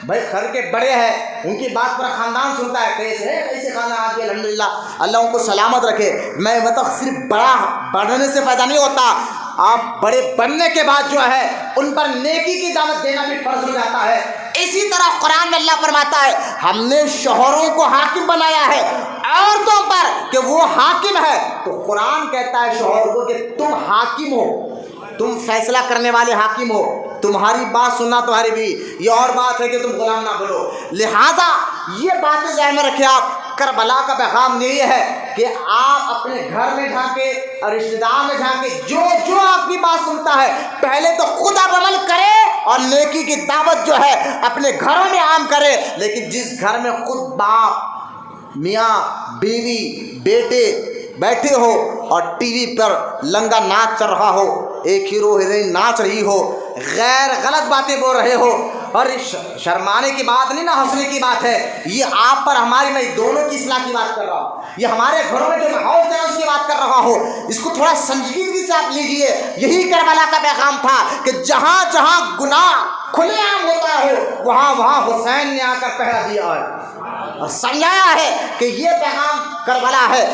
بھائی گھر کے بڑے ہیں، ان کی بات پر خاندان سنتا ہے، کیسے ہے ایسے خاندان آج بھی الحمدللہ، اللہ ان کو سلامت رکھے۔ میں مطلب صرف بڑا بڑھنے سے فائدہ نہیں ہوتا، آپ بڑے بننے کے بعد جو ہے ان پر نیکی کی دعوت دینا بھی فرض ہو جاتا ہے۔ اسی طرح قرآن میں اللہ فرماتا ہے ہم نے شوہروں کو حاکم بنایا ہے عورتوں پر کہ وہ حاکم ہے، تو قرآن کہتا ہے شوہر کو کہ تم حاکم ہو، تم فیصلہ کرنے والے حاکم ہو، تمہاری بات سننا تمہاری بھی۔ یہ اور بات ہے کہ تم غلام نہ بنو۔ لہذا یہ باتیں ذہن میں رکھیں آپ۔ کربلا کا پیغام یہی ہے کہ آپ اپنے گھر میں جھانکے اور رشتہ دار میں جھانکے، جو آپ کی بات سنتا ہے پہلے تو خود آپ عمل کرے اور نیکی کی دعوت جو ہے اپنے گھروں میں عام کرے۔ لیکن جس گھر میں خود باپ، میاں، بیوی، بیٹے بیٹھے ہو اور ٹی وی پر لنگا ناچ چل رہا ہو، ایک ہیرو ہیروئن ناچ رہی ہو، غیر غلط باتیں بول رہے ہو، اور شرمانے کی بات نہیں نا، ہنسنے کی بات ہے، یہ آپ پر ہماری، میں دونوں کی اصلاح کی بات کر رہا ہوں، یہ ہمارے گھروں میں جو ماحول ہے اس کی بات کر رہا ہوں، اس کو تھوڑا سنجیدگی سے آپ لیجئے۔ یہی کربلا کا پیغام تھا کہ جہاں جہاں گناہ کھلے عام ہوتا ہے وہاں وہاں حسین نے آ کر پہرا دیا ہے اور سمجھایا ہے کہ یہ پیغام کربلا ہے۔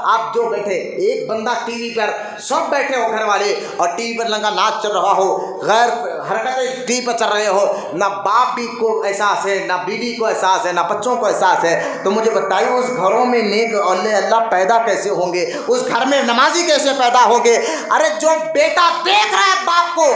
آپ جو بیٹھے، ایک بندہ ٹی وی پر، سب بیٹھے ہو گھر والے اور ٹی وی پر لنگا ناچ چل رہا ہو، غیر حرکتیں ٹی وی پر چل رہے ہو، نہ باپ بھی کو احساس ہے، نہ بیوی کو احساس ہے، نہ بچوں کو احساس ہے، تو مجھے بتائیے اس گھروں میں نیک اللہ پیدا کیسے ہوں گے؟ اس گھر میں نمازی کیسے پیدا ہوں گے؟ ارے جو بیٹا دیکھ رہا ہے باپ کو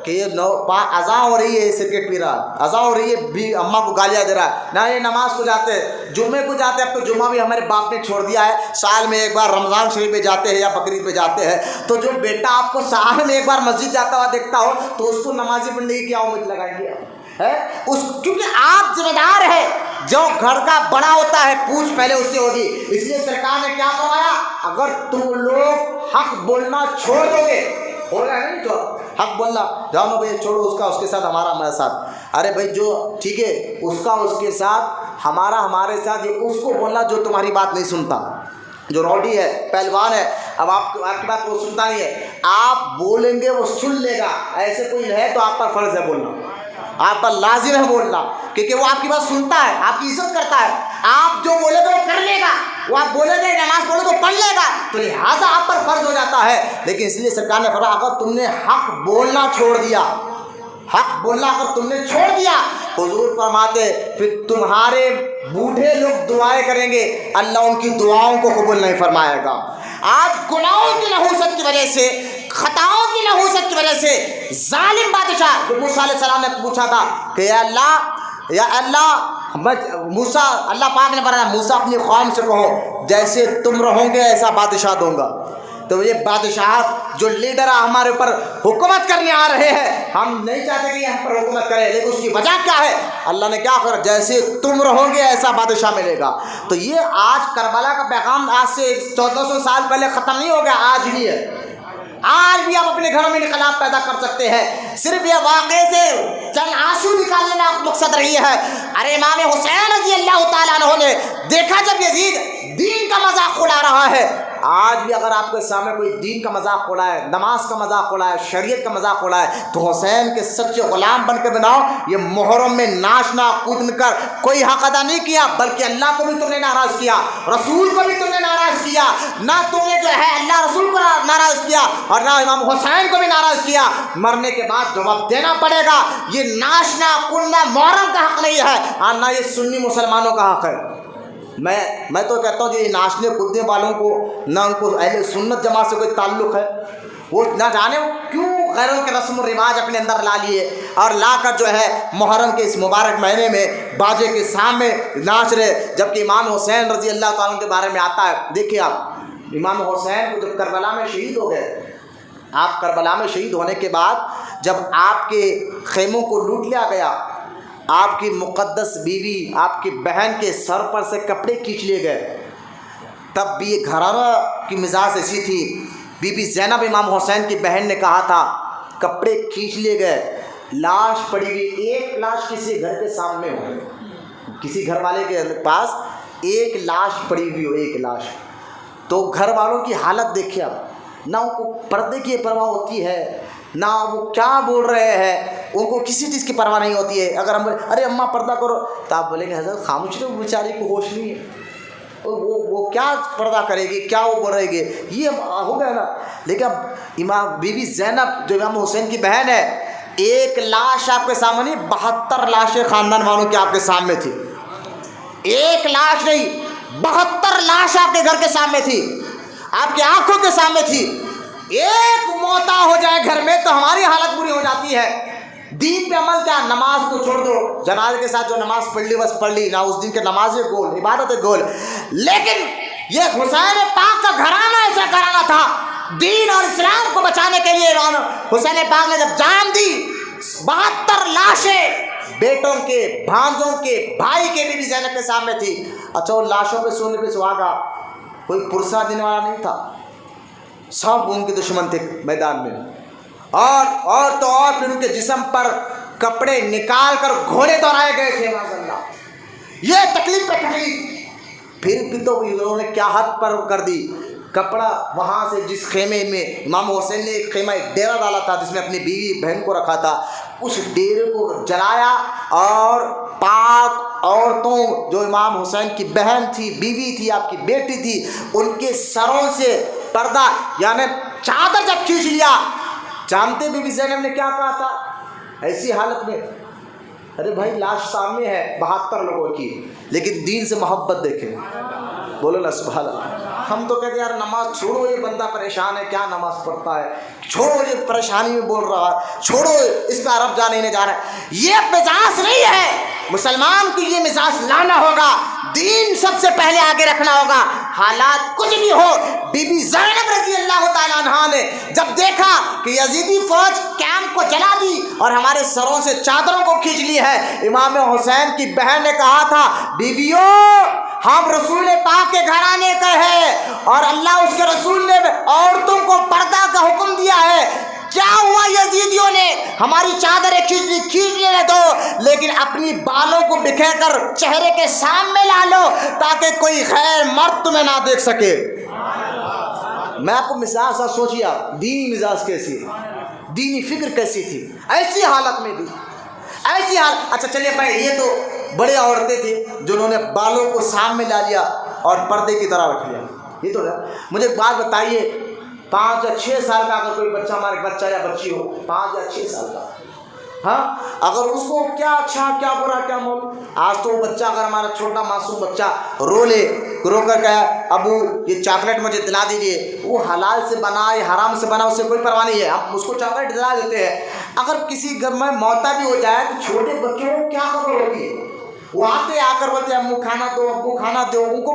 کہ یہ اذان ہو رہی ہے سگریٹ پی رہا، اذان ہو رہی ہے بھی اماں کو گالیاں دے رہا ہے، نہ یہ نماز کو جاتے ہیں، جمعے کو جاتے ہیں، اب تو جمعہ بھی ہمارے باپ نے چھوڑ دیا ہے، سال میں ایک بار رمضان شریف میں جاتے ہیں یا بقرعید میں جاتے ہیں، تو جو بیٹا آپ کو سال میں ایک بار مسجد جاتا ہوا دیکھتا ہو تو اس کو نمازی بننے کی کیا امید لگائیں گے ہے؟ کیونکہ آپ ذمہ دار ہے، جو گھر کا بڑا ہوتا ہے پوچھ پہلے اس سے ہوگی۔ اس لیے سرکار نے کیا فرمایا، اگر تم لوگ حق بولنا چھوڑ دو گے، ہو رہا ہے نہیں تو حق بولنا، جاؤ نا بھائی چھوڑو، اس کا اس کے ساتھ ہمارا ساتھ، ارے بھائی جو ٹھیک ہے اس کا اس کے ساتھ ہمارا ہمارے ساتھ، یہ اس کو بولنا جو تمہاری بات نہیں سنتا، جو روڈی ہے، پہلوان ہے، اب آپ کی بات وہ سنتا نہیں ہے، آپ بولیں گے وہ سن لے گا، ایسے کوئی ہے تو آپ پر فرض ہے بولنا، آپ پر لازم ہے بولنا، کیونکہ وہ آپ کی بات سنتا ہے، آپ کی عزت کرتا ہے، آپ جو بولے گا وہ کر لے گا، وہ آپ بولے گے نماز پڑھو تو پڑھ لے گا، تو لہٰذا آپ پر فرض ہو جاتا ہے۔ لیکن اس لیے سرکار نے فرمایا اگر تم نے حق بولنا چھوڑ دیا، حق بولنا اگر تم نے چھوڑ دیا، حضور فرماتے پھر تمہارے بوڑھے لوگ دعائیں کریں گے، اللہ ان کی دعاؤں کو قبول نہیں فرمائے گا۔ آج گناہوں کی نحوست کی وجہ سے، خطاؤں کی نحوست کی وجہ سے ظالم بادشاہ، جو موسیٰ علیہ السلام نے پوچھا تھا کہ یا اللہ موسیٰ، اللہ پاک نے فرمایا موسیٰ اپنی قوم سے کہو جیسے تم رہو گے ایسا بادشاہ دوں گا۔ تو یہ بادشاہ جو لیڈر ہمارے اوپر حکومت کرنے آ رہے ہیں، ہم نہیں چاہتے کہ یہ ہم پر حکومت کرے، لیکن اس کی وجہ کیا ہے؟ اللہ نے کیا کہا، جیسے تم رہو گے ایسا بادشاہ ملے گا۔ تو یہ آج کربلا کا پیغام آج سے 1400 سال پہلے ختم نہیں ہو گیا، آج بھی ہے، آج بھی آپ اپنے گھروں میں انقلاب پیدا کر سکتے ہیں۔ صرف یہ واقعے سے چند آنسو نکالنے کا مقصد رہی ہے۔ ارے امام حسین رضی اللہ تعالیٰ عنہ نے دیکھا جب یزید دین کا مذاق اڑا رہا ہے، آج بھی اگر آپ کے سامنے کوئی دین کا مذاق اڑائے، نماز کا مذاق اڑائے، شریعت کا مذاق اڑائے، تو حسین کے سچے غلام بن کے بناؤ۔ یہ محرم میں ناچنا کود کر کوئی حق ادا نہیں کیا، بلکہ اللہ کو بھی تم نے ناراض کیا، رسول کو بھی تم نے ناراض کیا، نہ تم نے جو ہے اللہ رسول کو ناراض کیا اور نہ امام حسین کو بھی ناراض کیا۔ مرنے کے بعد جواب دینا پڑے گا۔ یہ ناچنا کودنا محرم کا حق نہیں ہے، اور نہ یہ سنی مسلمانوں کا حق ہے۔ میں تو کہتا ہوں جو یہ ناچنے کودنے والوں کو، نہ ان کو اہل سنت جماعت سے کوئی تعلق ہے، وہ نہ جانے کیوں غیروں کے رسم و رواج اپنے اندر لا لیے اور لا کر جو ہے محرم کے اس مبارک مہینے میں باجے کے سامنے ناچ رہے، جبکہ امام حسین رضی اللہ تعالیٰ کے بارے میں آتا ہے۔ دیکھیے آپ امام حسین کو جب کربلا میں شہید ہو گئے، آپ کربلا میں شہید ہونے کے بعد جب آپ کے خیموں کو لوٹ لیا گیا، آپ کی مقدس بیوی، آپ کی بہن کے سر پر سے کپڑے کھینچ لیے گئے، تب بھی یہ گھرانہ کی مزاج ایسی تھی، بی بی زینب امام حسین کی بہن نے کہا تھا کپڑے کھینچ لیے گئے، لاش پڑی ہوئی، ایک لاش کسی گھر کے سامنے ہو، کسی گھر والے کے پاس ایک لاش پڑی ہوئی ہو، ایک لاش، تو گھر والوں کی حالت دیکھیے آپ، نہ ان کو پردے کی پرواہ ہوتی ہے، نہ وہ کیا بول رہے ہیں، ان کو کسی چیز کی پرواہ نہیں ہوتی ہے۔ اگر ہم بولے ارے اماں پردہ کرو تو آپ بولیں گے حضرت خاموش رہو، بیچاری کو ہوش نہیں ہے، وہ کیا پردہ کرے گی، کیا وہ بول رہے گی، یہ ہو گیا نا۔ لیکن اب امام بی بی زینب جو امام حسین کی بہن ہے، ایک لاش آپ کے سامنے نہیں، 72 لاشیں خاندان والوں کی آپ کے سامنے تھی، ایک لاش نہیں 72 لاش آپ کے گھر کے سامنے تھی، آپ کی آنکھوں کے سامنے تھی۔ ایک موتا ہو جائے گھر میں تو ہماری حالت بری ہو جاتی ہے۔ دین پہ عمل کیا، نماز کو چھوڑ دو، جنازے کے ساتھ جو نماز پڑھ لی بس پڑھ لی، نہ اس دن کے نماز گول، عبادت گول۔ لیکن یہ حسین پاک کا گھرانہ ایسا گھرانہ تھا، دین اور اسلام کو بچانے کے لیے حسین پاک نے جب جان دی، 72 لاشیں بیٹوں کے، بھانجوں کے، بھائی کے بھی زینب کے سامنے تھی۔ اچھا وہ لاشوں پہ سونے پہ سہاگا، کوئی پرسہ دینے والا نہیں تھا، سب ان کے دشمن تھے میدان میں، اور تو اور پھر ان کے جسم پر کپڑے نکال کر گھوڑے دوڑائے گئے تھے، معاذ اللہ، یہ تکلیف پہ تکلیف۔ پھر تو انہوں نے کیا حد پر کر دی، کپڑا وہاں سے جس خیمے میں امام حسین نے ایک خیمہ، ایک ڈیرا ڈالا تھا جس میں اپنی بیوی بہن کو رکھا تھا، اس ڈیرے کو جلایا اور پاک عورتوں جو امام حسین کی بہن تھی، بیوی تھی، آپ کی بیٹی تھی، ان کے سروں سے پردہ یعنی چادر جب کھینچ لیا، جانتے بی بی زینب نے کیا کہا تھا ایسی حالت میں؟ ارے بھائی لاش سامنے ہے 72 لوگوں کی، لیکن دین سے محبت دیکھیں، بولو نا سبحان اللہ۔ ہم تو کہتے ہیں یار نماز چھوڑو، یہ بندہ پریشان ہے، کیا نماز پڑھتا ہے، چھوڑو یہ پریشانی میں بول رہا ہے، چھوڑو اس کا عرب جانے نہیں جا رہا ہے۔ یہ مزاج نہیں ہے مسلمان کو، یہ مزاج لانا ہوگا، دین سب سے پہلے آگے رکھنا ہوگا، حالات کچھ بھی ہو۔ بی بی زینب رضی اللہ تعالیٰ عنہا نے جب دیکھا کہ یزیدی فوج کیمپ کو جلا دی اور ہمارے سروں سے چادروں کو کھینچ لی ہے، امام حسین کی بہن نے کہا تھا بیویوں ہم رسول پاک کے گھرانے کا ہے اور اللہ اس کے رسول نے عورتوں کو پردہ کا حکم دیا ہے، کیا ہوا یزیدیوں نے ہماری چادریں کھینچ لینے دو، لیکن اپنی بالوں کو بکھیر کر چہرے کے سامنے لا لو تاکہ کوئی غیر مرد تمہیں نہ دیکھ سکے۔ میں آپ کو مزاج سوچیے، آپ دینی مزاج کیسی، دینی فکر کیسی تھی ایسی حالت میں بھی، ایسی حالت۔ اچھا چلیے بھائی، یہ تو بڑے عورتیں تھیں جنہوں نے بالوں کو سامنے لا لیا اور پردے کی طرح رکھ لیا، یہ تو ہے۔ مجھے ایک بات بتائیے، 5 یا 6 سال کا اگر کوئی بچہ، ہمارے بچہ یا بچی ہو 5 یا 6 سال کا، ہاں اگر اس کو کیا اچھا کیا برا کیا معلوم، آج تو وہ بچہ اگر ہمارا چھوٹا معصوم بچہ رو کر کہے ابو یہ چاکلیٹ مجھے دلا دیجیے، وہ حلال سے بنا یا حرام سے بنا اس سے کوئی پرواہ نہیں ہے، ہم اس کو چاکلیٹ دلا دیتے ہیں۔ اگر کسی گھر میں موتا بھی ہو جائے تو چھوٹے بچوں کو کیا خبر ہوتی ہے، وہ آتے آ کر بولتے ہیں ابو کھانا دو، ابو کھانا دو، ان کو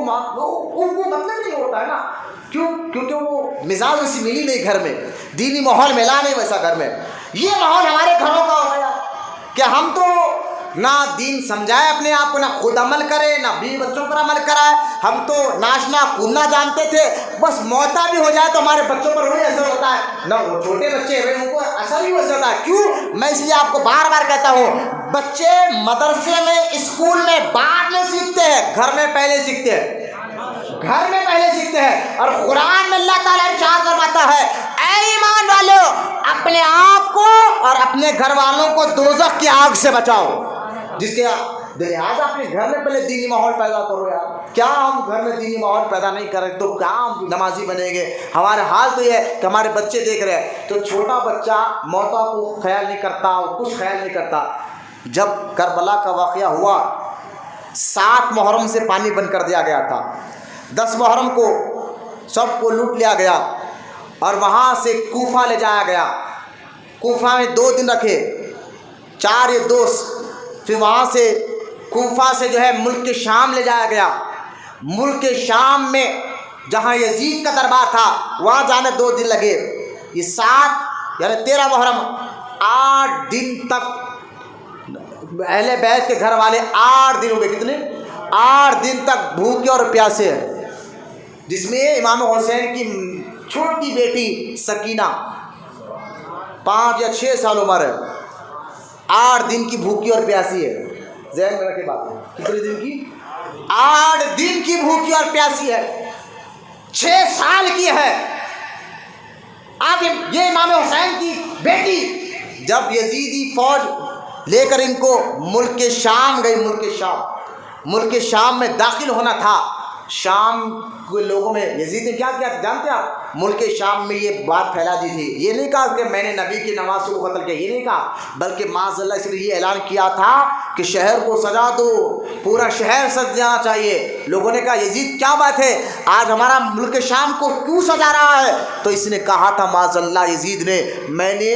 مطلب نہیں ہوتا ہے نا، کیوں؟ کیونکہ وہ مزاج ویسی ملی نہیں گھر میں، دینی ماحول ملا نہیں ویسا گھر میں۔ یہ ماحول ہمارے گھروں کا ہو گیا کہ ہم تو نہ دین سمجھائے اپنے آپ کو، نہ خود عمل کرے، نہ بیوی بچوں پر عمل کرائے، ہم تو ناچنا کودنا جانتے تھے، بس موتا بھی ہو جائے تو ہمارے بچوں پر وہی اثر ہوتا ہے، نہ وہ چھوٹے بچے ہیں ان کو اثر ہی ویسے ہوتا ہے۔ کیوں؟ میں اس لیے آپ کو بار بار کہتا ہوں، بچے مدرسے میں اسکول میں بعد میں سیکھتے ہیں، گھر میں پہلے سیکھتے ہیں، گھر میں پہلے سیکھتے ہیں۔ اور قرآن میں اللہ تعالیٰ ارشاد فرماتا ہے اے ایمان والو اپنے آپ کو اور اپنے گھر والوں کو دوزخ کی آگ سے بچاؤ، جس کے لہٰذا اپنے گھر میں پہلے دینی ماحول پیدا کرو یار۔ کیا ہم گھر میں دینی ماحول پیدا نہیں کریں تو کیا ہم نمازی بنیں گے؟ ہمارے حال تو یہ ہے کہ ہمارے بچے دیکھ رہے ہیں تو چھوٹا بچہ موتا کو خیال نہیں کرتا، کچھ خیال نہیں کرتا۔ جب کربلا کا واقعہ ہوا 7 محرم سے پانی بند کر دیا گیا تھا، 10 محرم کو سب کو لوٹ لیا گیا اور وہاں سے کوفہ لے جایا گیا، کوفہ میں 2 دن رکھے، 4 یہ دوست، پھر وہاں سے کوفہ سے جو ہے ملک کے شام لے جایا گیا، ملک کے شام میں جہاں یزید کا دربار تھا وہاں جانے 2 دن لگے۔ یہ 7 یعنی 13 محرم 8 دن تک اہل بیت کے گھر والے 8 دن ہو گئے، کتنے 8 دن تک بھوکے اور پیاسے ہیں، جس میں امام حسین کی چھوٹی بیٹی سکینہ 5 یا 6 سال عمر ہے، 8 دن کی بھوکی اور پیاسی ہے. ذہن میں رکھے بات ہے. کتنے دن کی؟ 8 دن کی بھوکی اور پیاسی ہے. 6 سال کی ہے. آگے یہ امام حسین کی بیٹی جب یزیدی فوج لے کر ان کو ملک شام گئی، ملک شام میں داخل ہونا تھا. شام کے لوگوں میں یزید نے کیا کیا تھا جانتے ہیں آپ؟ ملک شام میں یہ بات پھیلا دی تھی. یہ نہیں کہا کہ میں نے نبی کی نواسوں کو قتل کیا، یہ نہیں کہا، بلکہ معاذ اللہ اس لیے یہ اعلان کیا تھا کہ شہر کو سجا دو، پورا شہر سج جانا چاہیے. لوگوں نے کہا یزید کیا بات ہے، آج ہمارا ملک شام کو کیوں سجا رہا ہے؟ تو اس نے کہا تھا معاذ اللہ یزید نے، میں نے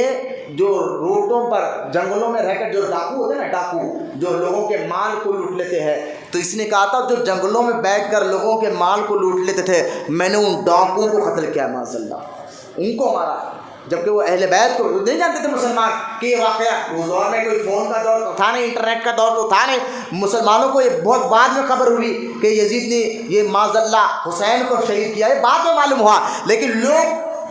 جو روڈوں پر جنگلوں میں رہ کر جو ڈاکو ہوتے ہیں نا، ڈاکو جو لوگوں کے مال کو لوٹ لیتے ہیں، تو اس نے کہا تھا جو جنگلوں میں بیٹھ کر لوگوں کے مال کو لوٹ لیتے تھے، میں نے ان ڈاکوؤں کو قتل کیا معاذ اللہ، ان کو مارا. جبکہ وہ اہل بیت کو نہیں جانتے تھے مسلمان کہ یہ واقعہ اس دور میں کوئی فون کا دور تو تھا نہیں، انٹرنیٹ کا دور تو تھا نہیں. مسلمانوں کو یہ بہت بعد میں خبر ہوئی کہ یزید نے یہ معاذ اللہ حسین کو شہید کیا، یہ بعد میں معلوم ہوا. لیکن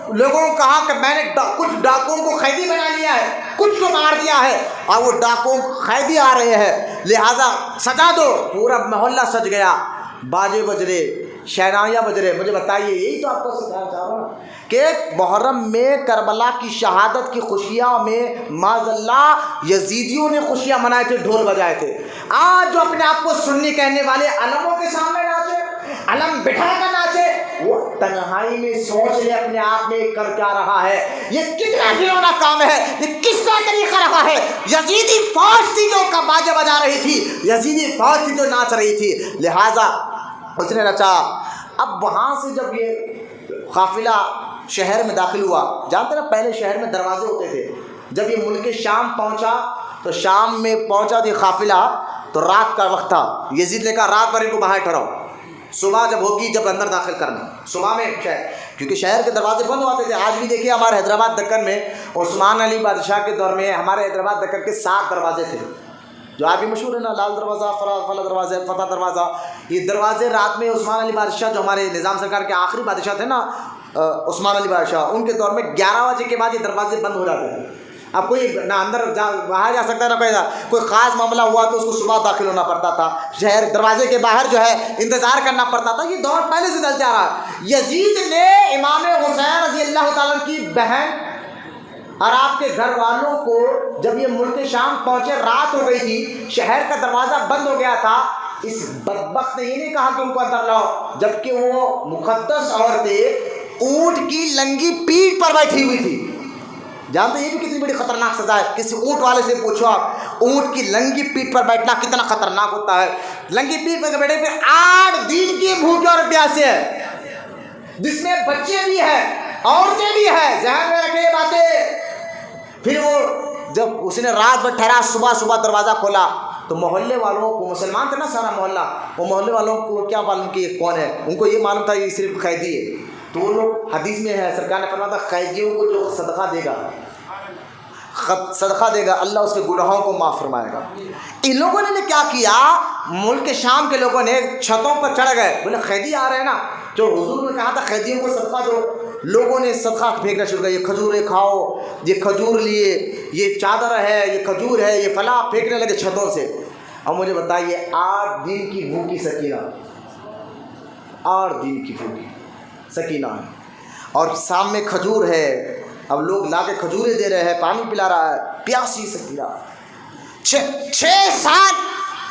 لوگوں کو کہا کہ میں نے کچھ ڈاکوؤں کو قیدی بنا لیا ہے، کچھ کو مار دیا ہے، اور وہ ڈاکوؤں قیدی آ رہے ہیں، لہٰذا سجا دو. پورا محلہ سج گیا، باجے بج رہے، شہنائیاں بج رہے. مجھے بتائیے یہی تو آپ کو سمجھانا چاہ رہا ہوں کہ محرم میں کربلا کی شہادت کی خوشیاں میں معاذ اللہ یزیدیوں نے خوشیاں منائے تھے، ڈھول بجائے تھے. آج جو اپنے آپ کو سنی کہنے والے علموں کے سامنے ناچے، علم بٹھا کر ناچے، وہ تنہائی میں سوچ لے اپنے آپ میں کر کیا رہا ہے، یہ کتنا گھنونا کام ہے، یہ کس کا طریقہ رہا ہے. یزیدی فوج تھی جو باجے بجا رہی تھی، یزیدی فوج تھی جو ناچ رہی تھی، لہٰذا اس نے نچا. اب وہاں سے جب یہ قافلہ شہر میں داخل ہوا، جانتے نا پہلے شہر میں دروازے ہوتے تھے. جب یہ ملک شام پہنچا تو شام میں پہنچا تھی قافلہ، تو رات کا وقت تھا. یزید نے کہا رات بھر ان کو باہر ٹھہراؤ، صبح جب ہوگی جب اندر داخل کرنا. صبح میں کیونکہ شہر کے دروازے بند ہوتے تھے. آج بھی دیکھیے ہمارے حیدرآباد دکن میں عثمان علی بادشاہ کے دور میں ہمارے حیدرآباد دکن کے 7 دروازے تھے جو آج بھی مشہور ہے نا، لال دروازہ، فلا دروازہ، فتح دروازہ. یہ دروازے رات میں عثمان علی بادشاہ جو ہمارے نظام سرکار کے آخری بادشاہ تھے نا، عثمان علی بادشاہ، ان کے دور میں 11 بجے کے بعد یہ دروازے بند ہو جاتے تھے. اب کوئی نہ اندر باہر جا سکتا ہے نہ کوئی خاص معاملہ ہوا تو اس کو صبح داخل ہونا پڑتا تھا. شہر دروازے کے باہر جو ہے انتظار کرنا پڑتا تھا. یہ دور پہلے سے چلتا آ رہا ہے. یزید نے امام حسین رضی اللہ تعالیٰ کی بہن اور آپ کے گھر والوں کو جب یہ ملک شام پہنچے، رات ہو گئی تھی، شہر کا دروازہ بند ہو گیا تھا، اس بدبخت نے یہ نہیں کہا کہ ان کو اندر لاؤ، جبکہ وہ مقدس عورتیں اونٹ کی لنگی پیٹھ پر بیٹھی ہوئی تھی. جانتے یہ بھی کتنی بڑی خطرناک سزا ہے. کسی اونٹ والے سے پوچھو آپ، اونٹ کی لنگی پیٹھ پر بیٹھنا کتنا خطرناک ہوتا ہے. لنگی پیٹھ پر بیٹھے پھر 8 دن کی بھوکے اور پیاسے ہے، جس میں بچے بھی ہیں، عورتیں بھی ہیں. ذہن میں رکھیں یہ باتیں. پھر وہ جب اس نے رات بھر ٹھہرا، صبح دروازہ کھولا تو محلے والوں کو، مسلمان تھے نا سارا محلہ، وہ محلے والوں کو کیا معلوم کہ یہ کون ہے؟ ان کو یہ معلوم تھا یہ صرف قیدی ہے. تو وہ لوگ، حدیث میں ہے سرکار نے فرمایا تھا قیدیوں کو جو صدقہ دے گا اللہ اس کے گناہوں کو معاف فرمائے گا. ان لوگوں نے کیا کیا، ملک شام کے لوگوں نے چھتوں پر چڑھ گئے، بولے قیدی آ رہے ہیں نا، جو حضور نے کہا تھا قیدیوں کو صدقہ دو. لوگوں نے صدقہ پھینکنا شروع کیا، یہ کھجوریں کھاؤ، یہ کھجور لیے، یہ چادر ہے، یہ کھجور ہے، یہ فلاں، پھینکنے لگے چھتوں سے. اب مجھے بتائیے 8 دن کی بھوکی سکینہ، 8 دن کی بھوکی سکینہ ہے، اور سامنے کھجور ہے. اب لوگ لا کے کھجوریں دے رہے ہیں، پانی پلا رہا ہے، پیاسی سکینہ. 6 سال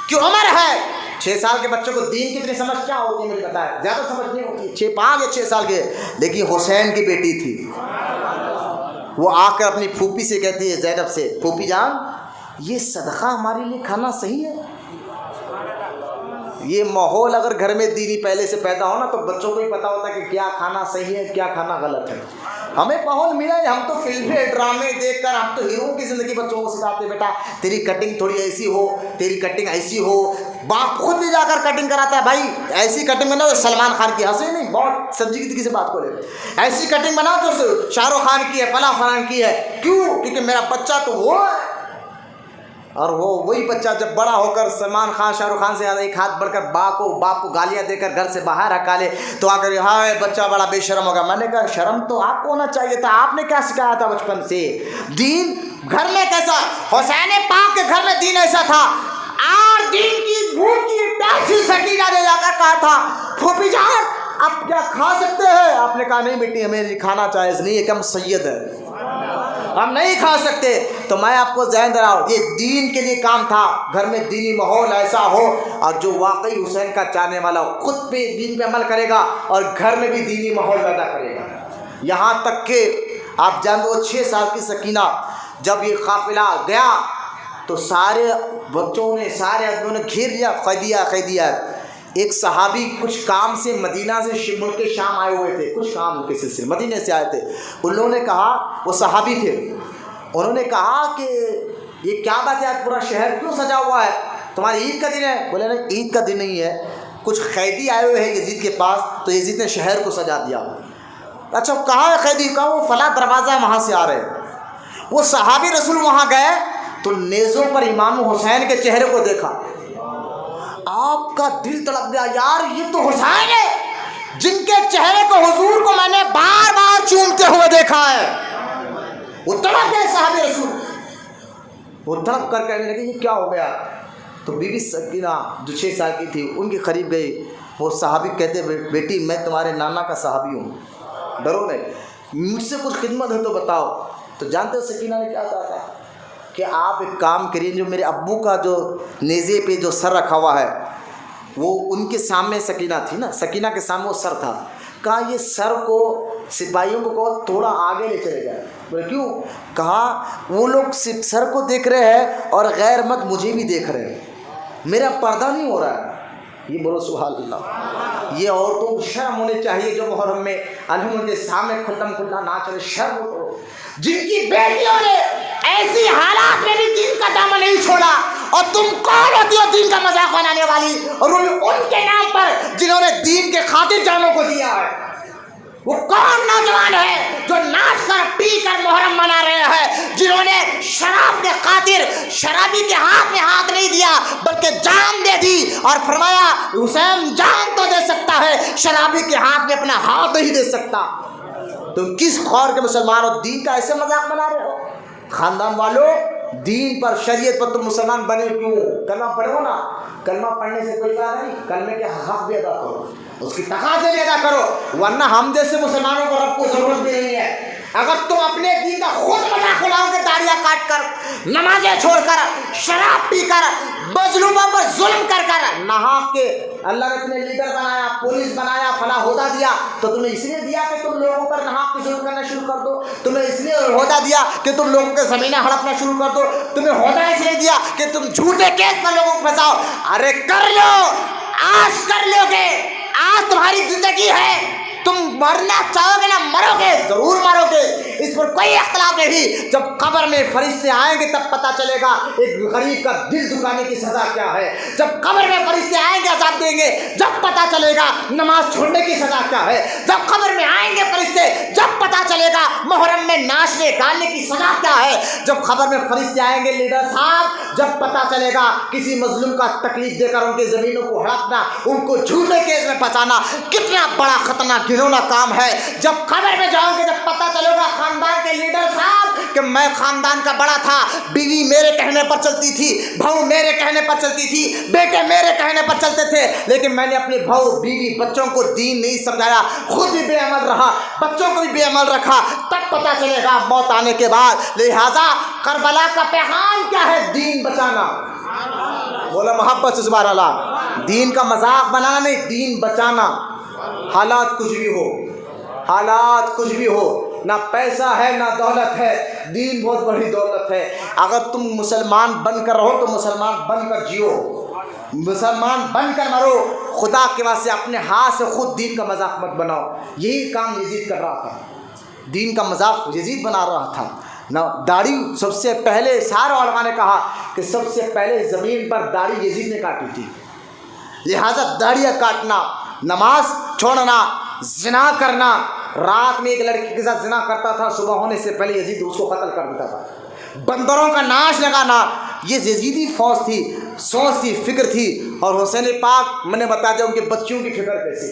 کی عمر ہے. 6 سال کے بچوں کو دین کتنی سمجھ کیا ہوتی ہے مجھے پتا ہے، زیادہ سمجھ نہیں ہوتی. 5 سال کے، لیکن حسین کی بیٹی تھی. وہ آ کر اپنی پھوپھی سے کہتی ہے، زینب سے، پھوپھی جان یہ صدقہ ہمارے لیے کھانا صحیح ہے؟ یہ ماحول اگر گھر میں دینی پہلے سے پیدا ہو نا تو بچوں کو ہی پتہ ہوتا ہے کہ کیا کھانا صحیح ہے، کیا کھانا غلط ہے. ہمیں ماحول ملا ہے، ہم تو فلمیں ڈرامے دیکھ کر ہم تو ہیرو کی زندگی بچوں کو سکھاتے، بیٹا تیری کٹنگ تھوڑی ایسی ہو، تیری کٹنگ ایسی ہو. باپ خود بھی جا کر کٹنگ کراتا ہے، بھائی ایسی کٹنگ بناؤ سلمان خان کی، ہنسے نہیں بہت سنجیدگی سے بات کو لے، ایسی کٹنگ بناؤ جو شاہ رخ خان کی ہے، فلاں خان کی ہے. کیوں؟ کیونکہ میرا بچہ تو وہ ہے. اور وہی بچہ جب بڑا ہو کر سلمان خان شاہ رخ خان سے زیادہ ایک ہاتھ بڑھ کر باپ کو گالیاں دے کر گھر سے باہر ہکالے تو آ کر ہاں بچہ بڑا بے شرم ہوگا. میں نے کہا شرم تو آپ کو ہونا چاہیے تھا, آپ نے کیا سکھایا تھا بچپن سے؟ دین گھر میں کیسا؟ حسین پاک کے گھر میں دین ایسا تھا, اور دین کی بھوک کی پیاسی سکینہ نے جا کر کہا تھا پھوپھی جان آپ کیا کھا سکتے ہیں؟ آپ نے کہا نہیں بیٹی ہمیں کھانا جائز نہیں ہے کہ ہم سید ہیں, ہم نہیں کھا سکتے. تو میں آپ کو ذہن دے رہا ہوں یہ دین کے لیے کام تھا, گھر میں دینی ماحول ایسا ہو, اور جو واقعی حسین کا چاہنے والا ہو خود بھی دین پہ عمل کرے گا اور گھر میں بھی دینی ماحول پیدا کرے گا. یہاں تک کہ آپ جانتے ہو 6 سال کی سکینہ جب یہ قافلہ گیا تو سارے بچوں نے سارے آدمیوں نے گھیر لیا, قیدیہ. ایک صحابی کچھ کام سے مدینہ سے ملک شام آئے ہوئے تھے, کچھ کام کے سلسلے مدینہ سے آئے تھے. ان لوگوں نے کہا, وہ صحابی تھے, انہوں نے کہا کہ یہ کیا بات ہے, آج پورا شہر کیوں سجا ہوا ہے, تمہاری عید کا دن ہے؟ بولے نہیں عید کا دن نہیں ہے, کچھ قیدی آئے ہوئے ہیں یزید کے پاس تو یزید نے شہر کو سجا دیا. اچھا کہاں ہے قیدی؟ کہا وہ فلاں دروازہ وہاں سے آ رہے ہیں. وہ صحابی رسول وہاں گئے تو نیزوں پر امام حسین کے چہرے کو دیکھا, آپ کا دل تڑپ گیا, یار یہ تو حسین ہے جن کے چہرے کو حضور کو میں نے بار بار چومتے ہوئے دیکھا ہے. وہ تڑپ گئے صحابی رسول, وہ تڑپ کر کہنے لگے یہ کیا ہو گیا؟ تو بی بی سکینہ جو 6 سال کی تھی ان کے قریب گئی. وہ صحابی کہتے بیٹی میں تمہارے نانا کا صحابی ہوں, ڈرو نہیں, مجھ سے کچھ خدمت ہے تو بتاؤ. تو جانتے ہو سکینہ نے کیا کہا تھا کہ آپ ایک کام کریے, جو میرے ابو کا جو نیزے پہ جو سر رکھا ہوا ہے وہ ان کے سامنے سکینہ تھی نا, سکینہ کے سامنے وہ سر تھا. کہا یہ سر کو سپاہیوں کو کہو تھوڑا آگے لے چلے جائے. بولے کیوں؟ کہا وہ لوگ سر کو دیکھ رہے ہیں اور غیر مت مجھے بھی دیکھ رہے ہیں, میرا پردہ نہیں ہو رہا ہے. یہ بولو سبحان اللہ. یہ عورتوں کو شرم ہونی چاہیے جو محرم میں الحمد کے سامنے کھلا نہ چلے, شرم کرو. جن کی بیٹیوں نے ایسی حالات میں بھی دین کا دامن نہیں چھوڑا, اور تم کون ہوتی ہو دین کا مذاق بنانے والی؟ اور ان کے نام پر جنہوں نے دین کے خاطر جانوں کو دیا ہے, وہ کون نوجوان ہے جو ناچ کر پی کر محرم منا رہے ہیں, جنہوں نے شراب کے خاطر شرابی کے ہاتھ میں ہاتھ نہیں دیا بلکہ جان دے دی, اور فرمایا حسین جان تو دے سکتا ہے شرابی کے ہاتھ میں اپنا ہاتھ نہیں دے سکتا. تم کس خور کے مسلمان ہو, دین کا ایسے مذاق بنا رہے ہو؟ خاندان والوں دین پر شریعت پر تم مسلمان بنے کیوں؟ کلمہ پڑھو نا, کلمہ پڑھنے سے کوئی فائدہ نہیں, کلمے کے حق بھی ادا کرو, اس کی تقاضے بھی ادا کرو, ورنہ ہم جیسے مسلمانوں کو رب کو ضرورت بھی نہیں ہے. اگر تم اپنے دین کا خود مذاق اڑاؤ گے, داڑیاں کاٹ کر, نمازیں چھوڑ کر, شراب پی کر, مظلوموں پر ظلم کر نہا کے, اللہ نے تمہیں لیڈر بنایا, پولیس بنایا, فلاں عہدہ دیا تو تمہیں اس لیے دیا کہ تم لوگوں پر نہا کے ظلم کرنا شروع کر دو, تمہیں اس لیے عہدہ دیا کہ تم لوگوں کے زمینیں ہڑپنا شروع کر دو, تمہیں عہدہ اس لیے دیا کہ تم جھوٹے کیس پر لوگوں کو پھنساؤ. ارے کر لو, آج کر لو گے, آج تمہاری زندگی ہے, تم مرنا چاہو گے نا مرو گے, ضرور مرو گے, اس پر کوئی اختلاف نہیں. جب قبر میں فرشتے آئیں گے تب پتہ چلے گا ایک غریب کا دل دکانے کی سزا کیا ہے. جب قبر میں فرشتے آئیں گے عذاب دیں گے, جب پتہ چلے گا نماز چھوڑنے کی سزا کیا ہے. جب قبر میں آئیں گے فرشتے, جب پتہ چلے گا محرم میں ناچنے گانے کی سزا کیا ہے. جب خبر میں فرشتے آئیں گے لیڈر صاحب, جب پتہ چلے گا کسی مظلوم کا تکلیف دے کر ان کی زمینوں کو ہڑپنا, ان کو جھوٹے کیس میں پھنسانا کتنا بڑا خطرناک گھنونا کام ہے. جب قبر میں جاؤ گے, جب پتہ چلے گا خاندان کے لیڈر صاحب کہ میں خاندان کا بڑا تھا, بیوی میرے کہنے پر چلتی تھی, بہو میرے کہنے پر چلتی تھی, بیٹے میرے کہنے پر چلتے تھے, لیکن میں نے اپنے بہو بیوی بچوں کو دین نہیں سمجھایا, خود بھی بے عمل رہا, بچوں کو بھی بے عمل رکھا, تب پتہ چلے گا موت آنے کے بعد. لہذا کربلا کا پیغام کیا ہے؟ دین بچانا. بولا محبت سے سبحان اللہ. دین کا مذاق بنانا نہیں, دین بچانا. حالات کچھ بھی ہو, حالات کچھ بھی ہو, نہ پیسہ ہے نہ دولت ہے, دین بہت بڑی دولت ہے. اگر تم مسلمان بن کر رہو تو مسلمان بن کر جیو, مسلمان بن کر مرو. خدا کے واسطے اپنے ہاتھ سے خود دین کا مذاق مت بناؤ. یہی کام یزید کر رہا تھا, دین کا مذاق یزید بنا رہا تھا. نہ داڑھی سب سے پہلے, سارے علماء نے کہا کہ سب سے پہلے زمین پر داڑھی یزید نے کاٹی تھی. لہذا داڑیاں کاٹنا, نماز چھوڑنا, زنا کرنا, رات میں ایک لڑکی کے ساتھ زنا کرتا تھا, صبح ہونے سے پہلے یزید اس کو قتل کر دیتا تھا. بندروں کا ناش لگانا, یہ یزیدی فوج تھی، سوچ تھی، فکر تھی. اور حسین پاک میں نے بتایا ان کے بچوں کی فکر کیسی.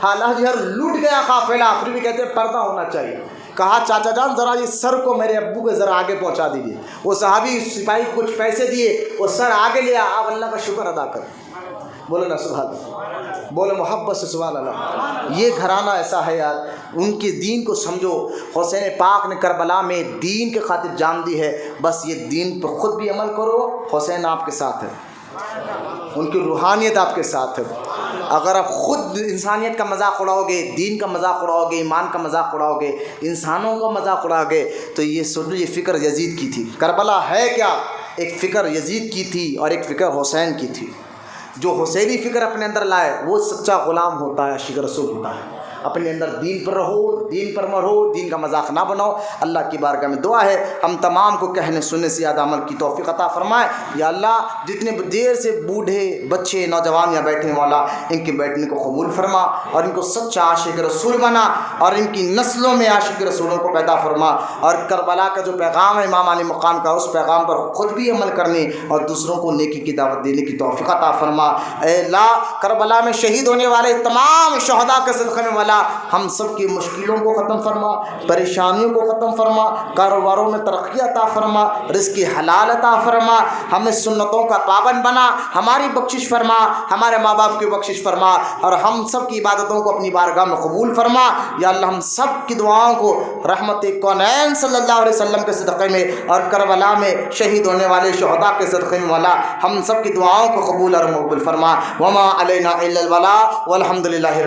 حالانکہ ہر لوٹ گیا قافلہ، پھر بھی کہتے ہیں پردہ ہونا چاہیے. کہا چاچا جان ذرا یہ سر کو میرے ابو کے ذرا آگے پہنچا دیجیے. وہ صحابی سپاہی کو کچھ پیسے دیے، وہ سر آگے لیا. آپ اللہ کا شکر ادا کر. بولو نا سبحان اللہ، بولو محبت سے سبحان اللہ. یہ گھرانہ ایسا ہے یار، ان کے دین کو سمجھو. حسین پاک نے کربلا میں دین کے خاطر جان دی ہے. بس یہ دین پر خود بھی عمل کرو. حسین آپ کے ساتھ ہے، ان کی روحانیت آپ کے ساتھ ہے. اگر آپ خود انسانیت کا مذاق اڑاؤ گے، دین کا مذاق اڑاؤ گے، ایمان کا مذاق اڑاؤ گے، انسانوں کا مذاق اڑاؤ گے، تو یہ سوچو یہ فکر یزید کی تھی. کربلا ہے کیا؟ ایک فکر یزید کی تھی اور ایک فکر حسین کی تھی. جو حسینی فکر اپنے اندر لائے وہ سچا غلام ہوتا ہے، عاشق رسول ہوتا ہے. اپنے اندر دین پر رہو، دین پر مرو، دین کا مذاق نہ بناؤ. اللہ کی بارگاہ میں دعا ہے ہم تمام کو کہنے سننے سے زیادہ عمل کی توفیق عطا فرمائے. یا اللہ جتنے دیر سے بوڑھے بچے نوجوان یہاں بیٹھے ہیں مولا، ان کے بیٹھنے کو قبول فرما اور ان کو سچا عاشق رسول بنا اور ان کی نسلوں میں عاشق رسولوں کو پیدا فرما. اور کربلا کا جو پیغام ہے امام علی مقام کا، اس پیغام پر خود بھی عمل کرنے اور دوسروں کو نیکی کی دعوت دینے کی توفیق عطا فرما. اے اللہ کربلا میں شہید ہونے والے تمام شہداء کے صدقے میں مولا ہم سب کی مشکلوں کو ختم فرما، پریشانیوں کو ختم فرما، کاروباروں میں ترقی عطا فرما، رزق حلال عطا فرما. ہمیں سنتوں کا پابند بنا، ہماری بخشش فرما، ہمارے ماں باپ کی بخشش فرما اور ہم سب کی عبادتوں کو اپنی بارگاہ میں قبول فرما. یا اللہ ہم سب کی دعاؤں کو رحمت کونین صلی اللہ علیہ وسلم کے صدقے میں اور کربلا میں شہید ہونے والے شہداء کے صدقے میں مولا ہم سب کی دعاؤں کو قبول اور مقبول فرما. وما علینا الا البلاغ والحمد للہ.